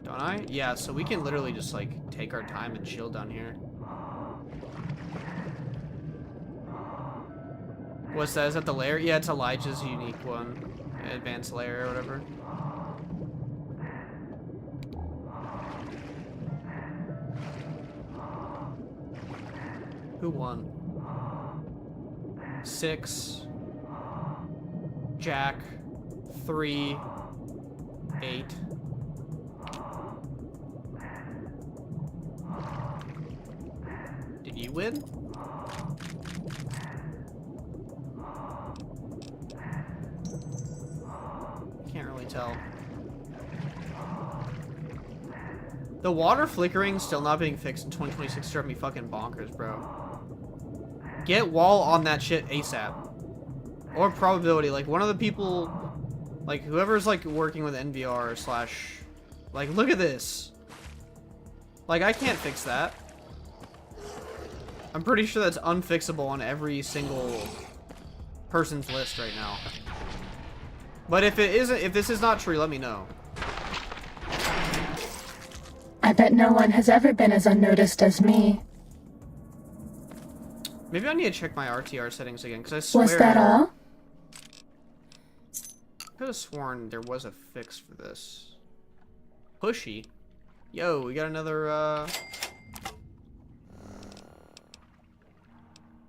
Don't I? Yeah, so we can literally just, like, take our time and chill down here. What's that? Is that the layer? Yeah, it's Elijah's unique one. Advanced layer or whatever. Who won? 6. Jack. 3. 8. Did you win? Can't really tell. The water flickering still not being fixed in 2026 drove me fucking bonkers, bro. Get wall on that shit ASAP. Or probability, like one of the people, like whoever's like working with NVR slash, like look at this. Like I can't fix that. I'm pretty sure that's unfixable on every single person's list right now. But if it isn't, if this is not true, let me know. I bet no one has ever been as unnoticed as me. Maybe I need to check my RTR settings again, because I swear... Was that all? I could have sworn there was a fix for this. Pushy. Yo, we got another,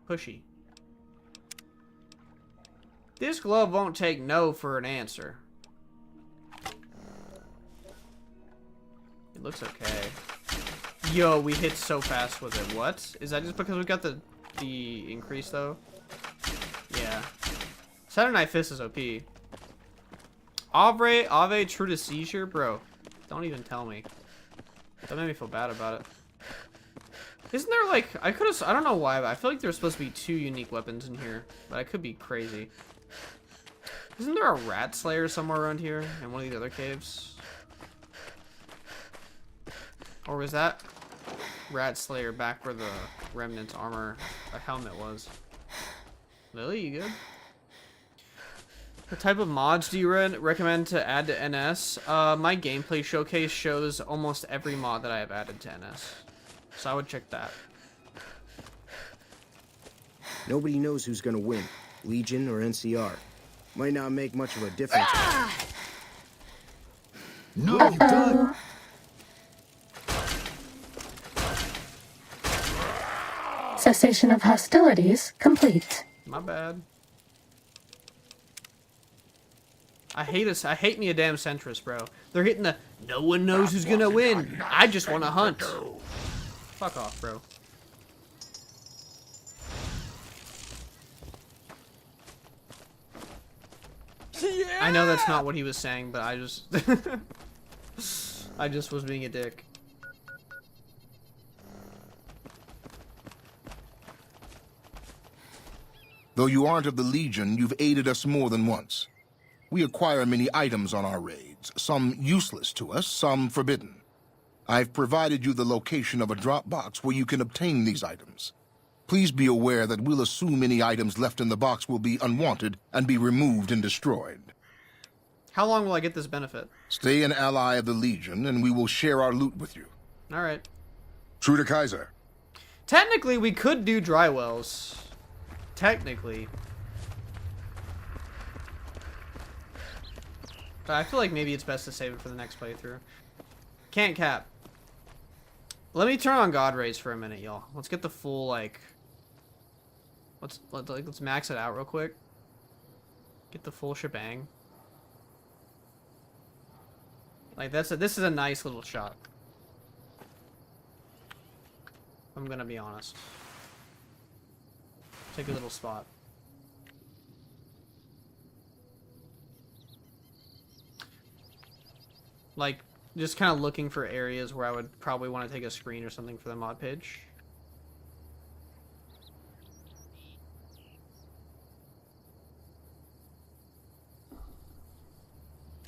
Pushy. This glove won't take no for an answer. It looks okay. Yo, we hit so fast with it. What? Is that just because we got the increase though? Yeah. Saturday Night Fist is OP. Ave true to seizure? Bro, don't even tell me. That made me feel bad about it. Isn't there like, I don't know why, but I feel like there's supposed to be 2 unique weapons in here, but I could be crazy. Isn't there a rat slayer somewhere around here in one of these other caves? Or was that rat slayer back where the remnant's armor, a helmet was? Lily, you good? What type of mods do you recommend to add to NS? My gameplay showcase shows almost every mod that I have added to NS. So I would check that. Nobody knows who's gonna win, Legion or NCR. Might not make much of a difference. Ah! No, uh-oh. Cessation of hostilities complete. My bad. I hate me a damn centrist, bro. They're hitting the no one knows who's gonna win. I just want to hunt. Fuck off, bro. Yeah! I know that's not what he was saying, but I just I just was being a dick. Though you aren't of the Legion, you've aided us more than once. We acquire many items on our raids, some useless to us, some forbidden. I've provided you the location of a drop box where you can obtain these items. Please be aware that we'll assume any items left in the box will be unwanted and be removed and destroyed. How long will I get this benefit? Stay an ally of the Legion, and we will share our loot with you. Alright. True to Kaiser. Technically, we could do dry wells. Technically. But I feel like maybe it's best to save it for the next playthrough. Can't cap. Let me turn on God Rays for a minute, y'all. Let's get the full, like... Let's max it out real quick. Get the full shebang. Like, this is a nice little shot. I'm gonna be honest. Take a little spot. Like, just kind of looking for areas where I would probably want to take a screen or something for the mod page.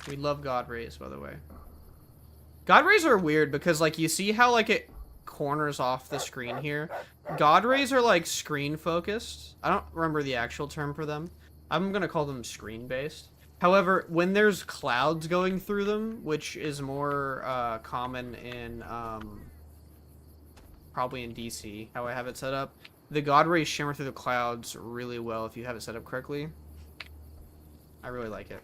We love God Rays, by the way. God Rays are weird because, like, you see how, like, it corners off the screen here? God Rays are, like, screen focused. I don't remember the actual term for them. I'm gonna call them screen based. However, when there's clouds going through them, which is more common in probably in DC, how I have it set up, the God Rays shimmer through the clouds really well if you have it set up correctly. I really like it.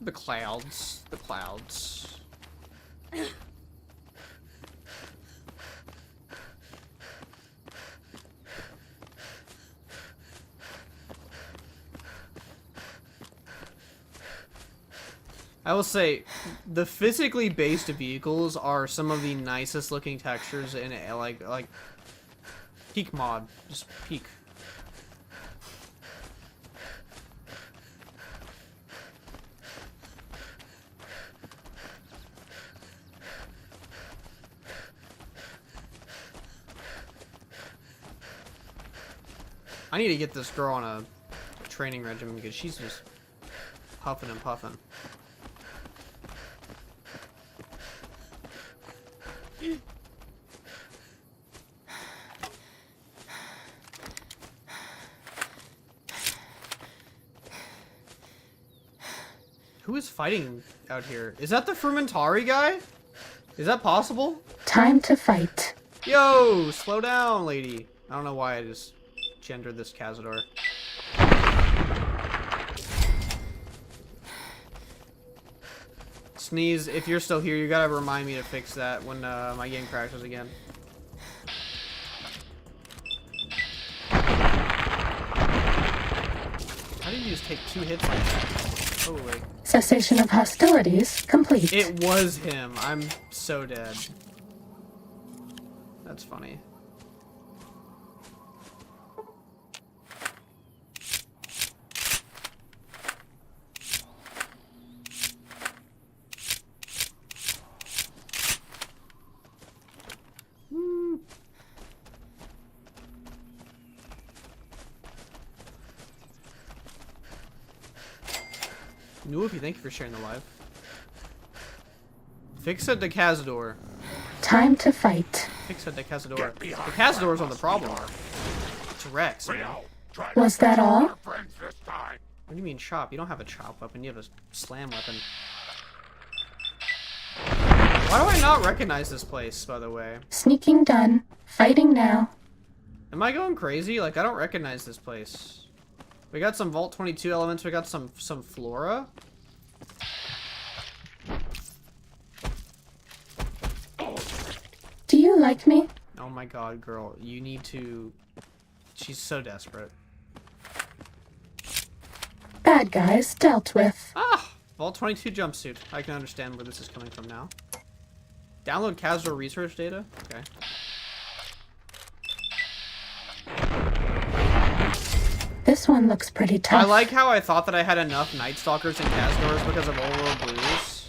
The clouds. The clouds. I will say, the physically based vehicles are some of the nicest looking textures in it, like peak mod, just peak. I need to get this girl on a training regimen because she's just huffing and puffing. Who is fighting out here? Is that the Frumentari guy? Is that possible? Time to fight. Yo, slow down, lady. I don't know why I just gendered this Cazador. Sneeze, if you're still here, you gotta remind me to fix that when my game crashes again. How did you just take 2 hits like that? Holy. Cessation of hostilities complete. It was him. I'm so dead. That's funny. Noofy, thank you for sharing the live. Fix it to Cazador. Time to fight. Fix it to Cazador. The Cazador's on the problem. It's Rex, man. Was that all? What do you mean chop? You don't have a chop weapon, you have a slam weapon. Why do I not recognize this place, by the way? Sneaking done. Fighting now. Am I going crazy? Like, I don't recognize this place. We got some Vault 22 elements, we got some flora. Do you like me? Oh my god, girl, you need to... She's so desperate. Bad guys dealt with. Ah! Vault 22 jumpsuit. I can understand where this is coming from now. Download casual research data? Okay. This one looks pretty tough. I like how I thought that I had enough Night Stalkers and Cazadors because of Old World Blues.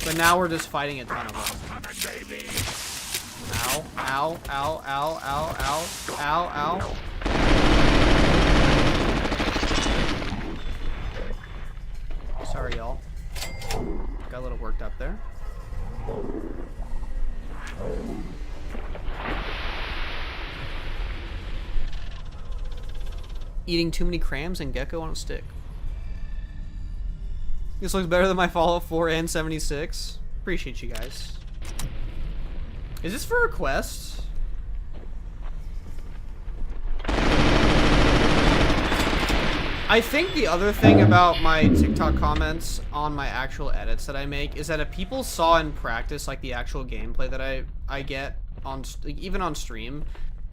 But now we're just fighting a ton of them. Ow, ow, ow, ow, ow, ow, ow, ow. Sorry, y'all. Got a little worked up there. Eating too many crams and gecko on a stick. This looks better than my Fallout 4 and 76. Appreciate you guys. Is this for a quest? I think the other thing about my TikTok comments on my actual edits that I make is that if people saw in practice like the actual gameplay that I get on like, even on stream,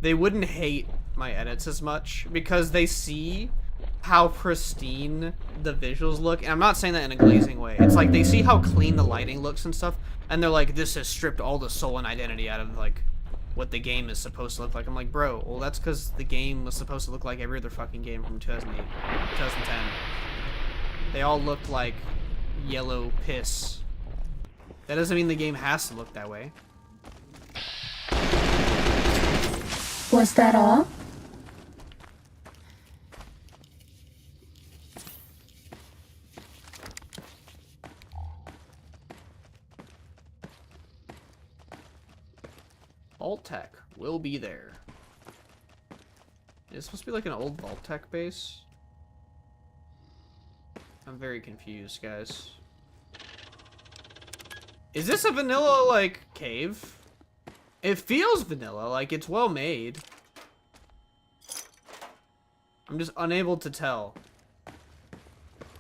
they wouldn't hate my edits as much because they see how pristine the visuals look. And I'm not saying that in a glazing way. It's like they see how clean the lighting looks and stuff, and they're like, this has stripped all the soul and identity out of like what the game is supposed to look like. I'm like, bro, well that's because the game was supposed to look like every other fucking game from 2008, 2010. They all looked like yellow piss. That doesn't mean the game has to look that way. Was that all? Vault-Tec will be there. Is it supposed to be like an old Vault-Tec base? I'm very confused, guys. Is this a vanilla, like, cave? It feels vanilla, like it's well made. I'm just unable to tell.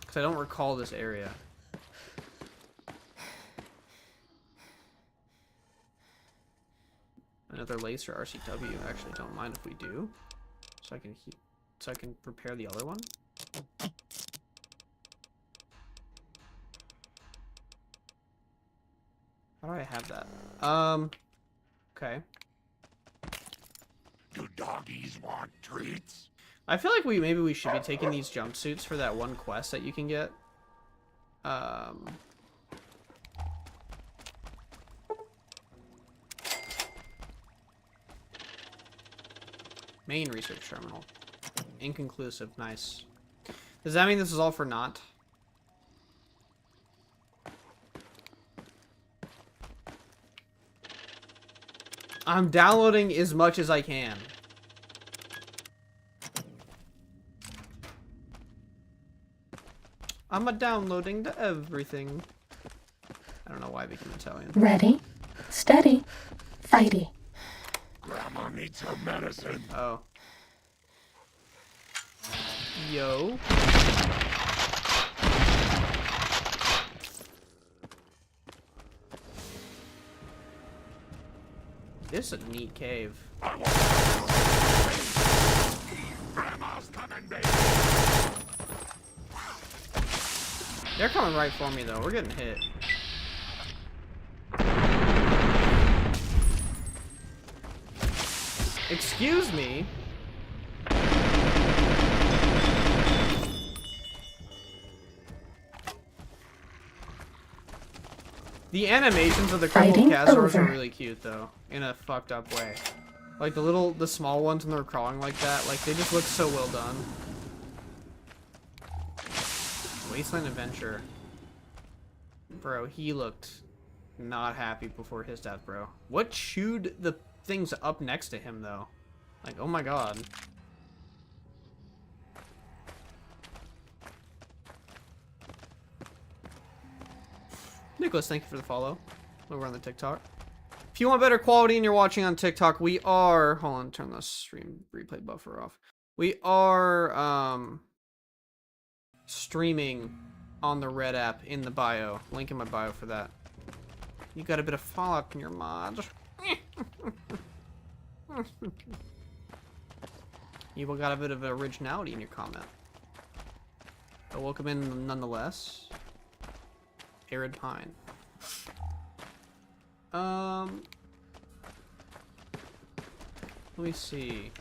Because I don't recall this area. Another laser RCW. Actually, don't mind if we do. So I can prepare the other one. How do I have that? Okay. Do doggies want treats? I feel like maybe we should be taking these jumpsuits for that one quest that you can get. Main research terminal. Inconclusive. Nice. Does that mean this is all for naught? I'm downloading as much as I can. I'm downloading to everything. I don't know why I became Italian. Ready, steady, fighty. Grandma needs her medicine. Oh. Yo. This is a neat cave. Grandma's coming, baby. They're coming right for me though. We're getting hit. Excuse me. The animations of the crippled Cazadors are really cute though, in a fucked up way. Like the small ones when they're crawling like that, like they just look so well done. Wasteland Adventure. Bro, he looked not happy before his death, bro. What chewed the things up next to him though? Like, oh my god. Nicholas, thank you for the follow over on the TikTok. If you want better quality and you're watching on TikTok, we are... Hold on, turn the stream replay buffer off. We are streaming on the Red app in the bio. Link in my bio for that. You got a bit of Fallout in your mod. You got a bit of originality in your comment. But welcome in nonetheless. Arid Pine. Let me see.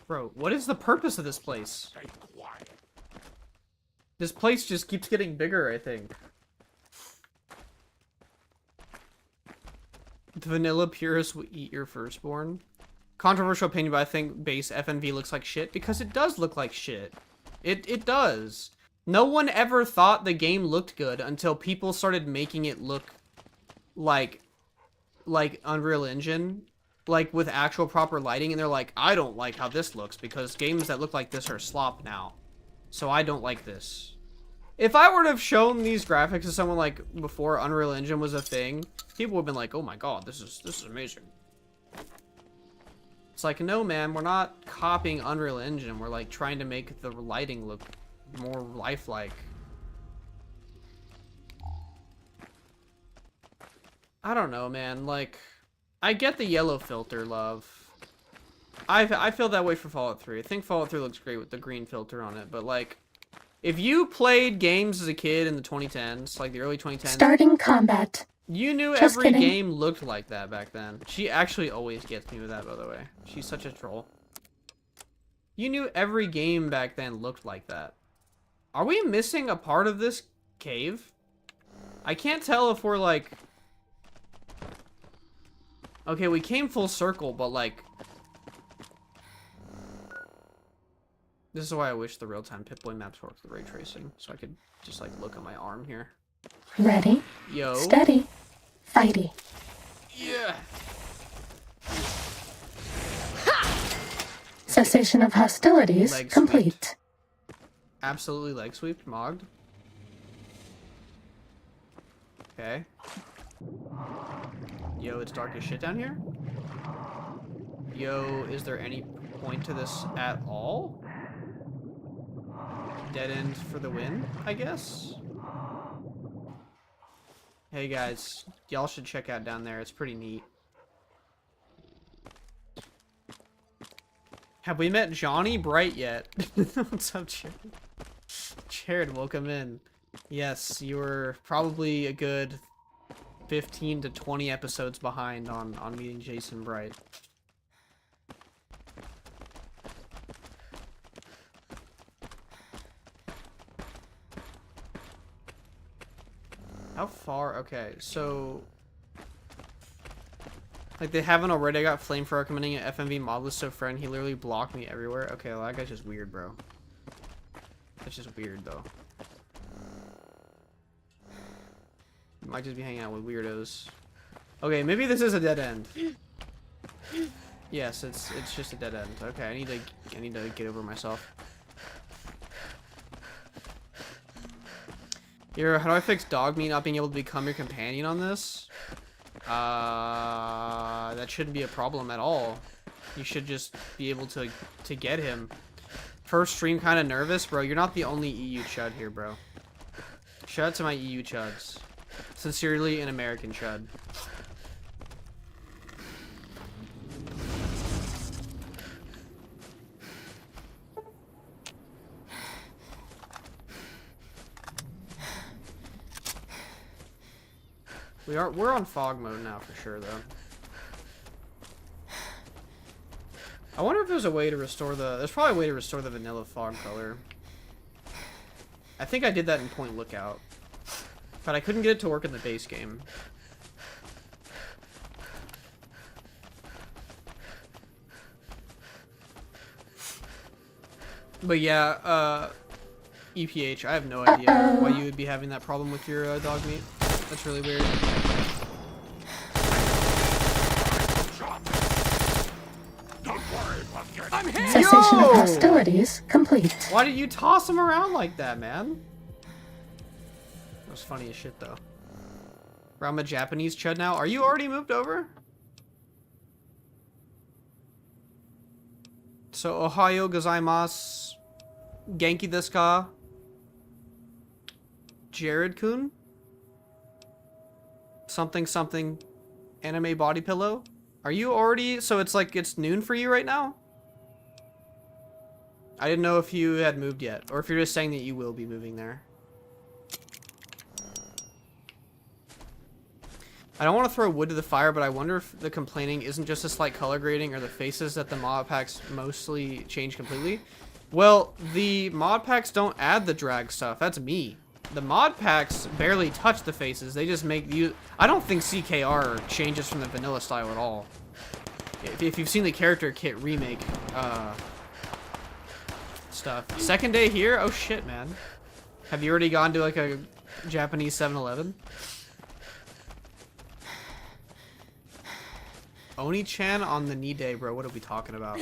Bro, what is the purpose of this place? This place just keeps getting bigger, I think. The vanilla purist will eat your firstborn. Controversial opinion, but I think base FNV looks like shit because it does look like shit. It does. No one ever thought the game looked good until people started making it look like Unreal Engine, like with actual proper lighting, and they're like, I don't like how this looks because games that look like this are slop now. So I don't like this. If I were to have shown these graphics to someone like before Unreal Engine was a thing, people would have been like, oh my god, this is amazing. It's like, no man, we're not copying Unreal Engine. We're like trying to make the lighting look more lifelike. I don't know, man. Like, I get the yellow filter love. I feel that way for Fallout 3. I think Fallout 3 looks great with the green filter on it, but like, if you played games as a kid in the 2010s, like the early 2010s, Starting combat. you knew Just every kidding. game looked like that back then. She actually always gets me with that, by the way. She's such a troll. You knew every game back then looked like that. Are we missing a part of this cave? I can't tell if we're like... Okay, we came full circle, but like... This is why I wish the real-time Pip-Boy maps worked with ray tracing, so I could just like look at my arm here. Ready. Yo. Steady. Fighty. Yeah. Cessation of hostilities Leg complete. sweep. Absolutely leg sweep, mogged. Okay. Yo, it's dark as shit down here. Yo, is there any point to this at all? Dead end for the win, I guess? Hey guys, y'all should check out down there. It's pretty neat. Have we met Johnny Bright yet? What's up, Jared? Jared, welcome in. Yes, you were probably a good 15 to 20 episodes behind on meeting Jason Bright. How far? Okay, so... Like, they haven't already. I got flame for recommending an FMV mod list to a friend. He literally blocked me everywhere. Okay, well, that guy's just weird, bro. That's just weird, though. Might just be hanging out with weirdos. Okay, maybe this is a dead end. Yes, it's just a dead end. Okay, I need to get over myself. Here, how do I fix dog meat not being able to become your companion on this? That shouldn't be a problem at all. You should just be able to get him. First stream kind of nervous, bro. You're not the only EU chud here, bro. Shout out to my EU chuds. Sincerely, an American chud. We're on fog mode now for sure, though. I wonder if there's a way to restore there's probably a way to restore the vanilla fog color. I think I did that in Point Lookout, but I couldn't get it to work in the base game. But yeah, EPH, I have no idea why you would be having that problem with your dog meat. That's really weird. Cessation of hostilities complete. Why did you toss him around like that, man? That was funny as shit, though. Bro, I'm a Japanese chud now. Are you already moved over? So, Ohayo gozaimasu. Genki desu ka? Jared Kun? Something something anime body pillow? Are you already, so it's like it's noon for you right now? I didn't know if you had moved yet, or if you're just saying that you will be moving there. I don't want to throw wood to the fire, but I wonder if the complaining isn't just a slight color grading or the faces that the mod packs mostly change completely. Well, the mod packs don't add the drag stuff. That's me. The mod packs barely touch the faces. They just make you... I don't think CKR changes from the vanilla style at all. If you've seen the character kit remake stuff. Second day here? Oh shit, man. Have you already gone to like a Japanese 7-Eleven? Oni-chan on the knee day, bro. What are we talking about?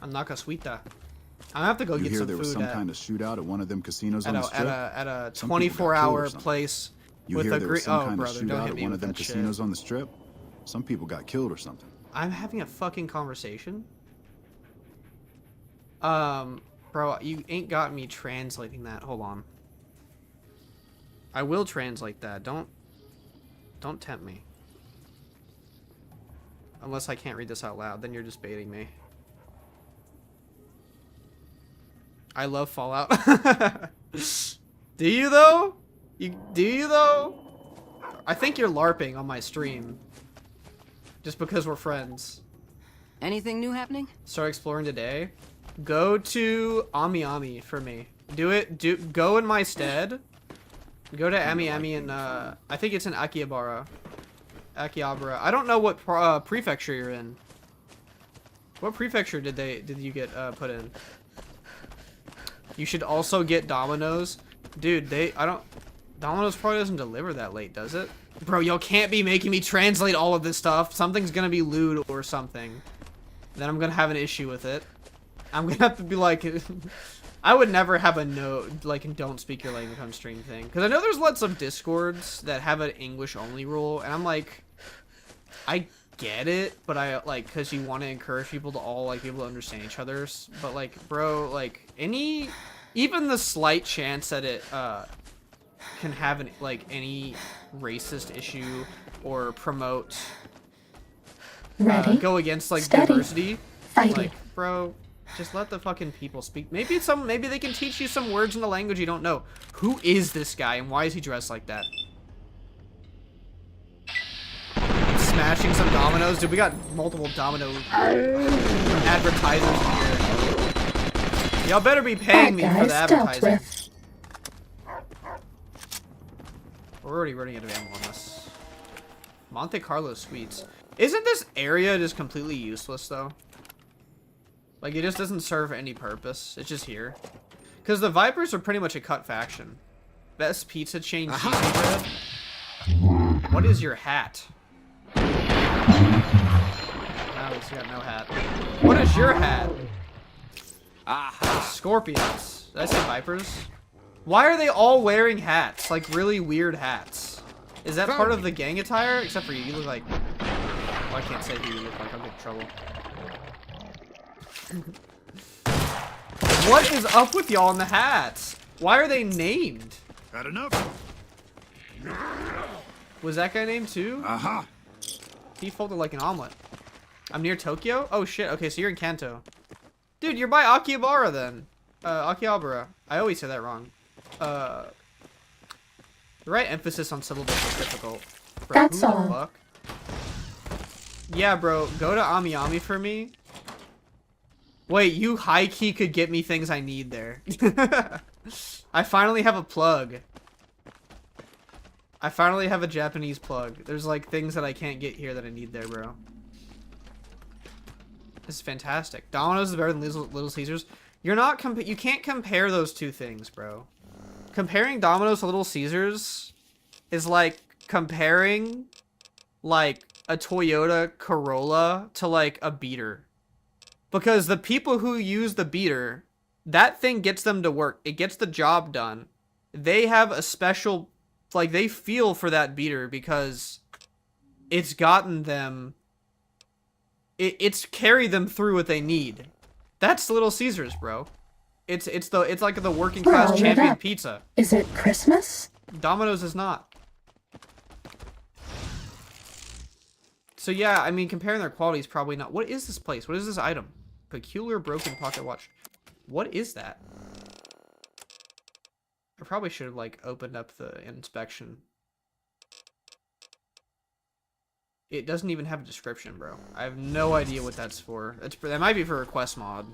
I'm Nakasuita. I'm gonna have to go get some food. There was some kind of shootout at one of them casinos on the strip? At a 24-hour place with a green... Oh, brother, don't hit me with that shit. Casinos on the strip? Some people got killed or something. I'm having a fucking conversation. Bro, you ain't got me translating that. Hold on. I will translate that. Don't tempt me. Unless I can't read this out loud, then you're just baiting me. I love Fallout. Do you though? Do you though? I think you're LARPing on my stream. Just because we're friends. Anything new happening? Start exploring today. Go to Ami Ami for me. Go in my stead. Go to Ami Ami and I think it's in Akihabara. I don't know what prefecture you're in. What prefecture did you get put in? You should also get Domino's. Dude, Domino's probably doesn't deliver that late, does it? Bro, y'all can't be making me translate all of this stuff. Something's gonna be lewd or something. Then I'm gonna have an issue with it. I'm gonna have to be like... I would never have a no, like, don't speak your language on stream thing. Because I know there's lots of Discords that have an English-only rule, and I'm like... I get it, but I, like, because you want to encourage people to all, like, be able to understand each other's. But, like, bro, like, even the slight chance that it, can have, any racist issue or promote... go against, like, diversity. Like, bro... Just let the fucking people speak. Maybe they can teach you some words in the language you don't know. Who is this guy and why is he dressed like that? Smashing some dominoes? Dude, we got multiple domino advertisers here. Y'all better be paying me for the advertising. We're already running out of ammo on this. Monte Carlo Suites. Isn't this area just completely useless though? Like, it just doesn't serve any purpose. It's just here. Because the Vipers are pretty much a cut faction. Best pizza chain cheesy bread. What is your hat? No, he's got no hat. What is your hat? Scorpions. Did I say Vipers? Why are they all wearing hats? Like, really weird hats. Is that part of the gang attire? Except for you. You look like... Well, I can't say who you look like. I'll get in trouble. What is up with y'all in the hats? Why are they named? Had enough. Was that guy named too? He folded like an omelet. I'm near Tokyo? Oh shit, okay, so you're in Kanto. Dude, you're by Akihabara then. Akihabara. I always say that wrong. The right emphasis on syllables is difficult. Bro, That's who the all. fuck? Yeah, bro, go to Ami Ami for me. Wait, you high-key could get me things I need there. I finally have a plug. I finally have a Japanese plug. There's like things that I can't get here that I need there, bro. This is fantastic. Domino's is better than Little Caesars. You're not you can't compare those two things, bro. Comparing Domino's to Little Caesars is like comparing like a Toyota Corolla to like a beater. Because the people who use the beater, that thing gets them to work. It gets the job done. They have a special, like, they feel for that beater because it's gotten them It's carry them through what they need. That's Little Caesars, bro. It's like the working class Well, champion up. pizza. Is it Christmas? Domino's is not. So yeah, I mean, comparing their quality is probably not. What is this place? What is this item? Peculiar broken pocket watch. What is that? I probably should have like opened up the inspection. It doesn't even have a description, bro. I have no idea what that's for. That might be for a quest mod.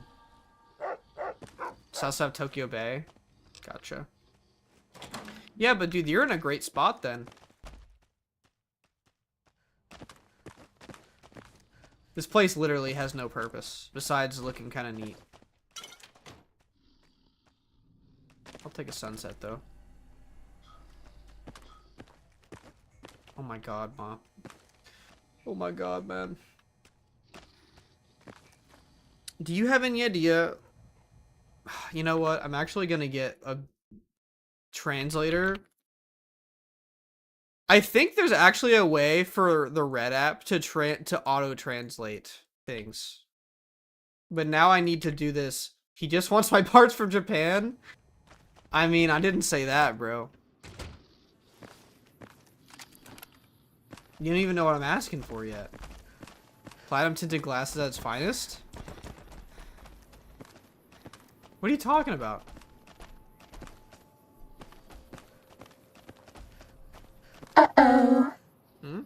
South South Tokyo Bay. Gotcha. Yeah, but dude, you're in a great spot then. This place literally has no purpose besides looking kind of neat. I'll take a sunset though. Oh my god, Ma. Oh my god, man. Do you have any idea? You know what? I'm actually gonna get a translator. I think there's actually a way for the Red app to auto-translate things. But now I need to do this. He just wants my parts from Japan? I mean, I didn't say that, bro. You don't even know what I'm asking for yet. Platinum tinted glasses at its finest? What are you talking about? Uh-oh. Hmm?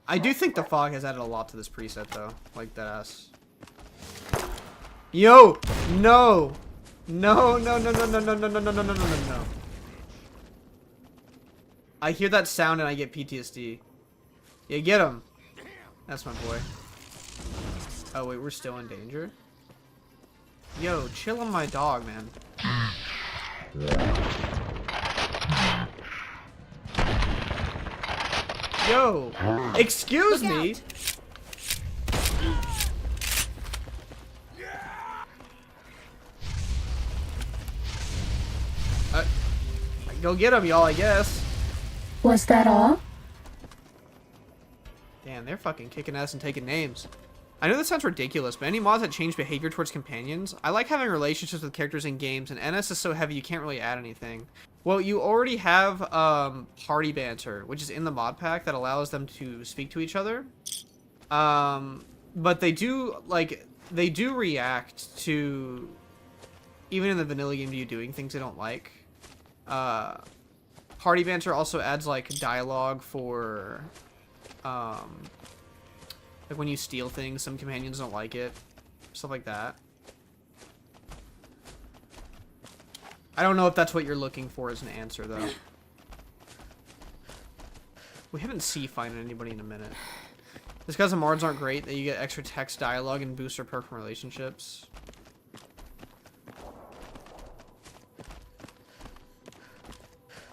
I do think the fog has added a lot to this preset, though. Like that ass. Yo! No! No, no, no, no, no, no, no, no, no, no, no, no, no. I hear that sound and I get PTSD. Yeah, get him. That's my boy. Oh, wait, we're still in danger? Yo, chill on my dog, man. Yo! Excuse me! Go get him, y'all, I guess. Was that all? Damn, they're fucking kicking ass and taking names. I know this sounds ridiculous, but any mods that change behavior towards companions? I like having relationships with characters in games, and NS is so heavy you can't really add anything. Well, you already have party banter, which is in the mod pack that allows them to speak to each other. But they do react to, even in the vanilla game, to you doing things they don't like. Party banter also adds like dialogue for like when you steal things, some companions don't like it, stuff like that. I don't know if that's what you're looking for as an answer though. We haven't C-finded anybody in a minute. Just because the mods aren't great, that you get extra text dialogue and boost or perk from relationships.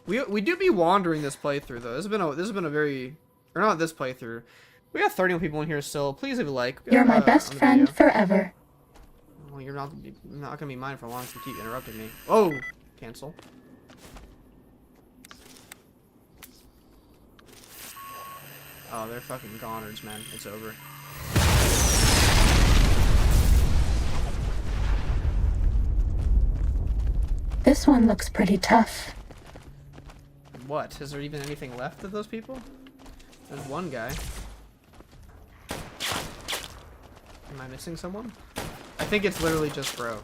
We do be wandering this playthrough though. This has been a very, or not this playthrough. We got 31 people in here still. Please leave a like. You're my best friend forever. Well, you're not gonna be mine for long if you keep interrupting me. Oh, cancel. Oh, they're fucking goners, man. It's over. This one looks pretty tough. What? Is there even anything left of those people? There's one guy. Am I missing someone? I think it's literally just bro.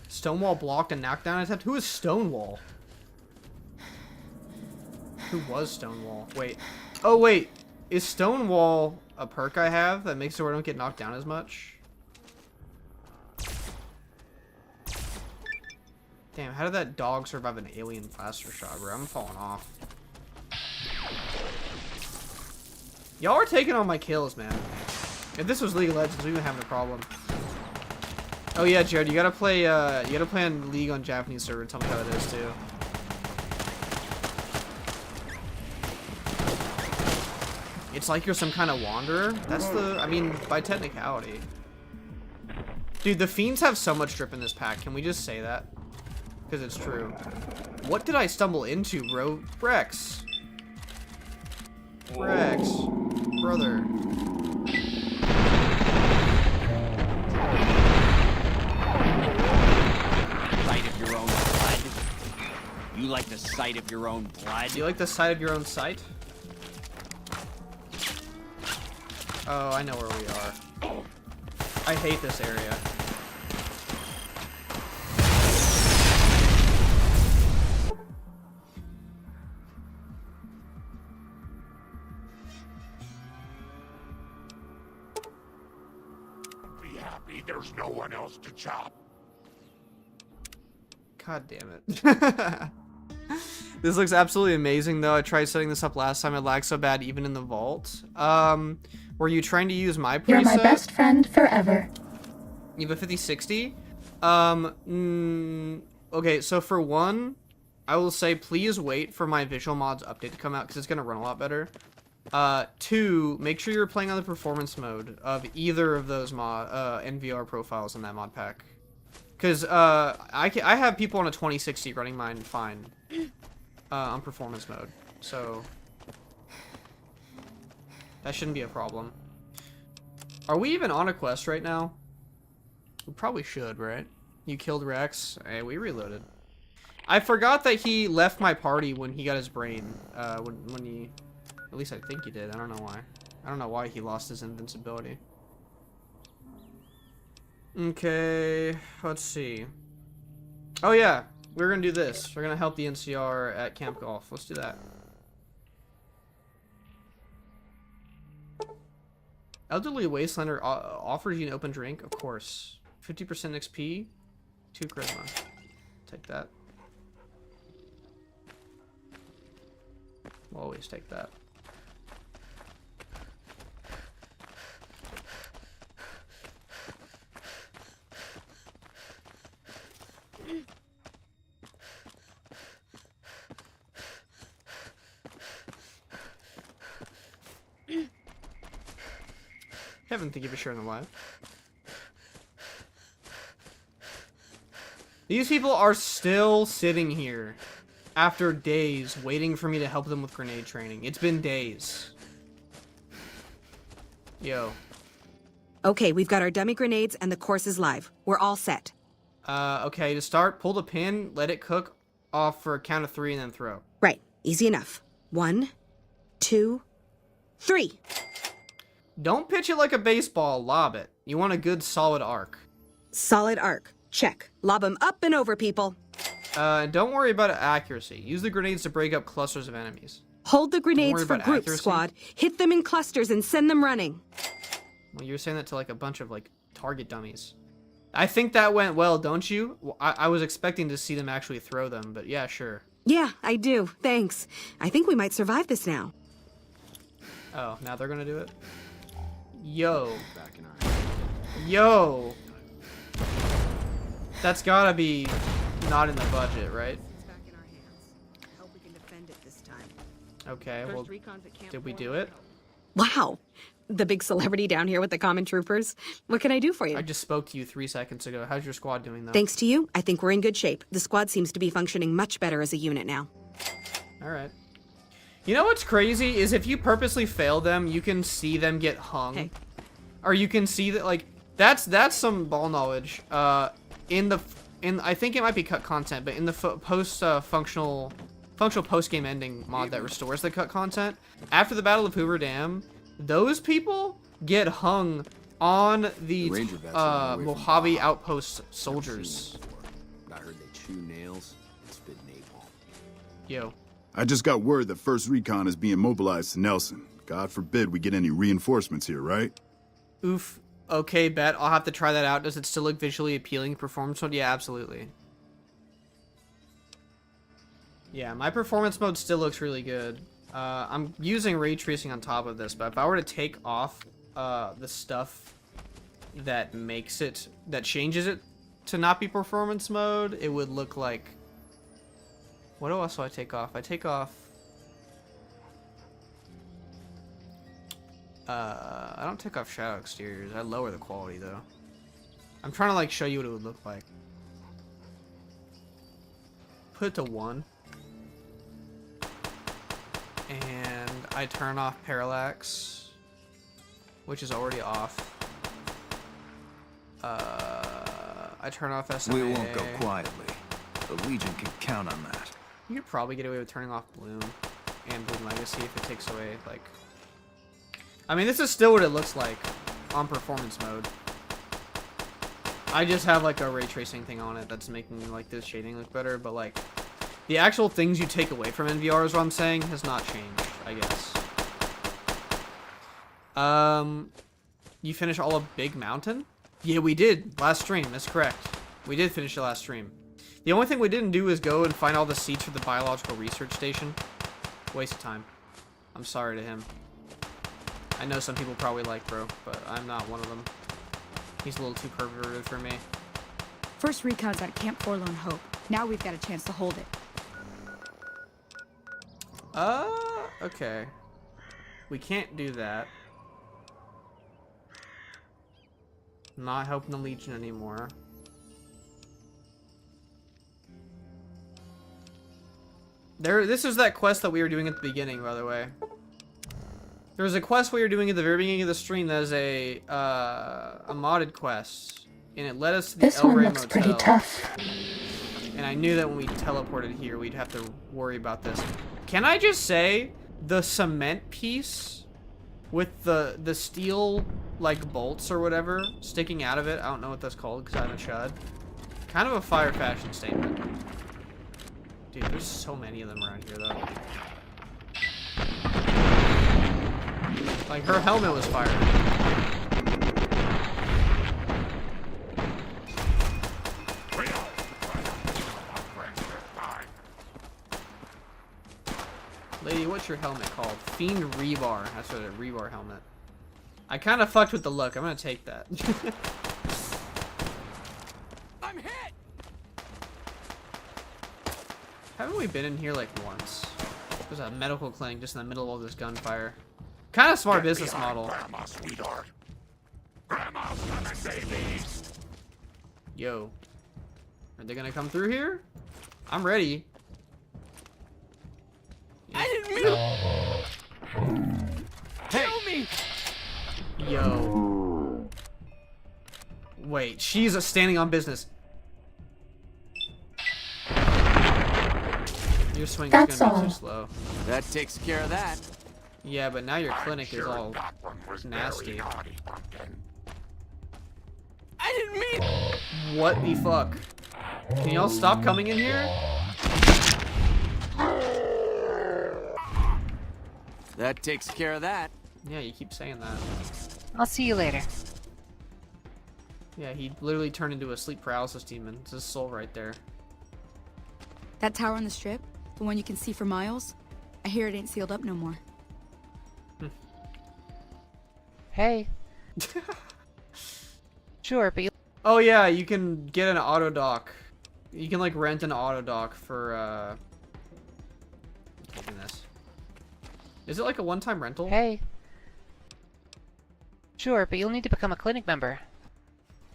Stonewall blocked and knocked down attempt? Who is Stonewall? Who was Stonewall? Wait. Oh, wait. Is Stonewall a perk I have that makes it where I don't get knocked down as much? Damn, how did that dog survive an alien blaster shot, bro? I'm falling off. Y'all are taking all my kills, man. If this was League of Legends, we would have a problem. Oh yeah, Jared, you gotta play on League on Japanese server. Tell me how it is too. It's like you're some kind of wanderer. That's I mean, by technicality. Dude, the fiends have so much drip in this pack. Can we just say that? Because it's true. What did I stumble into, bro? Rex. Rex, brother. Sight of your own blood? You like the sight of your own blood? Do you like the sight of your own sight? Oh, I know where we are. I hate this area. Be happy there's no one else to chop. God damn it. This looks absolutely amazing though. I tried setting this up last time. It lagged so bad even in the vault. Were you trying to use my preset? You're my best friend forever. You have a 5060? Okay, so for one, I will say please wait for my visual mods update to come out because it's going to run a lot better. Two, make sure you're playing on the performance mode of either of those NVR profiles in that mod pack. Because I have people on a 2060 running mine fine on performance mode, so that shouldn't be a problem. Are we even on a quest right now? We probably should, right? You killed Rex. Hey, we reloaded. I forgot that he left my party when he got his brain. When he, at least I think he did. I don't know why. I don't know why he lost his invincibility. Okay, let's see. Oh yeah, we're gonna do this. We're gonna help the NCR at Camp Golf. Let's do that. Elderly Wastelander offers you an open drink, of course. 50% XP, 2 charisma. Take that. We'll always take that. Kevin, thank you for sharing the live. These people are still sitting here after days waiting for me to help them with grenade training. It's been days. Yo. Okay, we've got our dummy grenades and the course is live. We're all set. Okay, to start, pull the pin, let it cook off for a count of 3 and then throw. Right, easy enough. 1, 2, 3. Don't pitch it like a baseball, lob it. You want a good solid arc. Solid arc. Check. Lob them up and over, people. Don't worry about accuracy. Use the grenades to break up clusters of enemies. Hold the grenades for group, accuracy. Squad. Hit them in clusters and send them running. Well, you're saying that to like a bunch of like target dummies. I think that went well, don't you? I was expecting to see them actually throw them, but yeah, sure. Yeah, I do. Thanks. I think we might survive this now. Oh, now they're gonna do it? Yo. Yo. That's gotta be not in the budget, right? Okay, well, did we do it? Wow. The big celebrity down here with the common troopers. What can I do for you? I just spoke to you 3 seconds ago. How's your squad doing, though? Thanks to you, I think we're in good shape. The squad seems to be functioning much better as a unit now. Alright. You know what's crazy is if you purposely fail them, you can see them get hung. Hey. Or you can see that, like, that's some ball knowledge. I think it might be cut content, but in the functional post-game ending mod that restores the cut content, after the Battle of Hoover Dam, those people get hung on the Mojave outpost soldiers. I heard they chew nails and spit napalm. Yo. I just got word that First Recon is being mobilized to Nelson. God forbid we get any reinforcements here, right? Oof. Okay, bet. I'll have to try that out. Does it still look visually appealing performance mode? Yeah, absolutely. Yeah, my performance mode still looks really good. I'm using ray tracing on top of this, but if I were to take off the stuff that changes it to not be performance mode, it would look like... What else do I take off? I take off... I don't take off shadow exteriors. I lower the quality, though. I'm trying to, like, show you what it would look like. Put it to 1. And I turn off parallax, which is already off. I turn off SMA. We won't go quietly. The Legion can count on that. You could probably get away with turning off Bloom and Bloom Legacy if it takes away, like... I mean, this is still what it looks like on performance mode. I just have, like, a ray tracing thing on it that's making, like, this shading look better, but, like, the actual things you take away from NVR is what I'm saying has not changed, I guess. You finish all of Big Mountain? Yeah, we did. Last stream, that's correct. We did finish the last stream. The only thing we didn't do is go and find all the seats for the biological research station. Waste of time. I'm sorry to him. I know some people probably like Bro, but I'm not one of them. He's a little too perverted for me. First recon's at Camp Forlorn Hope. Now we've got a chance to hold it. Okay. We can't do that. Not helping the Legion anymore. This is that quest that we were doing at the beginning, by the way. There was a quest we were doing at the very beginning of the stream that is a modded quest. And it led us to the This El one Rey looks Motel. pretty tough. And I knew that when we teleported here, we'd have to worry about this. Can I just say, the cement piece with the steel, like, bolts or whatever sticking out of it, I don't know what that's called because I haven't shud. Kind of a fire fashion statement. Dude, there's so many of them around here, though. Like, her helmet was fired. Lady, what's your helmet called? Fiend Rebar. That's what a Rebar helmet. I kind of fucked with the look. I'm gonna take that. I'm hit. Haven't we been in here like once? There's a medical clinic just in the middle of all this gunfire. Kind of smart business model. Grandma, sweetheart. Grandma's gonna save me. Yo. Are they gonna come through here? I'm ready. I didn't mean. Kill me. Yo. Wait, she's standing on business. Your swing is gonna be too slow. That takes care of that. Yeah, but now your clinic is all nasty. I didn't mean. What the fuck? Can y'all stop coming in here? That takes care of that. Yeah, you keep saying that. I'll see you later. Yeah, he literally turned into a sleep paralysis demon. It's his soul right there. That tower on the strip, the one you can see for miles, I hear it ain't sealed up no more. Hey. Sure, but you... Oh yeah, you can get an auto dock. You can like rent an auto dock for taking this. Is it like a one-time rental? Hey. Sure, but you'll need to become a clinic member.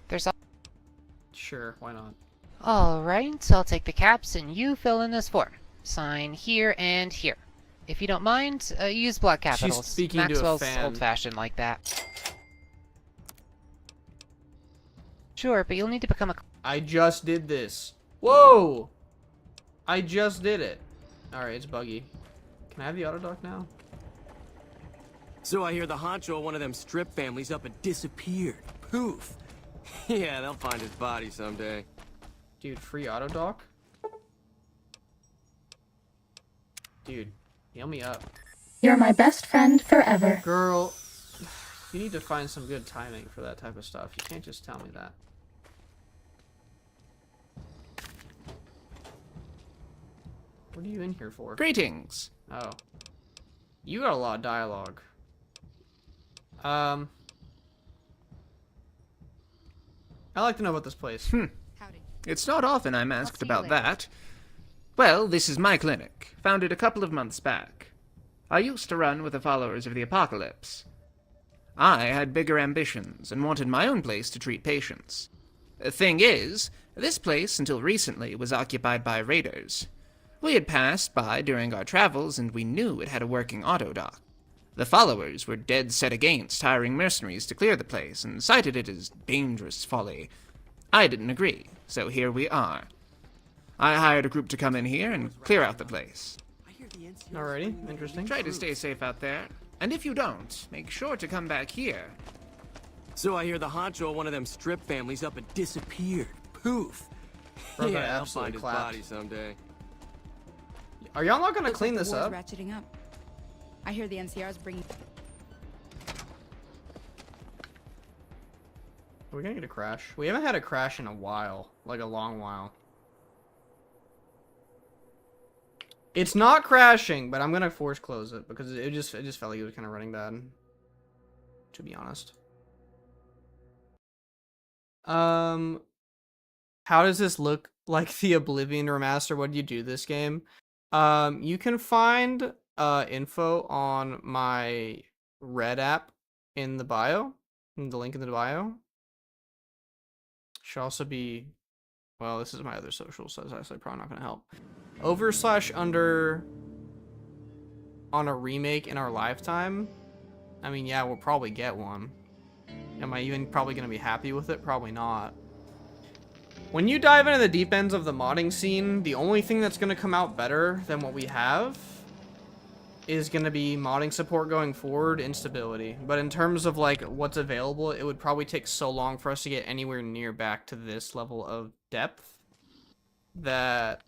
There's Sure, why not? Alright, so I'll take the caps and you fill in this form. Sign here and here. If you don't mind, use block capitals. She's speaking Maxwell's to a fan. old-fashioned like that. Sure, but you'll need to become a... I just did this. Whoa! I just did it. Alright, it's buggy. Can I have the auto dock now? So I hear the honcho of one of them strip families up and disappeared. Poof. Yeah, they'll find his body someday. Dude, free auto dock? Dude, heal me up. You're my best friend forever. Girl, you need to find some good timing for that type of stuff. You can't just tell me that. What are you in here for? Greetings. Oh. You got a lot of dialogue. I'd like to know about this place. It's not often I'm asked about that. Well, this is my clinic, founded a couple of months back. I used to run with the followers of the apocalypse. I had bigger ambitions and wanted my own place to treat patients. The thing is, this place until recently was occupied by raiders. We had passed by during our travels and we knew it had a working auto dock. The followers were dead set against hiring mercenaries to clear the place and cited it as dangerous folly. I didn't agree, so here we are. I hired a group to come in here and clear out the place. Alrighty, interesting. Try to stay safe out there, and if you don't, make sure to come back here. So I hear the honcho of one of them strip families up and disappeared. Poof. Bro, that Yeah, I'll absolutely find his clapped. body someday. Are y'all not gonna Looks clean like this the up? war's ratcheting up. I hear the NCR's bringing. Are we gonna get a crash? We haven't had a crash in a while, like a long while. It's not crashing, but I'm gonna force close it because it just felt like it was kind of running bad. To be honest. How does this look like the Oblivion remaster? What do you do this game? You can find info on my Red app in the bio, in the link in the bio. Should also be, well, this is my other social, so it's actually probably not gonna help. /under on a remake in our lifetime. I mean, yeah, we'll probably get one. Am I even probably gonna be happy with it? Probably not. When you dive into the deep ends of the modding scene, the only thing that's gonna come out better than what we have is gonna be modding support going forward and stability. But in terms of like what's available, it would probably take so long for us to get anywhere near back to this level of depth that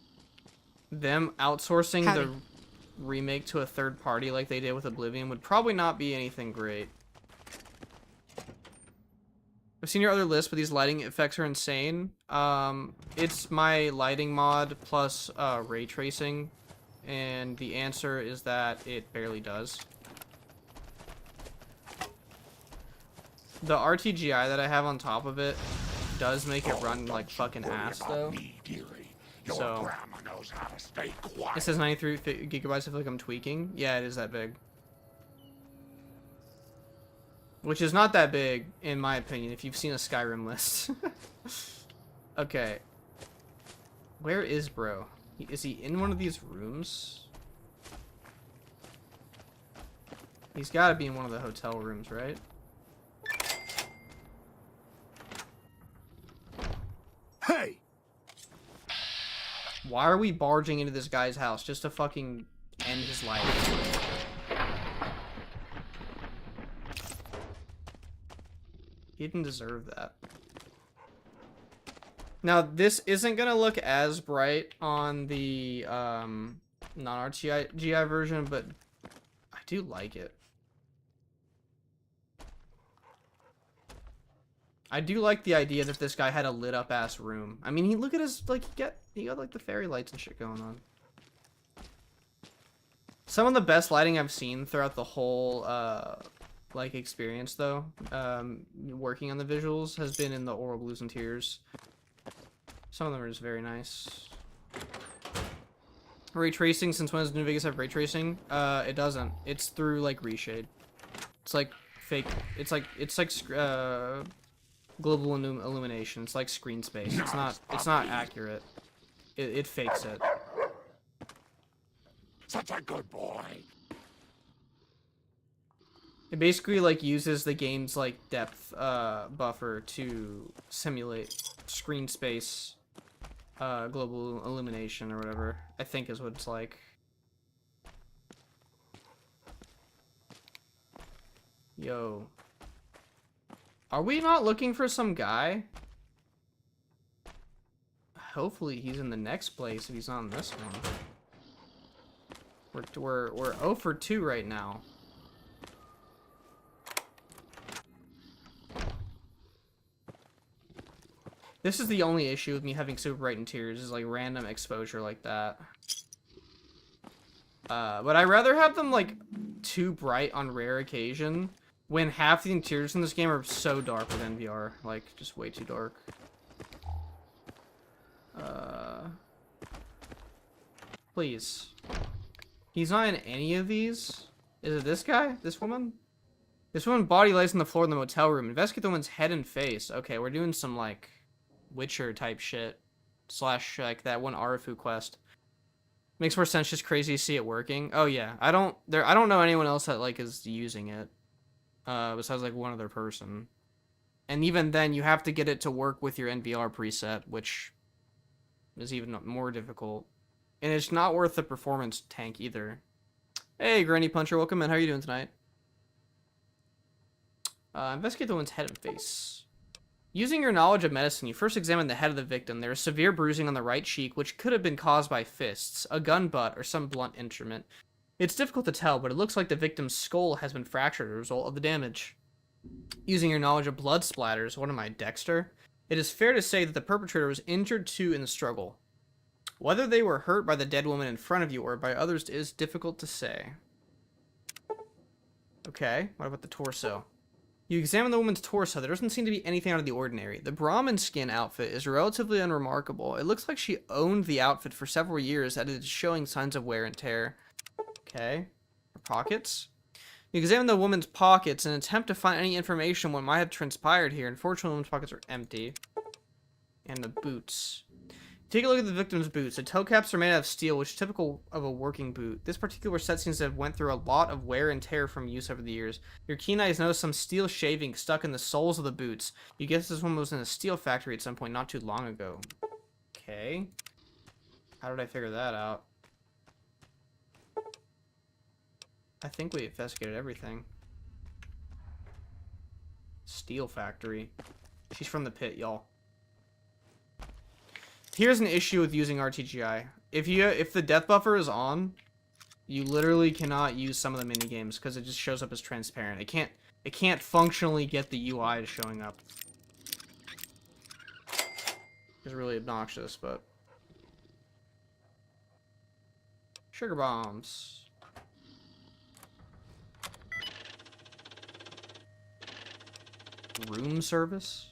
them outsourcing the remake to a third party like they did with Oblivion would probably not be anything great. I've seen your other list, but these lighting effects are insane. It's my lighting mod plus ray tracing, and the answer is that it barely does. The RTGI that I have on top of it does make it run like fucking ass, though. So it says 93 gigabytes. I feel like I'm tweaking. Yeah, it is that big. Which is not that big, in my opinion, if you've seen a Skyrim list. Okay. Where is bro? Is he in one of these rooms? He's got to be in one of the hotel rooms, right? Hey! Why are we barging into this guy's house just to fucking end his life? He didn't deserve that. Now, this isn't gonna look as bright on the non-RTGI version, but I do like it. I do like the idea that this guy had a lit up ass room. I mean, look at his, like, he got like the fairy lights and shit going on. Some of the best lighting I've seen throughout the whole like experience though, working on the visuals, has been in the Oral Blues and Tears. Some of them are just very nice. Ray tracing, since when does New Vegas have ray tracing? It doesn't. It's through like reshade. It's like fake. It's like global illumination. It's like screen space. It's not accurate. It fakes it. Such a good boy. It basically like uses the game's like depth buffer to simulate screen space global illumination or whatever, I think is what it's like. Yo. Are we not looking for some guy? Hopefully he's in the next place if he's not in this one. We're 0 for 2 right now. This is the only issue with me having super bright in Tears, is like random exposure like that. But I'd rather have them like too bright on rare occasion when half the interiors in this game are so dark with NVR, like just way too dark. Please. He's not in any of these? Is it this guy? This woman? This woman body lays on the floor in the motel room. Investigate the woman's head and face. Okay, we're doing some like Witcher type shit. Slash like that one Arafu quest. Makes more sense, just crazy to see it working. Oh yeah, I don't know anyone else that like is using it. Besides like one other person. And even then you have to get it to work with your NVR preset, which is even more difficult. And it's not worth the performance tank either. Hey Granny Puncher, welcome in. How are you doing tonight? Investigate the woman's head and face. Using your knowledge of medicine, you first examine the head of the victim. There is severe bruising on the right cheek, which could have been caused by fists, a gun butt, or some blunt instrument. It's difficult to tell, but it looks like the victim's skull has been fractured as a result of the damage. Using your knowledge of blood splatters, what am I, Dexter? It is fair to say that the perpetrator was injured too in the struggle. Whether they were hurt by the dead woman in front of you or by others is difficult to say. Okay, what about the torso? You examine the woman's torso. There doesn't seem to be anything out of the ordinary. The Brahmin skin outfit is relatively unremarkable. It looks like she owned the outfit for several years and it is showing signs of wear and tear. Okay. Her pockets. You examine the woman's pockets in an attempt to find any information on what might have transpired here. Unfortunately, the woman's pockets are empty. And the boots. Take a look at the victim's boots. The toe caps are made out of steel, which is typical of a working boot. This particular set seems to have went through a lot of wear and tear from use over the years. Your keen eyes notice some steel shaving stuck in the soles of the boots. You guess this one was in a steel factory at some point not too long ago. Okay. How did I figure that out? I think we investigated everything. Steel factory. She's from the pit, y'all. Here's an issue with using RTGI. If the death buffer is on, you literally cannot use some of the mini games because it just shows up as transparent. It can't functionally get the UI to showing up. It's really obnoxious, but sugar bombs. Room service.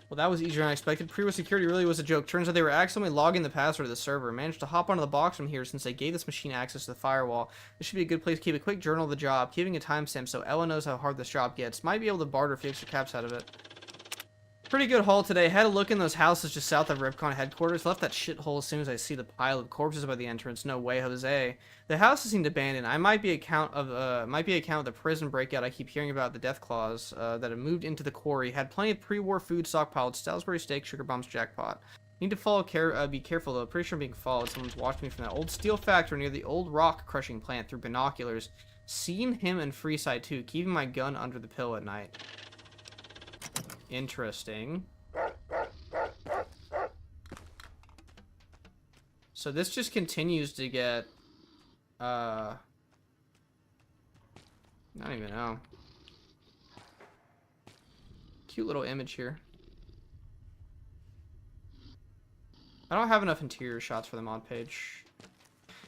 Well, that was easier than I expected. Previous security really was a joke. Turns out they were accidentally logging the password to the server. Managed to hop onto the box from here since they gave this machine access to the firewall. This should be a good place to keep a quick journal of the job. Keeping a timestamp so Ella knows how hard this job gets. Might be able to barter a few extra caps out of it. Pretty good haul today. Had a look in those houses just south of Ripcon headquarters. Left that shithole as soon as I see the pile of corpses by the entrance. No way, Jose. The houses seemed abandoned. I might be account of the prison breakout I keep hearing about. The death claws that have moved into the quarry. Had plenty of pre-war food stockpiled. Salisbury steak, sugar bombs, jackpot. Need to be careful though. Pretty sure I'm being followed. Someone's watching me from that old steel factory near the old rock crushing plant through binoculars. Seen him in Freeside too. Keeping my gun under the pillow at night. Interesting. So this just continues to get, I don't even know. Cute little image here. I don't have enough interior shots for the mod page.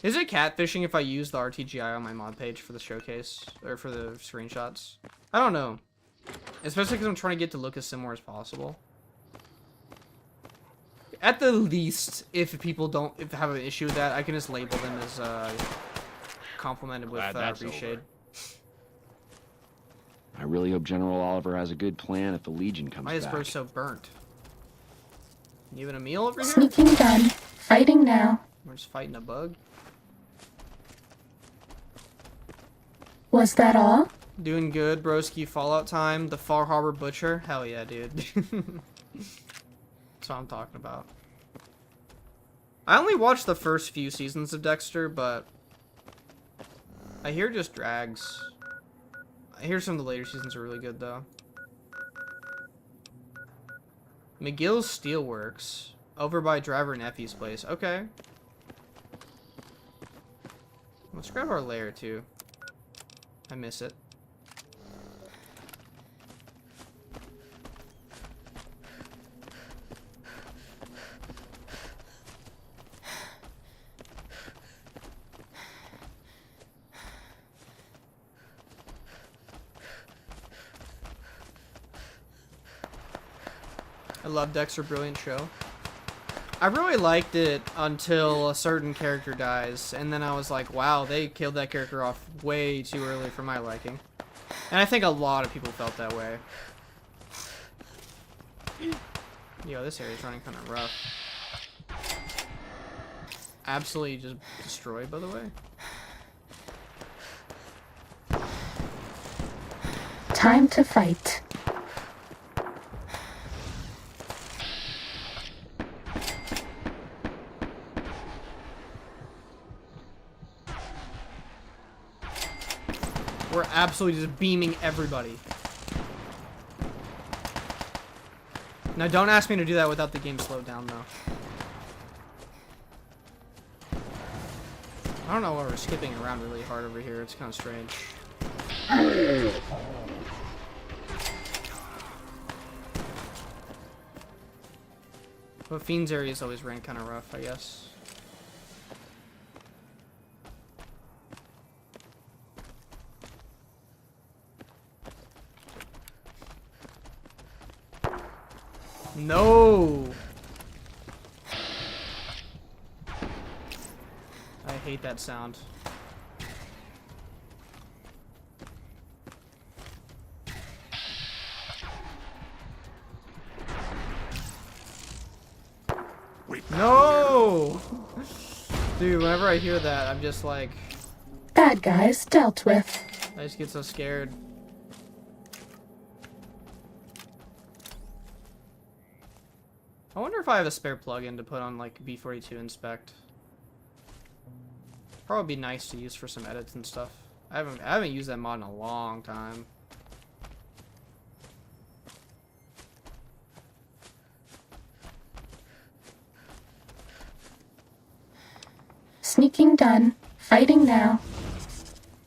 Is it catfishing if I use the RTGI on my mod page for the showcase, or for the screenshots? I don't know. Especially because I'm trying to get to look as similar as possible. At the least, if people have an issue with that, I can just label them as complimented with reshade. I really hope General Oliver has a good plan if the Legion comes Why is back. bro so burnt? You having a meal over here? Sneaking done. Fighting now. We're just fighting a bug. Was that all? Doing good, broski. Fallout time. The Far Harbor Butcher. Hell yeah, dude. That's what I'm talking about. I only watched the first few seasons of Dexter, but I hear it just drags. I hear some of the later seasons are really good, though. McGill's Steelworks. Over by Driver and Effie's place. Okay. Let's grab our layer, too. I miss it. I love Dexter, brilliant show. I really liked it until a certain character dies, and then I was like, wow, they killed that character off way too early for my liking. And I think a lot of people felt that way. Yo, this area's running kind of rough. absolutely just destroyed, by the way. Time to fight. We're absolutely just beaming everybody. Now, don't ask me to do that without the game slowed down, though. I don't know why we're skipping around really hard over here. It's kind of strange. But Fiend's areas always ran kind of rough, I guess. No! I hate that sound. No! Dude, whenever I hear that, I'm just like... Bad guys dealt with. I just get so scared. I wonder if I have a spare plug-in to put on, like, B42 Inspect. Probably be nice to use for some edits and stuff. I haven't used that mod in a long time. Sneaking done. Fighting now.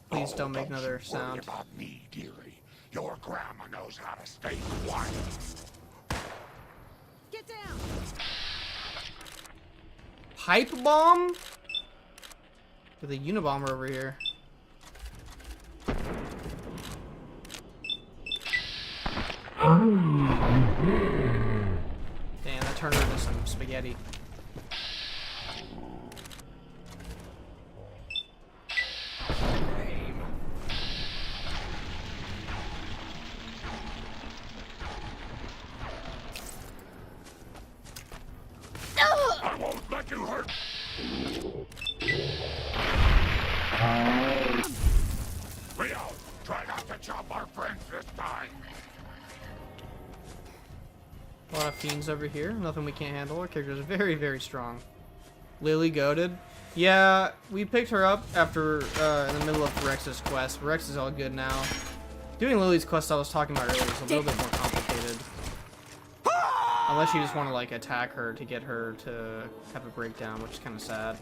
Please don't make another sound. About me, dearie. Your grandma knows how to stay quiet. Get down! Pipe bomb? With a Unabomber over here. Damn, that turned her into some spaghetti. I won't let you hurt. Leo, try not to chop our friends this time. A lot of fiends over here. Nothing we can't handle. Our character is very, very strong. Lily goated. Yeah, we picked her up after in the middle of Rex's quest. Rex is all good now. Doing Lily's quest I was talking about earlier is a little bit more complicated. Unless you just want to like attack her to get her to have a breakdown, which is kind of sad.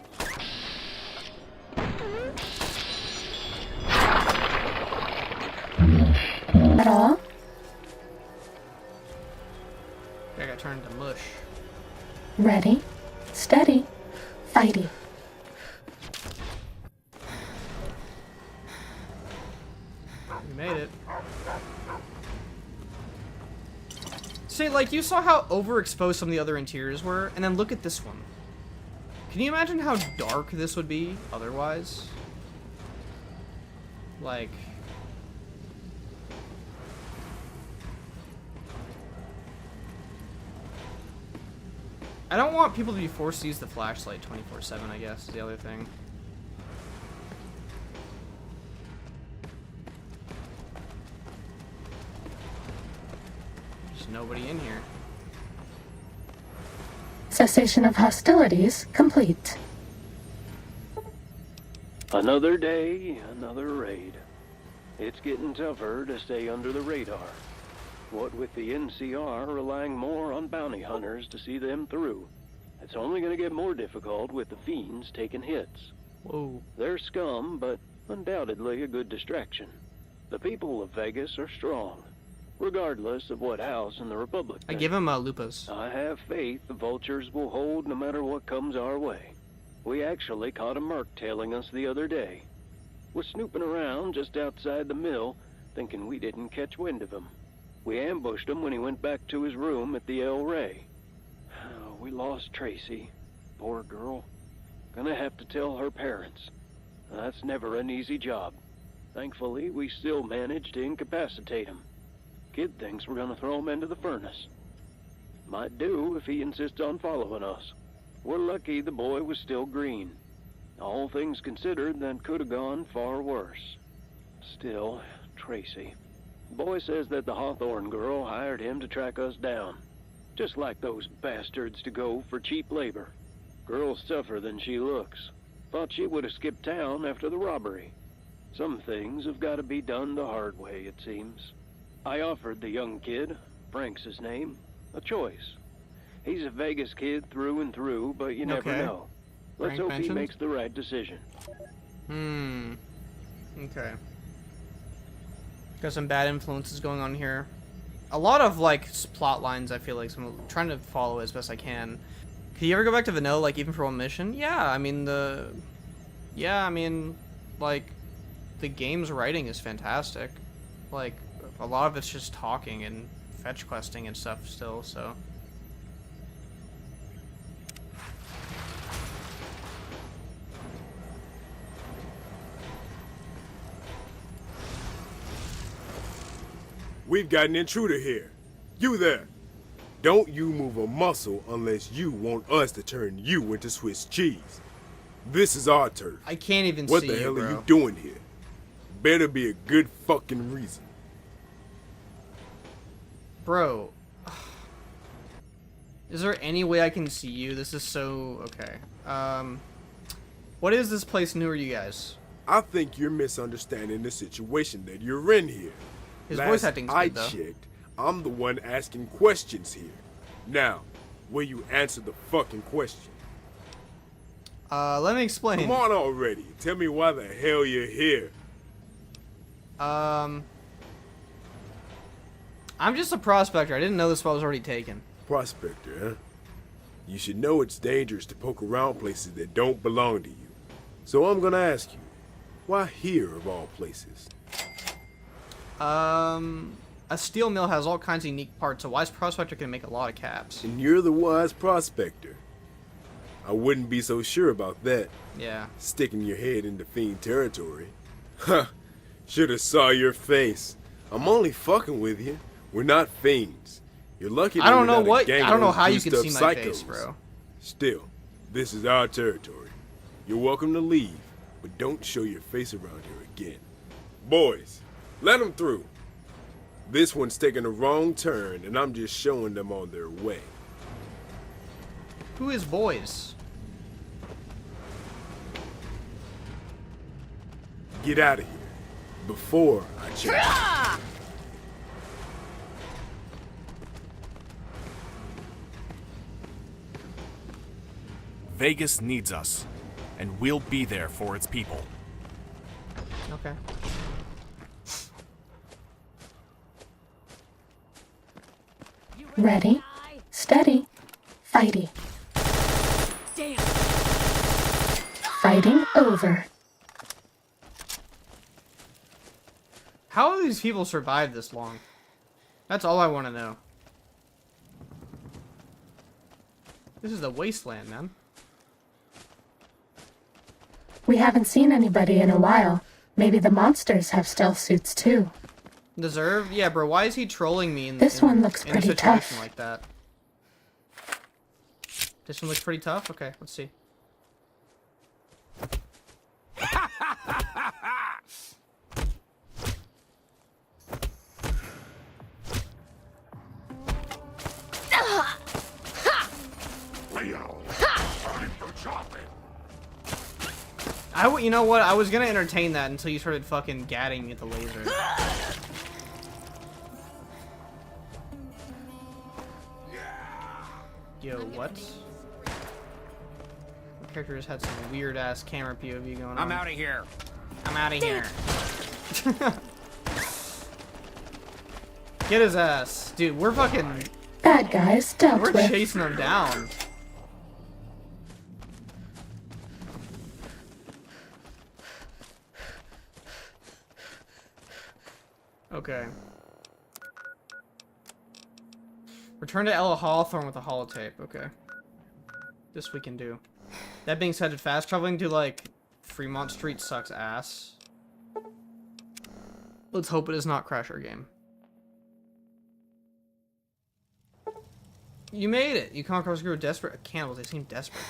At all? I got turned into mush. Ready, steady, fighty. We made it. See, like, you saw how overexposed some of the other interiors were, and then look at this one. Can you imagine how dark this would be otherwise? Like... I don't want people to be forced to use the flashlight 24/7, I guess, is the other thing. There's nobody in here. Cessation of hostilities complete. Another day, another raid. It's getting tougher to stay under the radar. What with the NCR relying more on bounty hunters to see them through, it's only going to get more difficult with the fiends taking hits. Whoa. They're scum, but undoubtedly a good distraction. The people of Vegas are strong, regardless of what house in the Republic. I give him lupus. I have faith the vultures will hold no matter what comes our way. We actually caught a merc tailing us the other day. Was snooping around just outside the mill, thinking we didn't catch wind of him. We ambushed him when he went back to his room at the El Rey. We lost Tracy. Poor girl. Gonna have to tell her parents. That's never an easy job. Thankfully, we still managed to incapacitate him. Kid thinks we're gonna throw him into the furnace. Might do if he insists on following us. We're lucky the boy was still green. All things considered, that could have gone far worse. Still, Tracy. Boy says that the Hawthorne girl hired him to track us down. Just like those bastards to go for cheap labor. Girl's tougher than she looks. Thought she would have skipped town after the robbery. Some things have got to be done the hard way, it seems. I offered the young kid, Frank's his name, a choice. He's a Vegas kid through and through, but you never know. Let's hope he makes the right decision. Okay. Got some bad influences going on here. A lot of, like, plot lines, I feel like, so I'm trying to follow as best I can. Can you ever go back to vanilla, like, even for one mission? Yeah, I mean, like, the game's writing is fantastic. Like, a lot of it's just talking and fetch questing and stuff still, so... We've got an intruder here. You there. Don't you move a muscle unless you want us to turn you into Swiss cheese. This is our turf. I can't even see What the hell are you doing here? Better be a good fucking reason. Bro. Is there any way I can see you? This is so... Okay. What is this place near you guys? I think you're misunderstanding the situation that you're in here. His voice acting's good, though. I checked, I'm the one asking questions here. Now, will you answer the fucking question? Let me explain. Come on already. Tell me why the hell you're here. I'm just a prospector. I didn't know this spot was already taken. Prospector, huh? You should know it's dangerous to poke around places that don't belong to you. So I'm gonna ask you, why here of all places? A steel mill has all kinds of unique parts. A wise prospector can make a lot of caps. And you're the wise prospector. I wouldn't be so sure about that. Yeah. Sticking your head into fiend territory. Huh. Should've saw your face. I'm only fucking with you. We're not fiends. You're lucky I don't know we're not a what. gang I don't know of how you juiced can up see my psychos. face, bro. Still, this is our territory. You're welcome to leave, but don't show your face around here again. Boys, let them through. This one's taking a wrong turn, and I'm just showing them on their way. Who is boys? Get out of here before I check. Vegas needs us, and we'll be there for its people. Okay. Ready, steady, fighty. Damn. Fighting over. How have these people survived this long? That's all I want to know. This is the wasteland, man. We haven't seen anybody in a while. Maybe the monsters have stealth suits too. Deserve? Yeah, bro. Why is he trolling me in This one looks in a pretty situation tough. like that? This one looks pretty tough. Okay, let's see. You know what? I was gonna entertain that until you started fucking gadding at the laser. Yo, what? The character just had some weird ass camera POV going on. I'm out of here. I'm out of here. Get his ass, dude. We're fucking. Bad guys dealt We're with. chasing him down. Okay. Return to Ella Hawthorne with a holotape. Okay. This we can do. That being said, fast traveling to, like, Fremont Street sucks ass. Let's hope it does not crash our game. You made it. You come across a group of desperate cannibals. They seem desperate.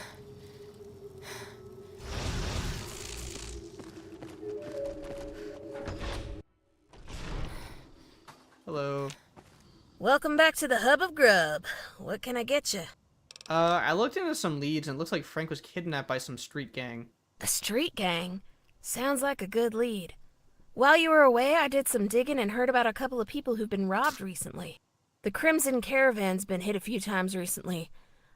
Hello. Welcome back to the hub of grub. What can I get you? I looked into some leads and it looks like Frank was kidnapped by some street gang. A street gang? Sounds like a good lead. While you were away, I did some digging and heard about a couple of people who've been robbed recently. The Crimson Caravan's been hit a few times recently.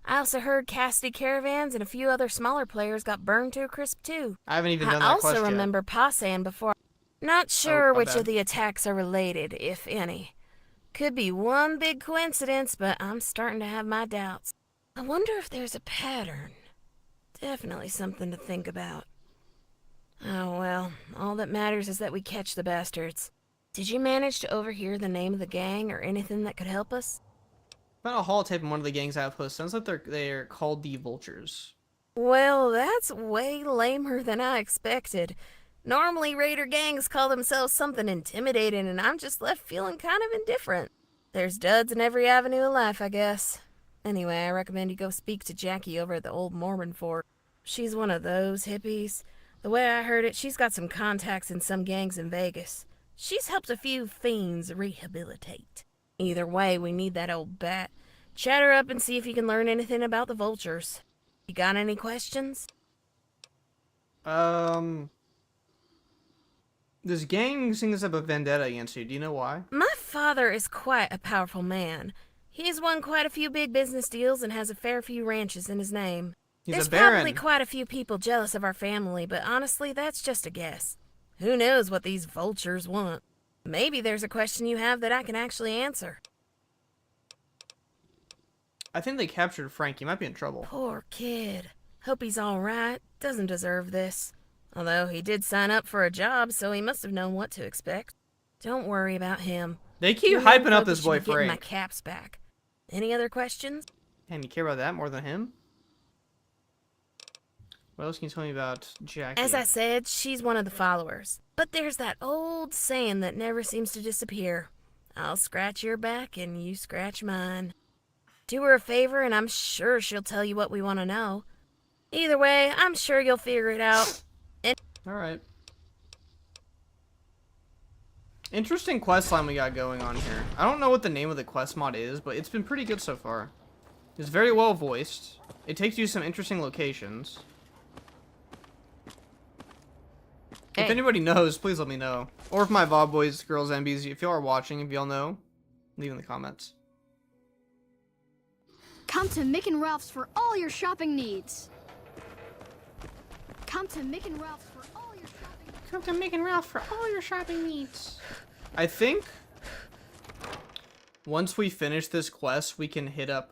I also heard Cassidy Caravans and a few other smaller players got burned to a crisp too. I haven't even done I that quest also yet. remember Passan before. Not sure my which bad. of the attacks are related, if any. Could be one big coincidence, but I'm starting to have my doubts. I wonder if there's a pattern. Definitely something to think about. Oh well, all that matters is that we catch the bastards. Did you manage to overhear the name of the gang or anything that could help us? Found a holotape in one of the gang's outposts. Sounds like they're called the Vultures. Well, that's way lamer than I expected. Normally, raider gangs call themselves something intimidating, and I'm just left feeling kind of indifferent. There's duds in every avenue of life, I guess. Anyway, I recommend you go speak to Jackie over at the old Mormon fort. She's one of those hippies. The way I heard it, she's got some contacts in some gangs in Vegas. She's helped a few fiends rehabilitate. Either way, we need that old bat. Chat her up and see if you can learn anything about the Vultures. You got any questions? This gang sings up a vendetta against you. Do you know why? My father is quite a powerful man. He's won quite a few big business deals and has a fair few ranches in his name. He's There's a baron. probably quite a few people jealous of our family, but honestly, that's just a guess. Who knows what these vultures want? Maybe there's a question you have that I can actually answer. I think they captured Frank. He might be in trouble. Poor kid. Hope he's all right. Doesn't deserve this. Although he did sign up for a job, so he must have known what to expect. Don't worry about him. They keep Your hyping main up this focus boy should be getting my Frank. caps back. Any other questions? Damn, you care about that more than him? What else can you tell me about Jackie? As I said, she's one of the followers. But there's that old saying that never seems to disappear. I'll scratch your back and you scratch mine. Do her a favor and I'm sure she'll tell you what we want to know. Either way, I'm sure you'll figure it out. Alright. Interesting quest line we got going on here. I don't know what the name of the quest mod is, but it's been pretty good so far. It's very well voiced. It takes you to some interesting locations. If anybody knows, please let me know. Or if my VOD boys, girls, MBs, if y'all are watching, if y'all know, leave in the comments. Come to Mick and Ralph's for all your shopping needs. Come to Mick and Ralph's for all your shopping needs. Come to Mick and Ralph for all your shopping needs. I think once we finish this quest, we can hit up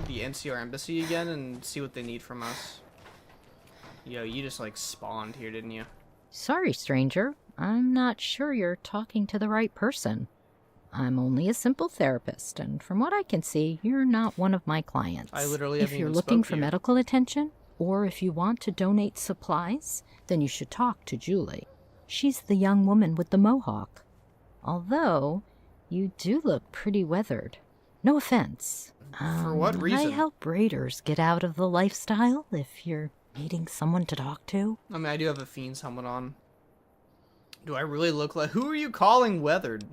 the NCR embassy again and see what they need from us. Yo, you just like spawned here, didn't you? Sorry, stranger. I'm not sure you're talking to the right person. I'm only a simple therapist, and from what I can see, you're not one of my clients. I literally If haven't you're even looking spoke to for you. medical attention, or if you want to donate supplies, then you should talk to Julie. She's the young woman with the mohawk. Although, you do look pretty weathered. No offense. For what reason? I help raiders get out of the lifestyle if you're needing someone to talk to. I mean, I do have a Fiend's helmet on. Do I really look like... Who are you calling weathered?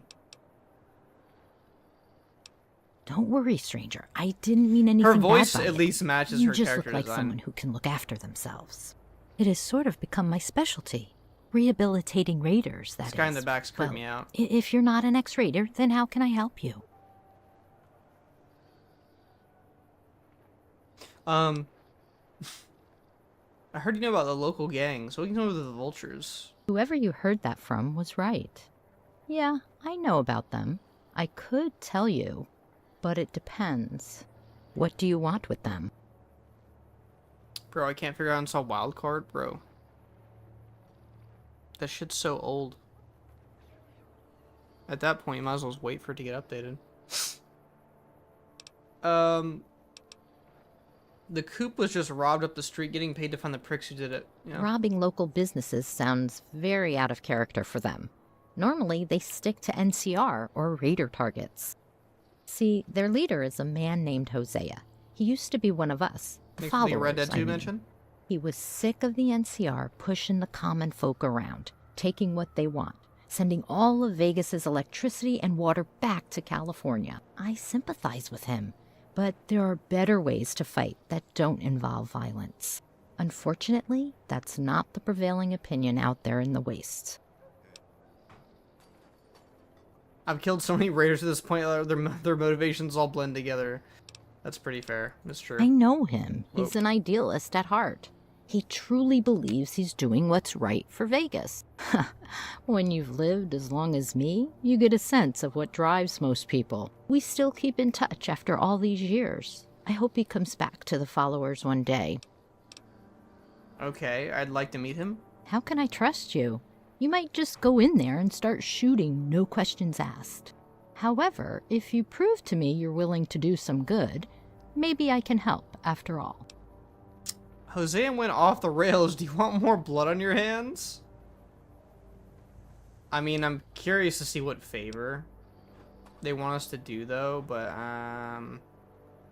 Don't worry, stranger. I didn't mean anything Her bad voice by at it. least matches You her just character look like design. someone who can look after themselves. It has sort of become my specialty. Rehabilitating raiders, that This is. guy in the back's creeping Well, me out. If you're not an ex-raider, then how can I help you? I heard you know about the local gangs. What do you know about the Vultures? Whoever you heard that from was right. Yeah, I know about them. I could tell you, but it depends. What do you want with them? Bro, I can't figure out how to install wildcard, bro. That shit's so old. At that point, you might as well just wait for it to get updated. The coop was just robbed up the street, getting paid to find the pricks who did it. Yeah. Robbing local businesses sounds very out of character for them. Normally, they stick to NCR or raider targets. See, their leader is a man named Hosea. He used to be one of us. Makes the Red Dead 2 I mean. mention? He was sick of the NCR pushing the common folk around, taking what they want, sending all of Vegas's electricity and water back to California. I sympathize with him, but there are better ways to fight that don't involve violence. Unfortunately, that's not the prevailing opinion out there in the wastes. I've killed so many raiders at this point, their motivations all blend together. That's pretty fair. That's true. I know him. He's an idealist at heart. He truly believes he's doing what's right for Vegas. When you've lived as long as me, you get a sense of what drives most people. We still keep in touch after all these years. I hope he comes back to the followers one day. Okay, I'd like to meet him. How can I trust you? You might just go in there and start shooting, no questions asked. However, if you prove to me you're willing to do some good, maybe I can help after all. Hosea went off the rails. Do you want more blood on your hands? I mean, I'm curious to see what favor they want us to do, though, but, I'm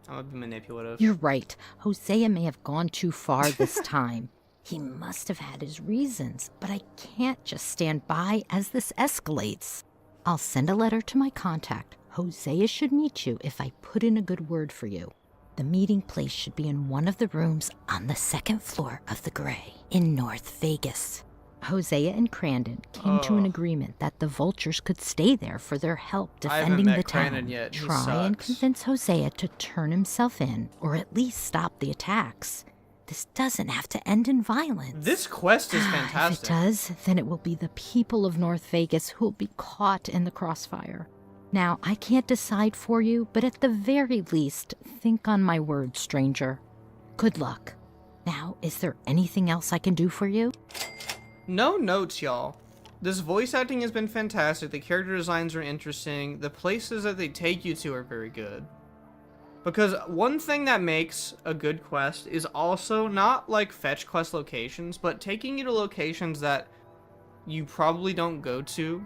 gonna be manipulative. You're right. Hosea may have gone too far this time. He must have had his reasons, but I can't just stand by as this escalates. I'll send a letter to my contact. Hosea should meet you if I put in a good word for you. The meeting place should be in one of the rooms on the second floor of the Gray in North Vegas. Hosea and Crandon came to an agreement that the Vultures could stay there for their help defending the town. Yet. Try and convince Hosea to turn himself in, or at least stop the attacks. This doesn't have to end in violence. This quest is fantastic. If it does, then it will be the people of North Vegas who will be caught in the crossfire. Now, I can't decide for you, but at the very least, think on my word, stranger. Good luck. Now, is there anything else I can do for you? No notes, y'all. This voice acting has been fantastic. The character designs are interesting. The places that they take you to are very good. Because one thing that makes a good quest is also not like fetch quest locations, but taking you to locations that you probably don't go to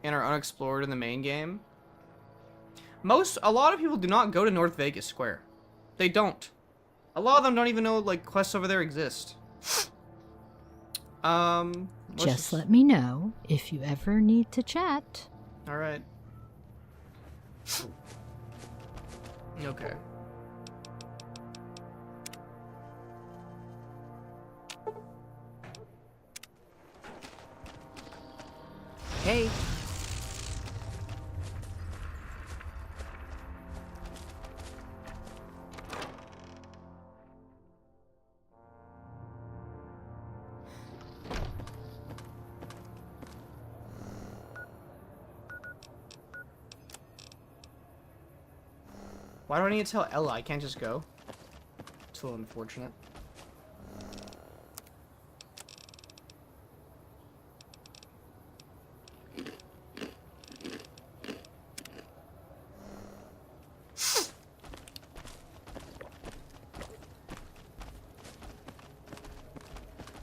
and are unexplored in the main game. A lot of people do not go to North Vegas Square. They don't. A lot of them don't even know like quests over there exist. Just let me know if you ever need to chat. All right. Okay. Hey. Why do I need to tell Ella? I can't just go. It's a little unfortunate.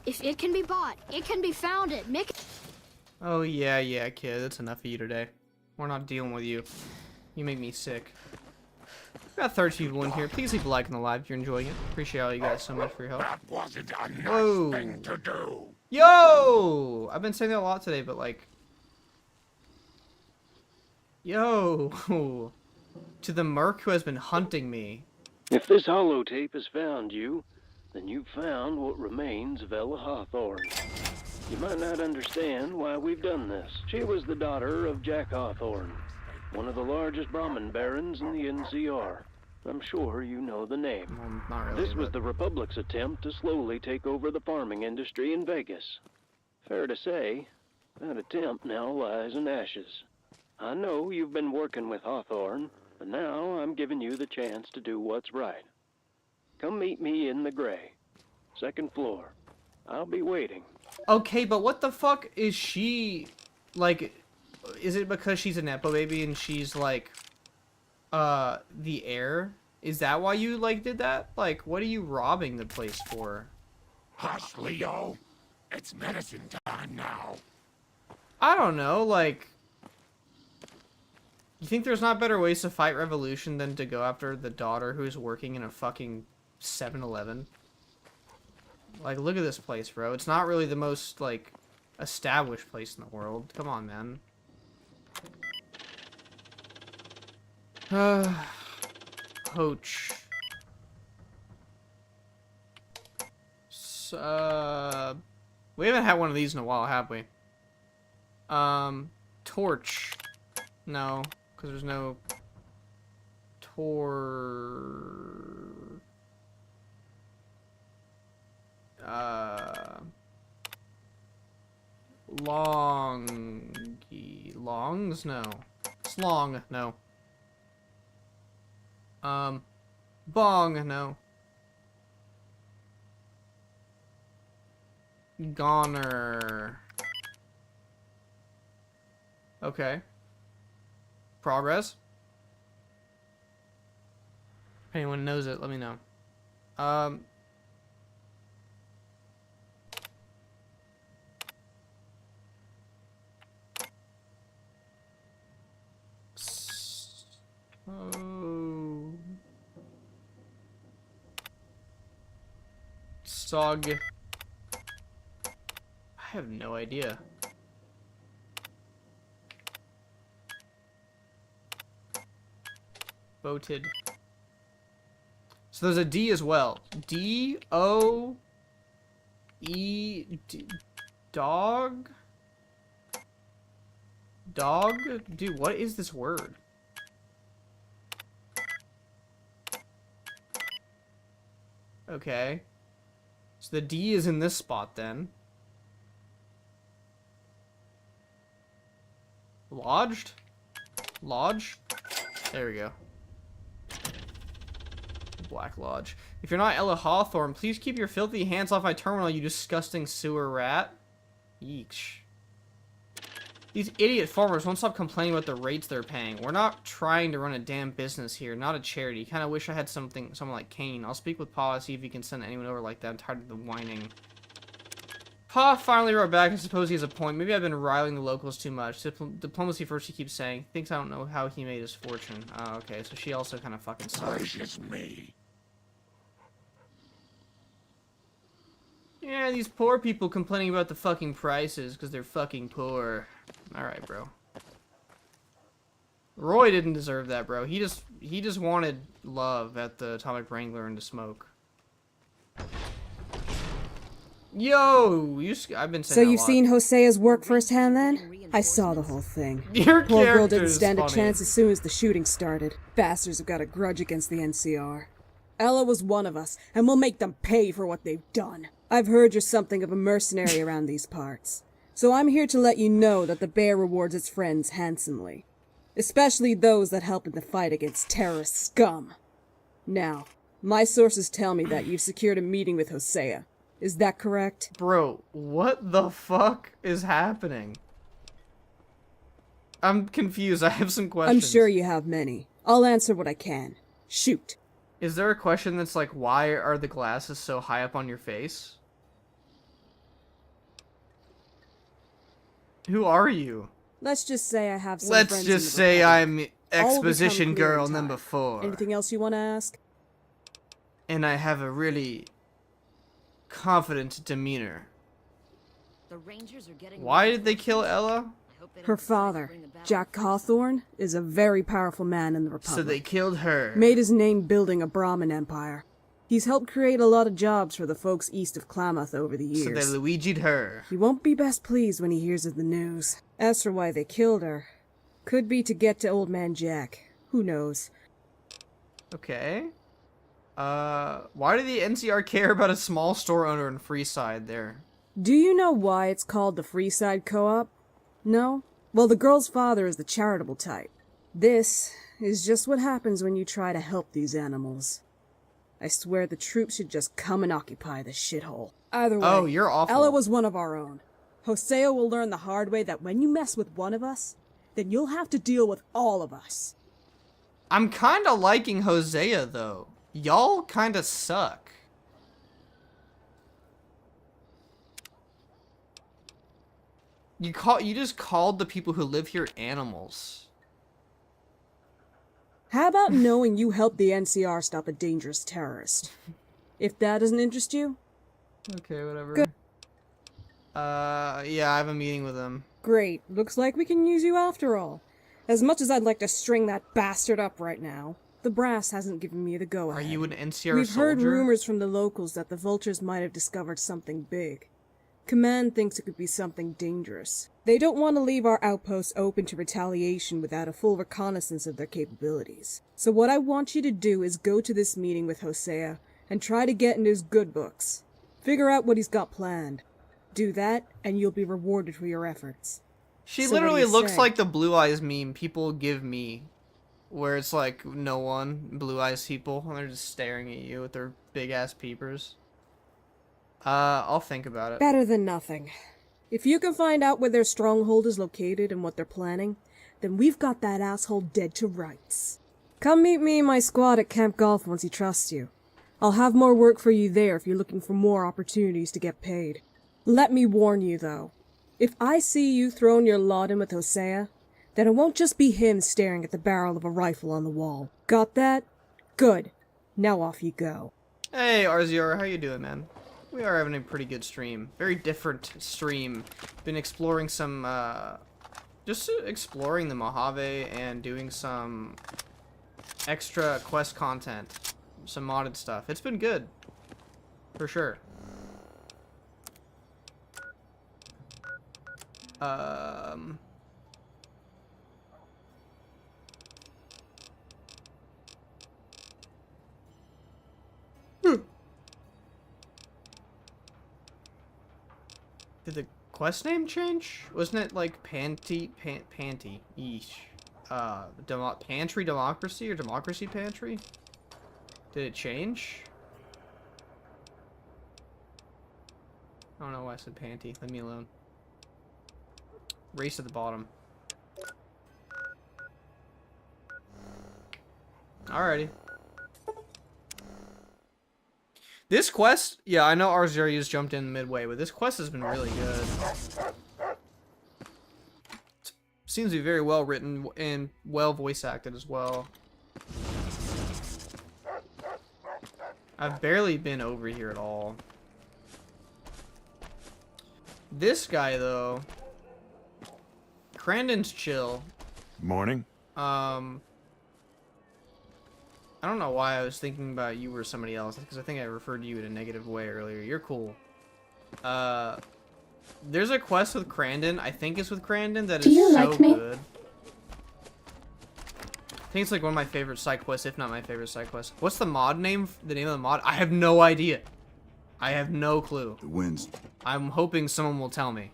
If it can be bought, it can be founded. Oh yeah, kid. That's enough of you today. We're not dealing with you. You make me sick. Got 30 people in here. Please leave a like on the live if you're enjoying it. Appreciate all you guys so much for your help. That wasn't a nice Whoa. thing to do. Yo! I've been saying that a lot today, but like... Yo! To the merc who has been hunting me. If this holotape has found you, then you've found what remains of Ella Hawthorne. You might not understand why we've done this. She was the daughter of Jack Hawthorne, one of the largest Brahmin barons in the NCR. I'm sure you know the name. Well, not really, This was the Republic's attempt to slowly take over the farming industry in Vegas. Fair to say, that attempt now lies in ashes. I know you've been working with Hawthorne, but now I'm giving you the chance to do what's right. Come meet me in the Gray, second floor. I'll be waiting. Okay, but what the fuck is she... Like, is it because she's a Nepo baby and she's like... the heir? Is that why you, like, did that? Like, what are you robbing the place for? Hush, Leo. It's medicine time now. I don't know, like... You think there's not better ways to fight revolution than to go after the daughter who's working in a fucking 7-Eleven? Like, look at this place, bro. It's not really the most, like, established place in the world. Come on, man. Poach. We haven't had one of these in a while, have we? Torch. No, because there's no longs? No. Slong, no. Bong, no. Goner. Okay. Progress. If anyone knows it, let me know. Sog. I have no idea. Voted. So there's a D as well. D-O-E... Dog? Dog? Dude, what is this word? Okay. So the D is in this spot then. Lodged? Lodge? There we go. Black Lodge. If you're not Ella Hawthorne, please keep your filthy hands off my terminal, you disgusting sewer rat. Yeesh. These idiot farmers won't stop complaining about the rates they're paying. We're not trying to run a damn business here, not a charity. Kinda wish I had someone like Kane. I'll speak with Pa, see if he can send anyone over like that. I'm tired of the whining. Pa finally wrote back. I suppose he has a point. Maybe I've been riling the locals too much. Diplomacy first, he keeps saying. Thinks I don't know how he made his fortune. Oh, okay, so she also kind of fucking sucks. Me. Yeah, these poor people complaining about the fucking prices because they're fucking poor. Alright, bro. Roy didn't deserve that, bro. He just wanted love at the Atomic Wrangler and to smoke. Yo, I've been saying So you've seen Hosea's work firsthand then? I saw the whole thing. Your Poor girl character didn't is stand a funny. chance as soon as the shooting started. Bastards have got a grudge against the NCR. Ella was one of us, and we'll make them pay for what they've done. I've heard you're something of a mercenary around these parts. So I'm here to let you know that the bear rewards its friends handsomely. Especially those that help in the fight against terrorist scum. Now, my sources tell me that you've secured a meeting with Hosea. Is that correct? Bro, what the fuck is happening? I'm confused. I have some questions. I'm sure you have many. I'll answer what I can. Shoot. Is there a question that's like, why are the glasses so high up on your face? Who are you? Let's just say I have some Let's friends just in the say Republic. I'm All will exposition become clear in girl time. number 4. Anything else you want to ask? And I have a really confident demeanor. The Rangers are getting Why did they kill Ella? Her father, Jack Hawthorne, is a very powerful man in the Republic. So they killed her. Made his name building a Brahmin empire. He's helped create a lot of jobs for the folks east of Klamath over the years. So they Luigi'd her. He won't be best pleased when he hears of the news. As for why they killed her, could be to get to Old Man Jack. Who knows? Okay. Why do the NCR care about a small store owner in Freeside there? Do you know why it's called the Freeside Co-op? No? Well, the girl's father is the charitable type. This is just what happens when you try to help these animals. I swear the troops should just come and occupy this shithole. Either way, Oh, you're awful. Ella was one of our own. Hosea will learn the hard way that when you mess with one of us, then you'll have to deal with all of us. I'm kinda liking Hosea, though. Y'all kinda suck. You just called the people who live here animals. How about knowing you helped the NCR stop a dangerous terrorist? If that doesn't interest you? Okay, whatever. Good. Yeah, I have a meeting with him. Great. Looks like we can use you after all. As much as I'd like to string that bastard up right now, the brass hasn't given me the go-ahead. Are you an NCR We've soldier? heard rumors from the locals that the vultures might have discovered something big. Command thinks it could be something dangerous. They don't want to leave our outposts open to retaliation without a full reconnaissance of their capabilities. So what I want you to do is go to this meeting with Hosea and try to get into his good books. Figure out what he's got planned. Do that, and you'll be rewarded for your efforts. She So what do literally you looks say? like the Blue Eyes meme people give me. Where it's like no one, Blue Eyes people, and they're just staring at you with their big ass peepers. I'll think about it. Better than nothing. If you can find out where their stronghold is located and what they're planning, then we've got that asshole dead to rights. Come meet me and my squad at Camp Golf once he trusts you. I'll have more work for you there if you're looking for more opportunities to get paid. Let me warn you, though. If I see you throwing your lot in with Hosea, then it won't just be him staring at the barrel of a rifle on the wall. Got that? Good. Now off you go. Hey, RZR, how you doing, man? We are having a pretty good stream. Very different stream. Been exploring some, just exploring the Mojave and doing some extra quest content. Some modded stuff. It's been good. For sure. Did the quest name change? Wasn't it like Panty? Eesh. Pantry Democracy or Democracy Pantry? Did it change? I don't know why I said panty. Leave me alone. Race at the bottom. Alrighty. This quest, yeah, I know Arzarius jumped in midway, but this quest has been really good. Seems to be very well written and well voice acted as well. I've barely been over here at all. This guy, though, Crandon's chill. Morning. I don't know why I was thinking about you or somebody else, because I think I referred to you in a negative way earlier. You're cool. There's a quest with Crandon, I think it's with Crandon, that is so good. I think it's like one of my favorite side quests, if not my favorite side quest. What's the mod name? The name of the mod? I have no idea. I have no clue. The winds. I'm hoping someone will tell me.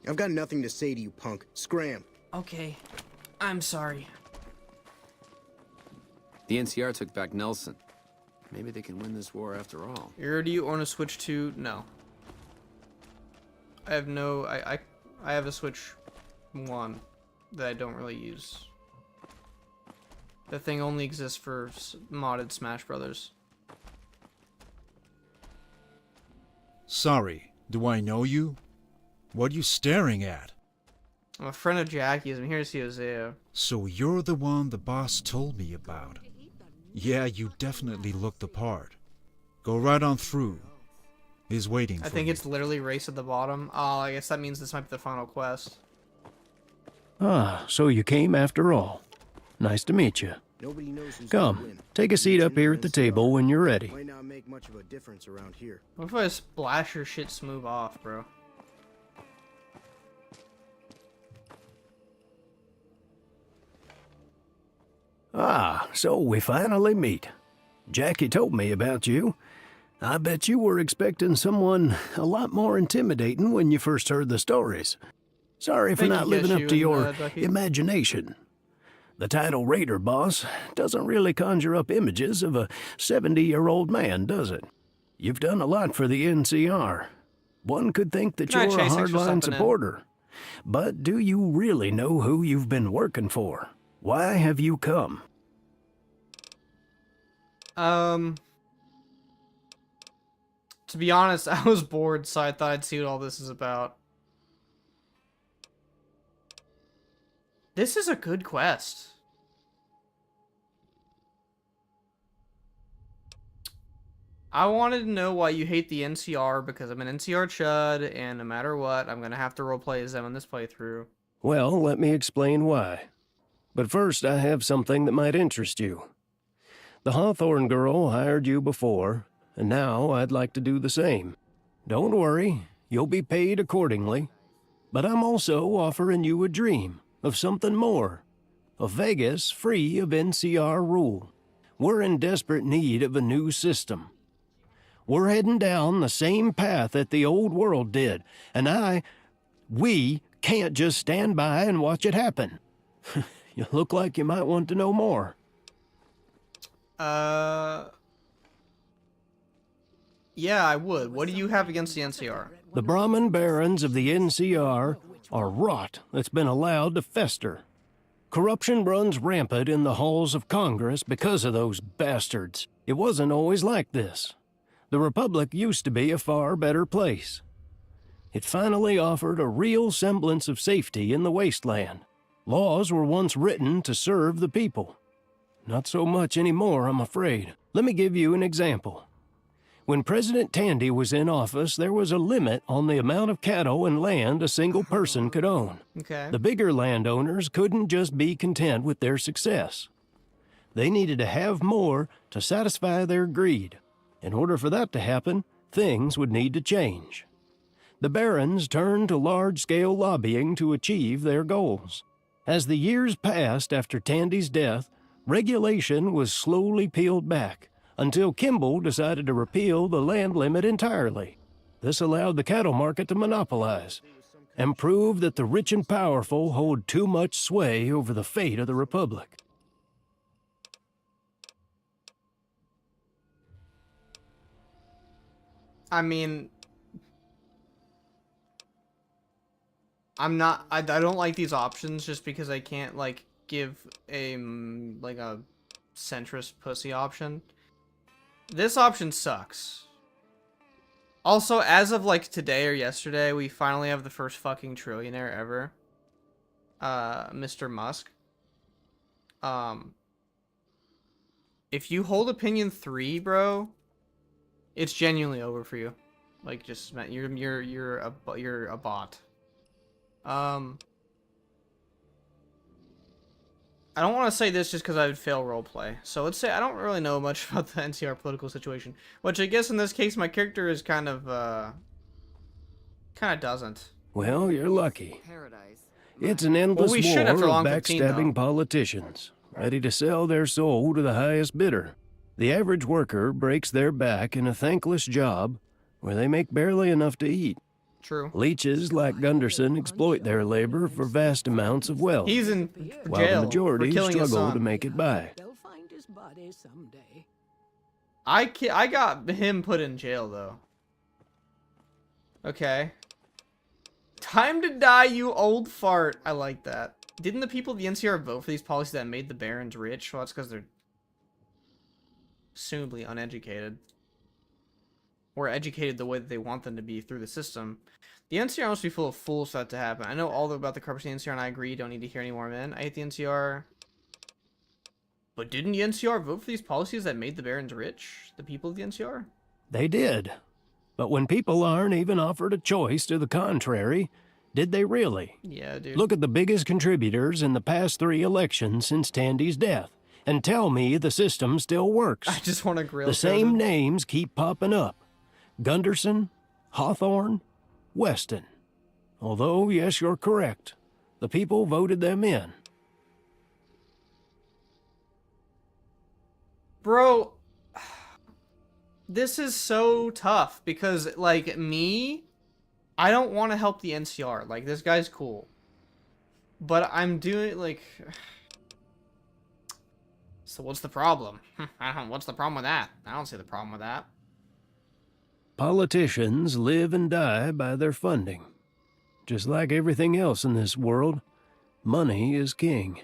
I've got nothing to say to you, punk. Scram. Okay. I'm sorry. The NCR took back Nelson. Maybe they can win this war after all. Do you own a Switch 2? No. I have no... I have a Switch 1 that I don't really use. The thing only exists for modded Smash Brothers. Sorry, do I know you? What are you staring at? I'm a friend of Jackie's. I'm here to see Hosea. So you're the one the boss told me about. Yeah, you definitely look the part. Go right on through. He's waiting for I think you. it's literally race at the bottom. Oh, I guess that means this might be the final quest. Ah, so you came after all. Nice to meet you. Nobody knows who's Come, take a seat up here at the table when you're ready. Might not make much of a difference around here. What if I splash your shit smooth off, bro? Ah, so we finally meet. Jackie told me about you. I bet you were expecting someone a lot more intimidating when you first heard the stories. Sorry for Thank not you, living up to Cashew your and, Ducky. imagination. The title Raider boss doesn't really conjure up images of a 70-year-old man, does it? You've done a lot for the NCR. One could think that Good night, you're a Chase. Thanks for hardline stopping in. supporter. But do you really know who you've been working for? Why have you come? To be honest, I was bored, so I thought I'd see what all this is about. This is a good quest. I wanted to know why you hate the NCR, because I'm an NCR chud, and no matter what, I'm gonna have to roleplay as them in this playthrough. Well, let me explain why. But first, I have something that might interest you. The Hawthorne girl hired you before, and now I'd like to do the same. Don't worry, you'll be paid accordingly. But I'm also offering you a dream of something more. A Vegas free of NCR rule. We're in desperate need of a new system. We're heading down the same path that the old world did, and we can't just stand by and watch it happen. You look like you might want to know more. Yeah, I would. What do you have against the NCR? The Brahmin barons of the NCR are rot that's been allowed to fester. Corruption runs rampant in the halls of Congress because of those bastards. It wasn't always like this. The Republic used to be a far better place. It finally offered a real semblance of safety in the wasteland. Laws were once written to serve the people. Not so much anymore, I'm afraid. Let me give you an example. When President Tandy was in office, there was a limit on the amount of cattle and land a single person could own. Okay. The bigger landowners couldn't just be content with their success. They needed to have more to satisfy their greed. In order for that to happen, things would need to change. The barons turned to large-scale lobbying to achieve their goals. As the years passed after Tandy's death, regulation was slowly peeled back, until Kimball decided to repeal the land limit entirely. This allowed the cattle market to monopolize, and prove that the rich and powerful hold too much sway over the fate of the Republic. I mean, I don't like these options just because I can't, like, give a, like, a centrist pussy option. This option sucks. Also, as of, like, today or yesterday, we finally have the first fucking trillionaire ever. Mr. Musk. If you hold opinion 3, bro, it's genuinely over for you. Like, just, you're a bot. I don't want to say this just because I would fail roleplay. So let's say I don't really know much about the NCR political situation, which I guess in this case my character is kind of doesn't. Well, you're lucky. It's an endless war of backstabbing politicians, ready to sell their soul to the highest bidder. The average worker breaks their back in a thankless job where they make barely enough to eat. True. Leeches like Gunderson exploit their labor for vast amounts of wealth. He's in while jail the majority for killing his struggle son. to make it by. They'll find his body someday. I got him put in jail though. Okay. Time to die, you old fart. I like that. Didn't the people of the NCR vote for these policies that made the barons rich? Well, that's because they're assumably uneducated. Or educated the way that they want them to be through the system. The NCR must be full of fools for that to happen. I know all about the corruption of the NCR, and I agree. Don't need to hear any more, man. I hate the NCR. But didn't the NCR vote for these policies that made the barons rich? The people of the NCR? They did. But when people aren't even offered a choice to the contrary, did they really? Yeah, dude. Look at the biggest contributors in the past 3 elections since Tandy's death, and tell me the system still works. I just want to grill The same them. names keep popping up. Gunderson, Hawthorne, Weston. Although, yes, you're correct. The people voted them in. Bro, this is so tough because, like, me, I don't want to help the NCR. Like, this guy's cool. But I'm doing, like... So what's the problem? What's the problem with that? I don't see the problem with that. Politicians live and die by their funding. Just like everything else in this world, money is king.